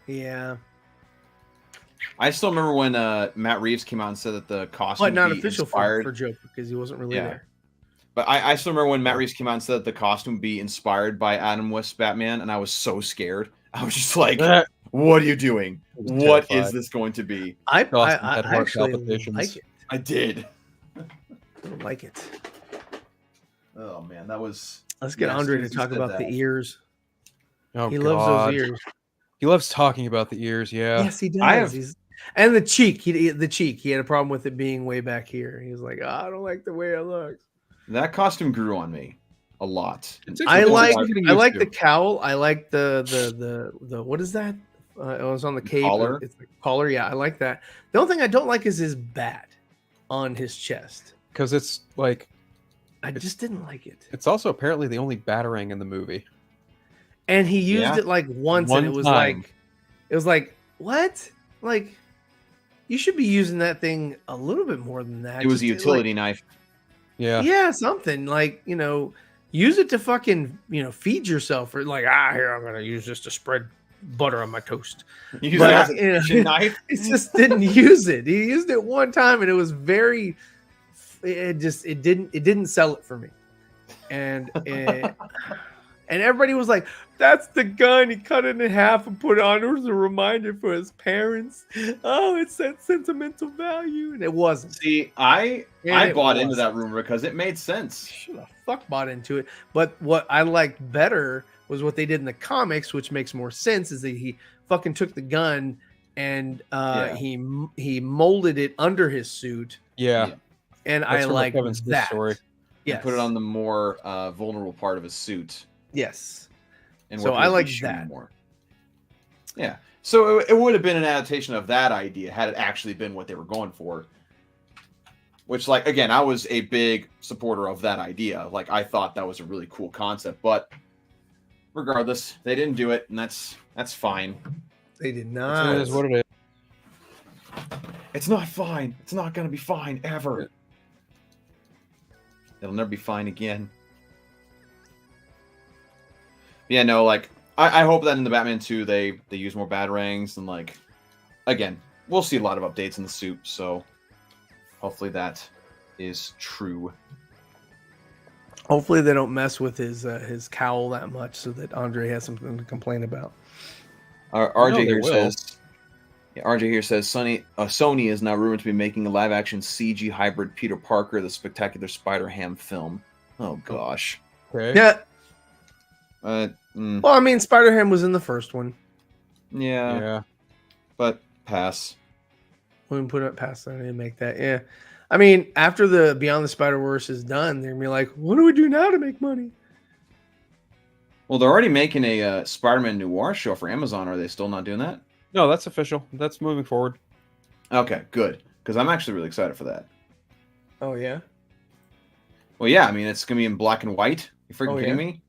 Yeah, I still remember when Matt Reeves came out and said that the costume but not would be official inspired. for Joker because he wasn't really Yeah. there. But I still remember when Matt Reeves came out and said that the costume would be inspired by Adam West's Batman, and I was so scared. I was just like, "What are you doing? was What is terrified. this going to be?" I Dawson had heart actually palpitations. like it. I did. I don't like it. Oh man, that was. Let's get Yeah, Andre to Susan talk said about the that. ears. Oh, He God. loves those ears. He loves talking about the ears, yeah. Yes, he does. I have- And the cheek. The cheek. He had a problem with it being way back here. He was like, I don't like the way it looks. That costume grew on me a lot. I like getting I used like to. the cowl. I like the what is that? It was on the cape. collar? It's the collar. Yeah, I like that. The only thing I don't like is his bat on his chest. Because it's like, I just didn't like it. it's also apparently the only batarang in the movie. And he used Yeah. it like once, One and it time. was like, what? Like, you should be using that thing a little bit more than that. It was a Just, utility knife. Yeah. Like, yeah, something like use it to fucking feed yourself, or like here I'm gonna use this to spread butter on my toast. You But, used it as a kitchen knife. He just didn't use it. He used it one time, and it was very. It didn't sell it for me, and And everybody was like, that's the gun. He cut it in half and put it on as a reminder for his parents. Oh, it's that sentimental value. And it wasn't. See, I bought into that rumor because it made sense. Should have fuck bought into it. But what I liked better was what they did in the comics, which makes more sense, is that he fucking took the gun and he molded it under his suit. Yeah. And I like that story. Yes. Put it on the more vulnerable part of his suit. Yes. And so I like that more. Yeah. So it would have been an adaptation of that idea had it actually been what they were going for. Which, like, again, I was a big supporter of that idea. Like, I thought that was a really cool concept. But regardless, they didn't do it, and that's fine. They did not. It is what it is. It's not fine. It's not going to be fine ever. It'll never be fine again. Yeah, no, like, I hope that in the Batman 2 they use more batarangs, and, like, again, we'll see a lot of updates in the suit, so hopefully that is true. Hopefully they don't mess with his cowl that much so that Andre has something to complain about. RJ here says Sony is now rumored to be making a live-action CG hybrid Peter Parker, the Spectacular Spider-Ham film. Oh gosh. Okay. Yeah. Well, I mean, Spider-Ham was in the first one. Yeah. But pass. Wouldn't put it past that and make that. Yeah. I mean, after the Beyond the Spider-Verse is done, they're gonna be like, what do we do now to make money? Well, they're already making a Spider-Man Noir show for Amazon. Are they still not doing that? No, that's official. That's moving forward. Okay, good. Because I'm actually really excited for that. Oh, yeah? Well, yeah. I mean, it's going to be in black and white. You freaking kidding me?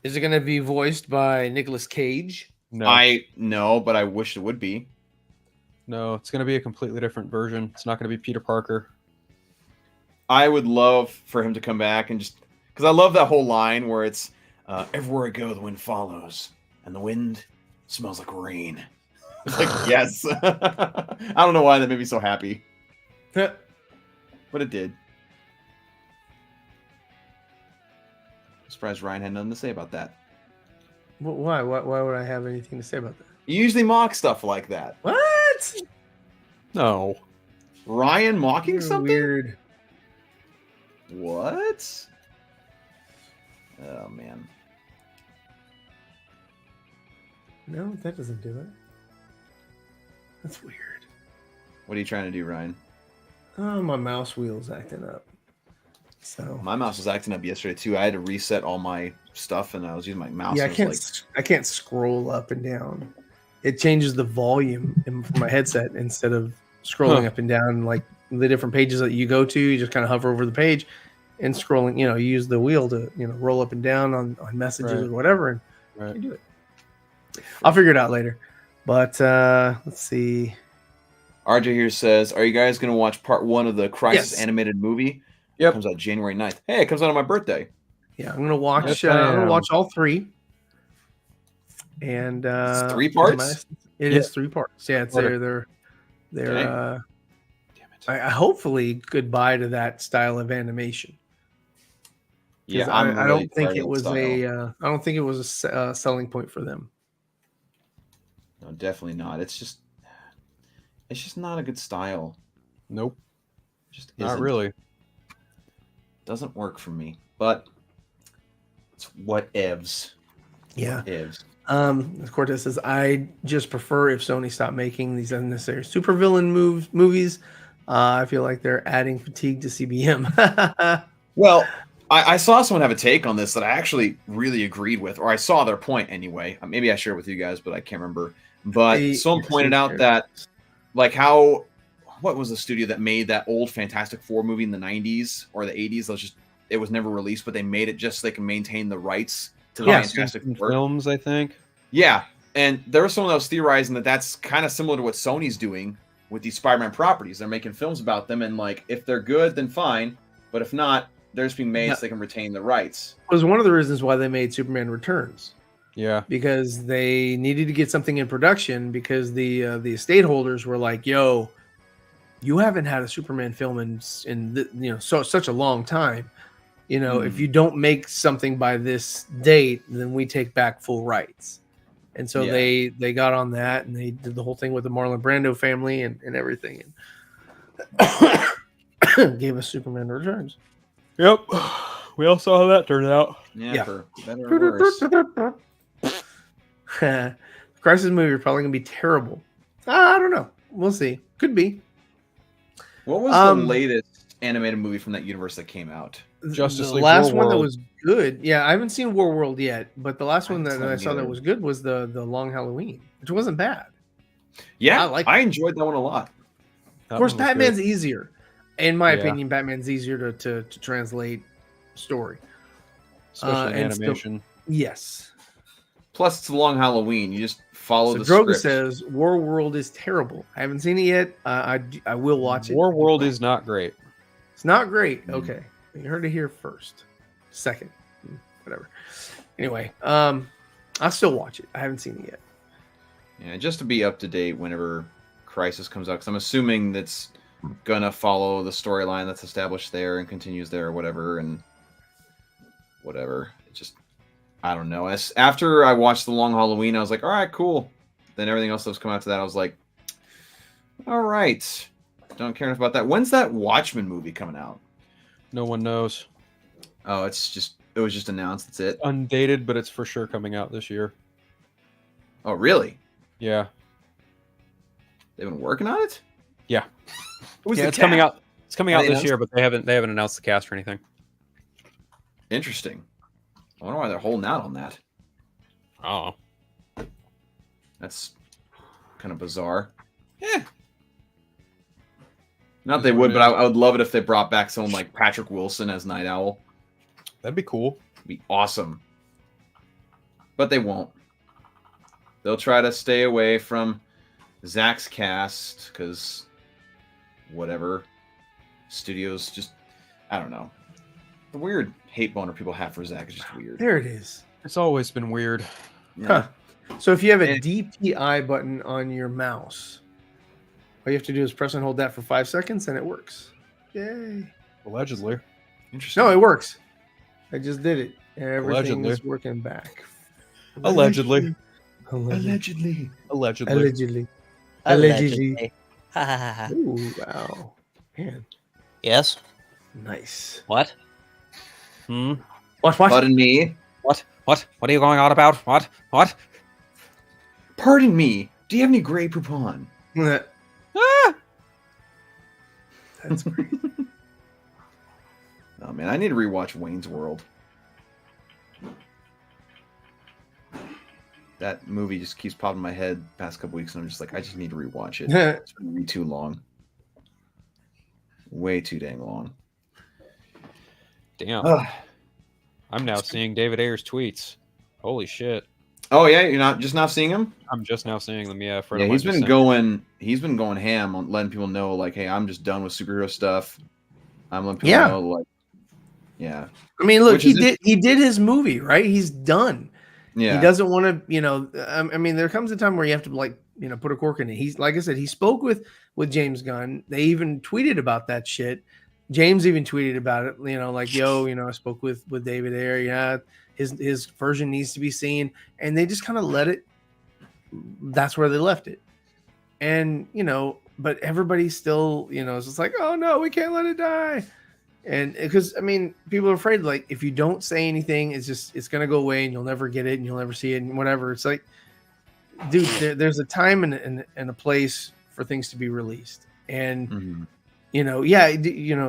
Is it going to be voiced by Nicolas Cage? No. But I wish it would be. No, it's going to be a completely different version. It's not going to be Peter Parker. I would love for him to come back and just... Because I love that whole line where it's, everywhere I go, the wind follows. And the wind smells like rain. It's like, yes. I don't know why that made me so happy. But it did. I'm surprised Ryan had nothing to say about that. Why? Why would I have anything to say about that? You usually mock stuff like that. What? No. Ryan mocking You're something? Weird. What? Oh, man. No, that doesn't do it. That's weird. What are you trying to do, Ryan? Oh, my mouse wheel's acting up. So my mouse was acting up yesterday too. I had to reset all my stuff, and I was using my mouse. Yeah, I can't scroll up and down. It changes the volume for my headset instead of scrolling up and down like the different pages that you go to. You just kind of hover over the page and scrolling. You use the wheel to roll up and down on messages or whatever, and you do it. I'll figure it out later. But let's see. RJ here says, "Are you guys going to watch part 1 of the Crisis animated movie?" Yep. It comes out January 9th. Hey, it comes out on my birthday. Yeah, I'm going to watch. I'm going to watch all 3. And it's 3 parts. It is 3 parts. Yeah, it's they're Damn it. I hopefully goodbye to that style of animation. Yeah, I don't think it was I don't think it was a selling point for them. No, definitely not. It's just not a good style. Nope. Just not isn't. really. Doesn't work for me. But it's whatevs. Yeah. Whatevs. Cortez says, I just prefer if Sony stopped making these unnecessary supervillain movies. I feel like they're adding fatigue to CBM. Well, I saw someone have a take on this that I actually really agreed with, or I saw their point anyway. Maybe I shared it with you guys, but I can't remember. But someone pointed out that, like, what was the studio that made that old Fantastic Four movie in the 90s or the 80s? It was never released, but they made it just so they can maintain the rights to the Fantastic Four films, I think. Yeah, and there was someone that was theorizing that that's kind of similar to what Sony's doing with these Spider-Man properties. They're making films about them, and like if they're good, then fine. But if not, they're just being made so they can retain the rights. It was one of the reasons why they made Superman Returns. Yeah, because they needed to get something in production because the estate holders were like, "Yo, you haven't had a Superman film in such a long time. if you don't make something by this date, then we take back full rights. And so they got on that, and they did the whole thing with the Marlon Brando family and everything, and gave us Superman Returns. Yep. We all saw how that turned out. Yeah. For better or worse. Crisis movie are probably gonna be terrible. I don't know. We'll see. Could be. What was the latest animated movie from that universe that came out? Justice The League last War one that World. was good. Yeah, I haven't seen War World yet, but the last one that I saw that either. was good was the Long Halloween, which wasn't bad. Yeah, I enjoyed that one a lot. Of course, That one was Batman's good. easier. In my Yeah. opinion, Batman's easier to translate story. Especially in and still- animation. Yes. Plus, it's a long Halloween. You just follow So the Droga script. says War World is terrible. I haven't seen it yet. I will watch it. War World is not great. It's not great. Mm. Okay, you heard it here first. Second, whatever. Anyway, I'll still watch it. I haven't seen it yet. Yeah, just to be up to date whenever Crisis comes out, because I'm assuming that's gonna follow the storyline that's established there and continues there, or whatever, and whatever. It just, I don't know. After I watched The Long Halloween, I was like, all right, cool. Then everything else that was coming after that, I was like, all right, don't care enough about that. When's that Watchmen movie coming out? No one knows. Oh, it was just announced. That's it. Undated, but it's for sure coming out this year. Oh, really? Yeah. They've been working on it? Yeah. Who's Yeah, the it's coming cast? out. It's coming Have out they this year, but they haven't announced the cast or anything. Interesting. I wonder why they're holding out on that. Oh, That's kind of bizarre. Yeah. Not they would, but I would love it if they brought back someone like Patrick Wilson as Night Owl. That'd be cool. It'd be awesome. But they won't. They'll try to stay away from Zach's cast because whatever. Studios just, I don't know. The weird hate boner people have for Zach is just weird. There it is. It's always been weird. Huh. So if you have a And- DPI button on your mouse, all you have to do is press and hold that for 5 seconds, and it works. Yay! Allegedly. Interesting. No, it works. I just did it. Everything Allegedly. is working back. Allegedly. Allegedly. Allegedly. Allegedly. Allegedly. Allegedly. Ooh, wow. Man, Yes. nice. What? Hmm. What? Pardon me. What? What are you going on about? What? Pardon me. Do you have any Grey Poupon? Ah! That's great. Oh man, I need to rewatch Wayne's World. That movie just keeps popping in my head past couple weeks, and I'm just like, I just need to rewatch it. It's gonna be too long. Way too dang long. damn! Ugh. I'm now seeing David Ayer's tweets. Holy shit! Oh yeah, you're not just now seeing him? I'm just now seeing them. Yeah, Yeah, he's been going ham on letting people know, like, hey, I'm just done with superhero stuff. I'm letting people know, like, yeah. I mean, look, Which he is did his movie, right? He's done. Yeah. He doesn't want to, I mean, there comes a time where you have to put a cork in it. He's, like I said, he spoke with James Gunn. They even tweeted about that shit. James even tweeted about it, like, yo, I spoke with David Ayer. Yeah, his version needs to be seen. And they just kind of let it. That's where they left it. And, but everybody still, is just like, oh no, we can't let it die. And because, I mean, people are afraid, like, if you don't say anything, it's going to go away and you'll never get it and you'll never see it and whatever. It's like, dude, there's a time and a place for things to be released. And, Mhm.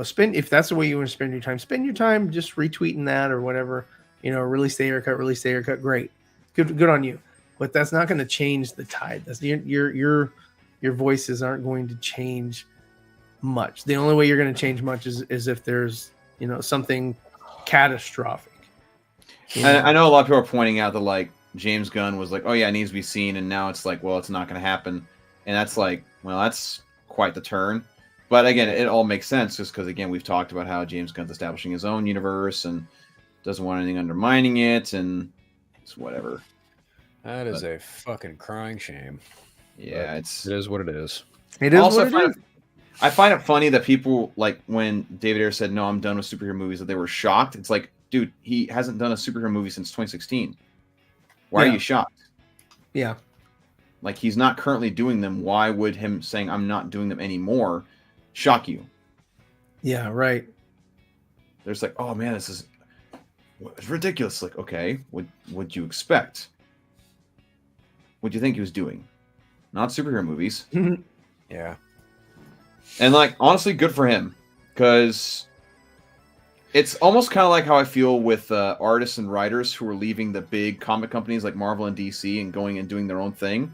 spend, if that's the way you want to spend your time just retweeting that or whatever, release the haircut. Great. Good on you. But that's not going to change the tide. That's your voices aren't going to change much. The only way you're going to change much is if there's something catastrophic. I know a lot of people are pointing out that, like, James Gunn was like, oh yeah, it needs to be seen, and now it's like, well, it's not going to happen, and that's like, well, that's quite the turn. But again, it all makes sense just because, again, we've talked about how James Gunn's establishing his own universe and doesn't want anything undermining it, and it's whatever. That is a fucking crying shame. Yeah, But it's it is what it is. It is also what it I find is. I find it funny that people, like, when David Ayer said, no, I'm done with superhero movies, that they were shocked. It's like, dude, he hasn't done a superhero movie since 2016. Why are you shocked? Yeah. Like, he's not currently doing them. Why would him saying I'm not doing them anymore shock you? Yeah, right. There's like, oh man, this is it's ridiculous. Like, okay, what'd you expect? What'd you think he was doing? Not superhero movies. Yeah. And like, honestly, good for him, because it's almost kind of like how I feel with artists and writers who are leaving the big comic companies like Marvel and DC and going and doing their own thing.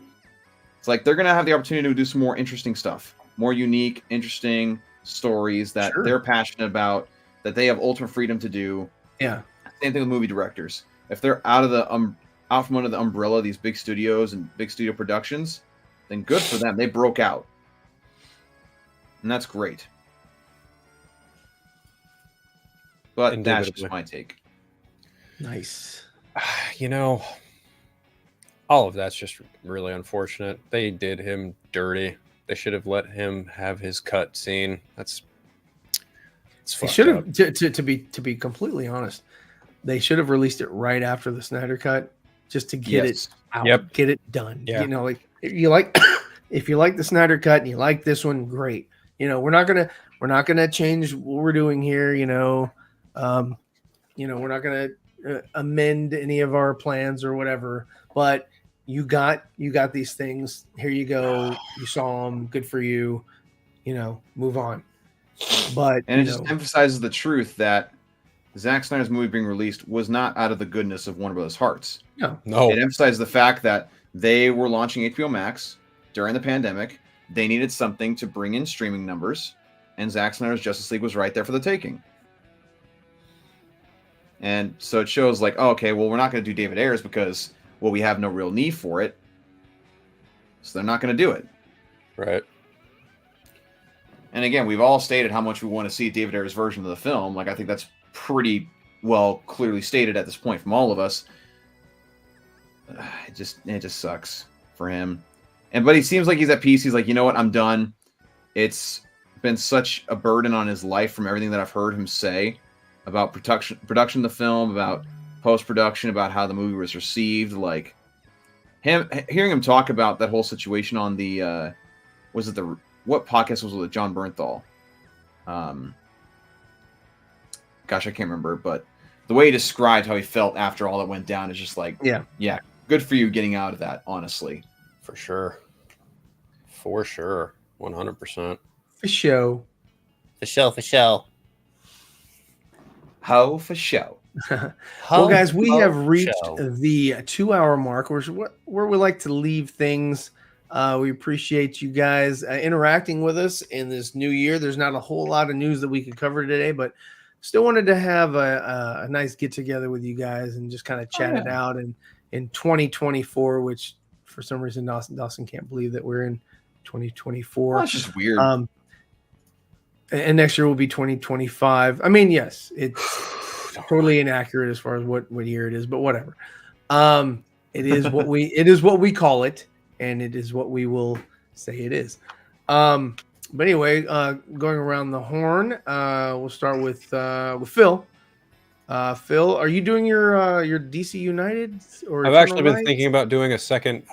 It's like they're gonna have the opportunity to do some more interesting stuff, more unique, interesting stories that they're passionate about, that they have ultimate freedom to do. Yeah. Same thing with movie directors. If they're out from under the umbrella of these big studios and big studio productions, then good for them. They broke out. And that's great. But that's just my take. Nice. You know, all of that's just really unfortunate. They did him dirty. They should have let him have his cut scene. They should have, to be completely honest, they should have released it right after the Snyder Cut, just to get it out, get it done. Yeah. You know, like if you like the Snyder Cut and you like this one, great. You know, we're not gonna change what we're doing here. We're not gonna amend any of our plans or whatever. But you got these things. Here you go. You saw them. Good for you. Move on. But and it just emphasizes the truth that Zack Snyder's movie being released was not out of the goodness of Warner Brothers' hearts. No. It emphasizes the fact that they were launching HBO Max during the pandemic. They needed something to bring in streaming numbers, and Zack Snyder's Justice League was right there for the taking. And so it shows like, oh, okay, well, we're not going to do David Ayers because, well, we have no real need for it. So they're not going to do it. Right. And again, we've all stated how much we want to see David Ayer's version of the film. Like, I think that's pretty well clearly stated at this point from all of us. It just sucks for him. But he seems like he's at peace. He's like, you know what? I'm done. It's been such a burden on his life from everything that I've heard him say about production of the film, about post-production, about how the movie was received. Like, hearing him talk about that whole situation on the, what podcast was it with John Bernthal? Gosh, I can't remember, but the way he described how he felt after all that went down is just like, yeah, good for you getting out of that, honestly. For sure. 100%. For show. Ho for show. Well, guys, we have reached the 2-hour mark, where we like to leave things. We appreciate you guys interacting with us in this new year. There's not a whole lot of news that we could cover today, but still wanted to have a nice get together with you guys and just kind of chat it out. And in 2024, which for some reason Dawson can't believe that we're in 2024. Well, that's just weird. And next year will be 2025. I mean, yes, it's totally inaccurate as far as what year it is, but whatever. It is what we call it, and it is what we will say it is. But anyway, going around the horn, we'll start with Phil. Phil, are you doing your DC United? Or I've actually been thinking about doing a second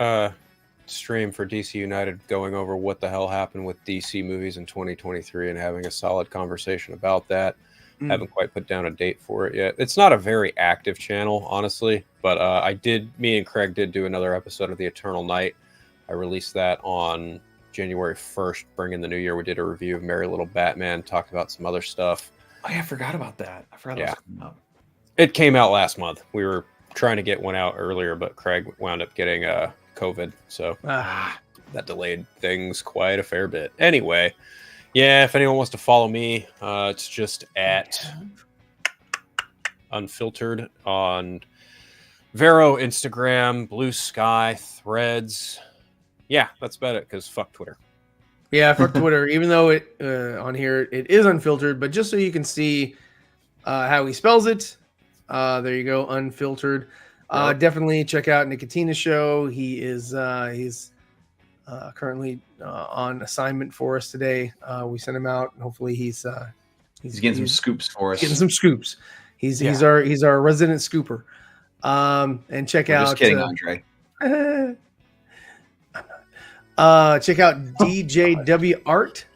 stream for DC United, going over what the hell happened with DC movies in 2023 and having a solid conversation about that. Haven't quite put down a date for it yet. It's not a very active channel, honestly, but me and Craig did do another episode of The Eternal Night. I released that on January 1st, bringing the new year. We did a review of Merry Little Batman, talked about some other stuff. Oh, yeah, I forgot about that. I forgot it was coming up. It came out last month. We were trying to get one out earlier, but Craig wound up getting COVID, so that delayed things quite a fair bit. Anyway, yeah, if anyone wants to follow me, it's just at Unfiltered on Vero, Instagram, Blue Sky, Threads. Yeah, that's about it, because fuck Twitter. Yeah, fuck Twitter, even though it on here it is unfiltered, but just so you can see how he spells it, there you go, Unfiltered. Definitely check out Nickatina Show. He is he's currently on assignment for us today. We sent him out, and hopefully he's getting some scoops for us. Getting some scoops. He's our resident scooper. And check out. Just kidding, Andre. Check out DJW Art.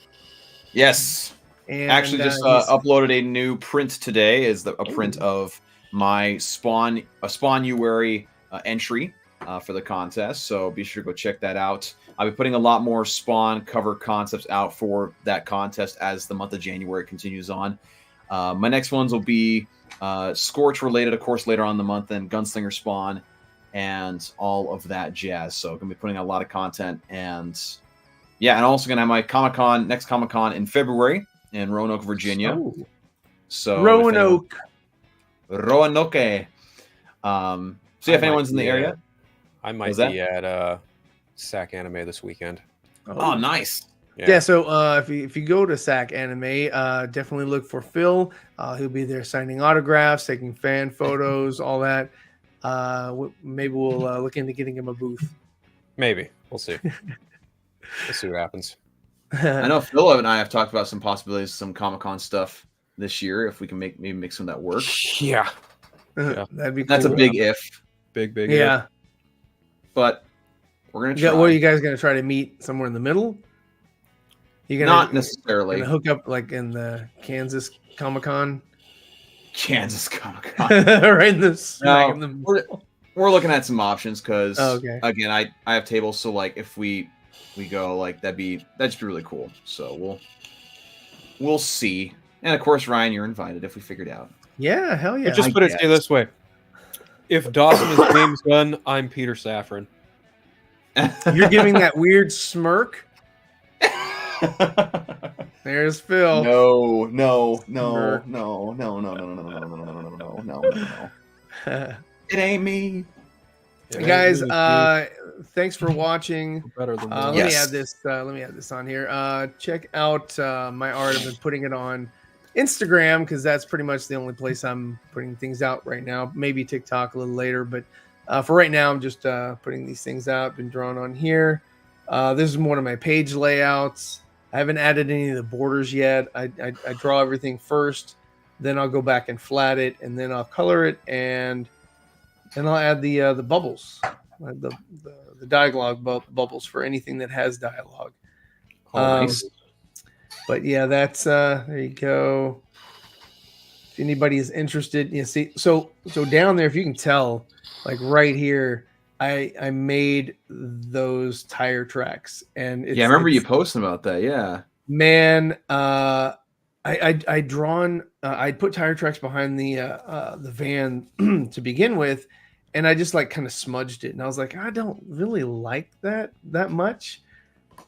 Yes. And actually just uploaded a new print today. Is a print of my Spawnuary entry for the contest. So be sure to go check that out. I'll be putting a lot more Spawn cover concepts out for that contest as the month of January continues on. My next ones will be Scorch related, of course, later on in the month, and Gunslinger Spawn and all of that jazz. So I'm going to be putting a lot of content. And yeah, and also going to have my next Comic-Con in February in Roanoke, Virginia. So Roanoke. So if anyone's in the area. I might be at SAC Anime this weekend. Oh, nice. Yeah, so if you go to SAC Anime, definitely look for Phil. He'll be there signing autographs, taking fan photos, all that. Maybe we'll look into getting him a booth. Maybe. We'll see. We'll see what happens. I know Phil and I have talked about some possibilities, some Comic-Con stuff this year, if we can maybe make some of that work. Yeah. That'd be cool. That's a big if. Big yeah. if. But we're going to try. What are you guys going to try to meet somewhere in the middle? You're gonna, Not necessarily. Gonna hook up like in the Kansas Comic-Con? Kansas Comic-Con. Right in the smack in the middle. We're looking at some options because, okay. Again, I have tables. So, like, if we go, like, that'd just be really cool. So, we'll see. And, of course, Ryan, you're invited if we figure it out. Yeah, hell yeah. But just put it this way. If Dawson is James Gunn, I'm Peter Safran. You're giving that weird smirk. There's Phil. No. It ain't me. Guys, thanks for watching. Better than let me add this on here. Check out my art. I've been putting it on Instagram because that's pretty much the only place I'm putting things out right now. Maybe TikTok a little later, but for right now, I'm just putting these things out. Been drawn on here. This is one of my page layouts. I haven't added any of the borders yet. I draw everything first, then I'll go back and flat it, and then I'll color it, and then I'll add the bubbles, the dialogue bubbles for anything that has dialogue. Nice. But yeah, that's there you go. If anybody is interested, you see, so down there, if you can tell, like right here, I made those tire tracks, and I remember you posting about that. Yeah, man, I put tire tracks behind the van to begin with, and I just like kind of smudged it, and I was like, I don't really like that much.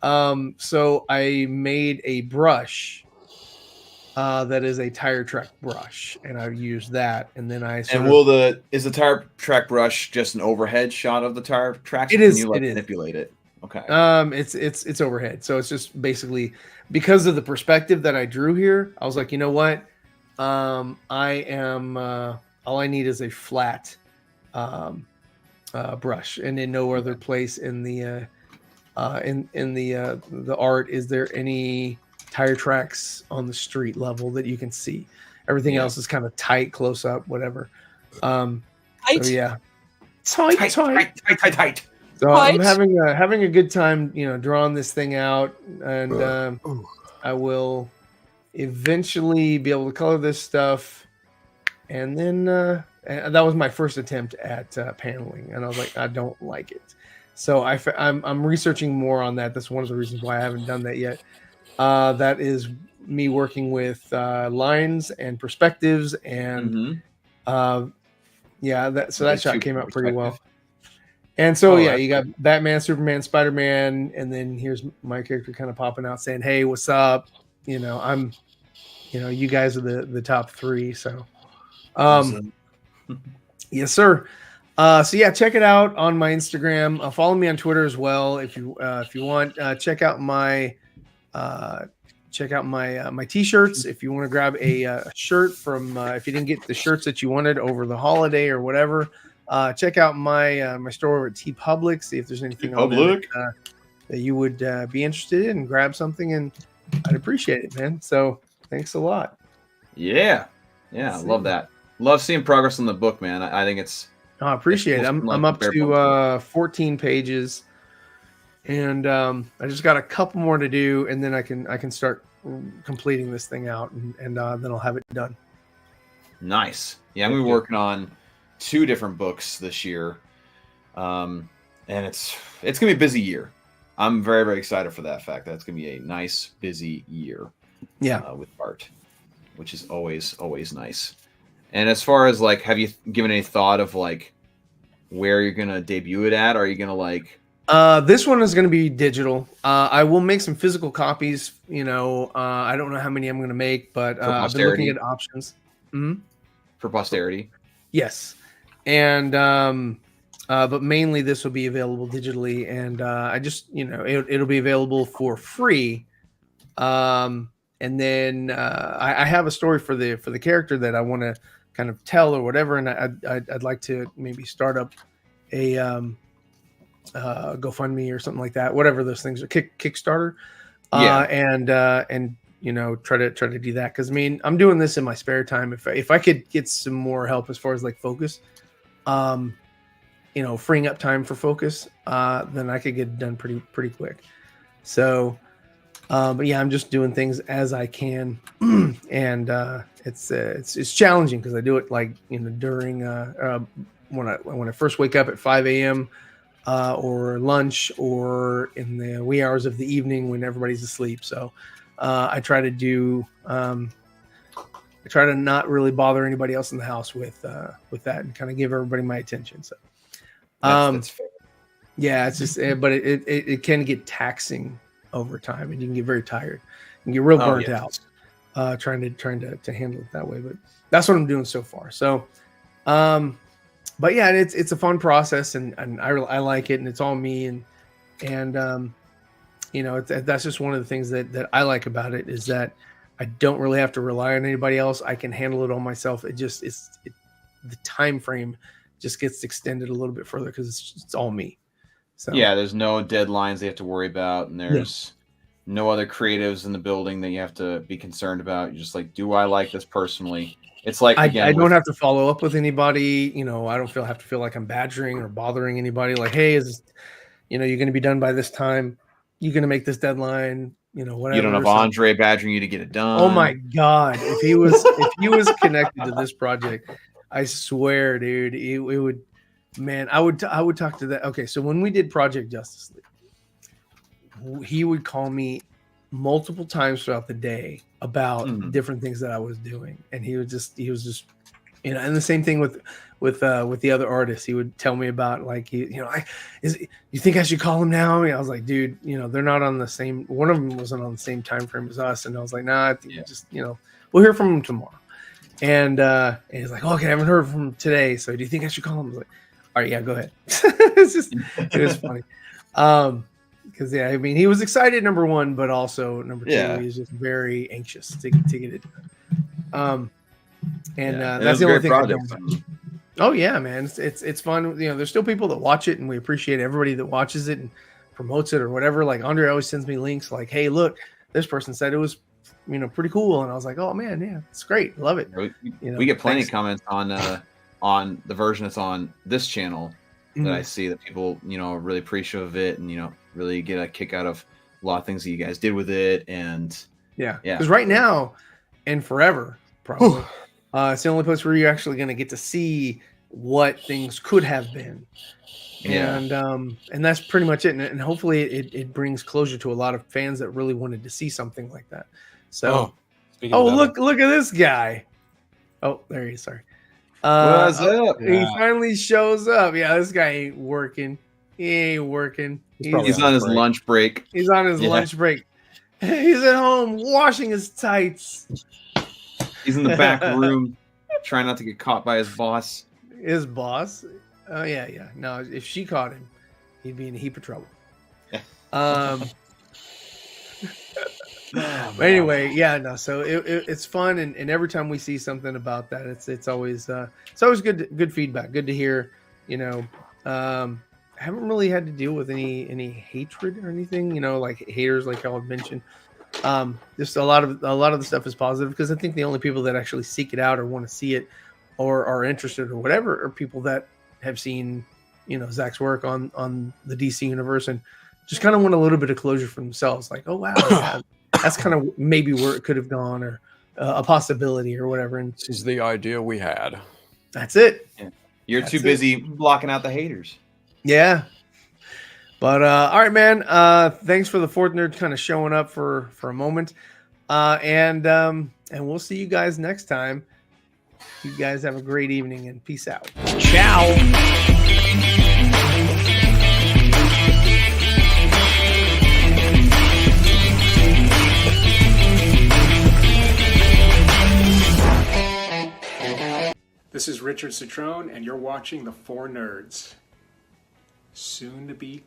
So I made a brush that is a tire track brush, and I used that, and then is the tire track brush just an overhead shot of the tire tracks? It is. Can you it is. manipulate it? Okay. It's overhead, so it's just basically because of the perspective that I drew here. I was like, you know what? All I need is a flat brush, and in no other place in the the art is there any tire tracks on the street level that you can see. Everything else is kind of tight, close up, whatever. Tight. So yeah, tight. So I'm having a good time, drawing this thing out, and I will eventually be able to color this stuff. And then and that was my first attempt at paneling, and I was like, I don't like it. So I'm researching more on that. That's one of the reasons why I haven't done that yet. That is me working with lines and perspectives, and that shot came out pretty well. And so you got Batman, Superman, Spider-Man, and then here's my character kind of popping out saying, "Hey, what's up? I'm, you guys are the top three." So, yes, sir. So yeah, check it out on my Instagram. Follow me on Twitter as well if you want. Check out my my t-shirts if you want to grab a shirt from if you didn't get the shirts that you wanted over the holiday or whatever. Check out my store over at TeePublic. See if there's anything on there that you would be interested in and grab something, and I'd appreciate it, man. So thanks a lot. Yeah. I love that. Love seeing progress on the book, man. I think it's. I appreciate it. I'm up to 14 pages, and I just got a couple more to do, and then I can start completing this thing out, and then I'll have it done. Nice. Yeah, I'm gonna be working on 2 different books this year, and it's gonna be a busy year. I'm very, very excited for that fact. That's gonna be a nice, busy year. Yeah, with art, which is always nice. And as far as like, have you given any thought of like where you're gonna debut it at? Are you gonna like? This one is gonna be digital. I will make some physical copies. I don't know how many I'm gonna make, but I've been looking at options. Mm-hmm. For posterity. Yes, and but mainly this will be available digitally, and I just it'll be available for free. And then I have a story for the character that I want to kind of tell or whatever, and I'd like to maybe start up a GoFundMe or something like that, whatever those things are, Kickstarter, and try to do that, because I mean I'm doing this in my spare time. If I could get some more help as far as like focus, freeing up time for focus, then I could get it done pretty quick. So. But yeah, I'm just doing things as I can, and it's challenging because I do it like during when I first wake up at 5 a.m. Or lunch, or in the wee hours of the evening when everybody's asleep. So I try to not really bother anybody else in the house with that, and kind of give everybody my attention. So That's fair. Yeah, it's just but it can get taxing over time, and you can get very tired and get real burnt out trying to handle it that way. But that's what I'm doing so far. So but yeah, it's a fun process, and I like it, and it's all me, and that's just one of the things that I like about it, is that I don't really have to rely on anybody else. I can handle it all myself. The time frame just gets extended a little bit further because it's all me. So yeah, there's no deadlines they have to worry about, and there's no other creatives in the building that you have to be concerned about. You're just like, do I like this personally? It's like, again, I don't have to follow up with anybody. I don't have to feel like I'm badgering or bothering anybody. Like, hey, is this, you're going to be done by this time? You're going to make this deadline? Whatever. You don't have Andre badgering you to get it done. Oh my God! If he was connected to this project, I swear, dude, it would. Man, I would talk to that. Okay, so when we did Project Justice League, he would call me multiple times throughout the day about different things that I was doing, and he was just and the same thing with the other artists. He would tell me about like you think I should call him now? I was like, dude, they're not on the same. One of them wasn't on the same time frame as us, and I was like, nah, I think just we'll hear from him tomorrow. And he's like, okay, I haven't heard from him today, so do you think I should call him? I was like, all right, yeah, go ahead. It was funny. Because I mean, he was excited, number one, but also number two, he was just very anxious to get it done. That's the only thing I don't. Oh yeah, man, it's fun. There's still people that watch it, and we appreciate everybody that watches it and promotes it or whatever. Like Andre always sends me links, like, hey, look, this person said it was pretty cool, and I was like, oh man, yeah, it's great, love it. We get plenty of comments on the version that's on this channel that I see that people are really appreciative of it, and really get a kick out of a lot of things that you guys did with it. And because right now and forever probably it's the only place where you're actually going to get to see what things could have been. And that's pretty much it, and hopefully it brings closure to a lot of fans that really wanted to see something like that. So look at this guy. Oh, there he is. Sorry. What's up? He finally shows up. Yeah, this guy ain't working. He ain't working. He's on his lunch break. He's on his lunch break. He's at home washing his tights. He's in the back room trying not to get caught by his boss. His boss? Oh, yeah. No, if she caught him, he'd be in a heap of trouble. But anyway, so it's fun, and every time we see something about that, it's always good feedback. Good to hear, how haven't really had to deal with any hatred or anything, you know, like haters, like y'all had mentioned. Just a lot of the stuff is positive, because I think the only people that actually seek it out or want to see it or are interested or whatever are people that have seen, you know, Zach's work on the DC universe and just kind of want a little bit of closure for themselves. Like, oh wow, yeah, that's kind of maybe where it could have gone, or a possibility or whatever. And This is the idea we had. that's it. You're too busy blocking out the haters. Yeah. But all right, man. Thanks for the 4Nerds kind of showing up for a moment. And we'll see you guys next time. You guys have a great evening and peace out. Ciao. This is Richard Citrone, and you're watching the 4Nerds. Soon to be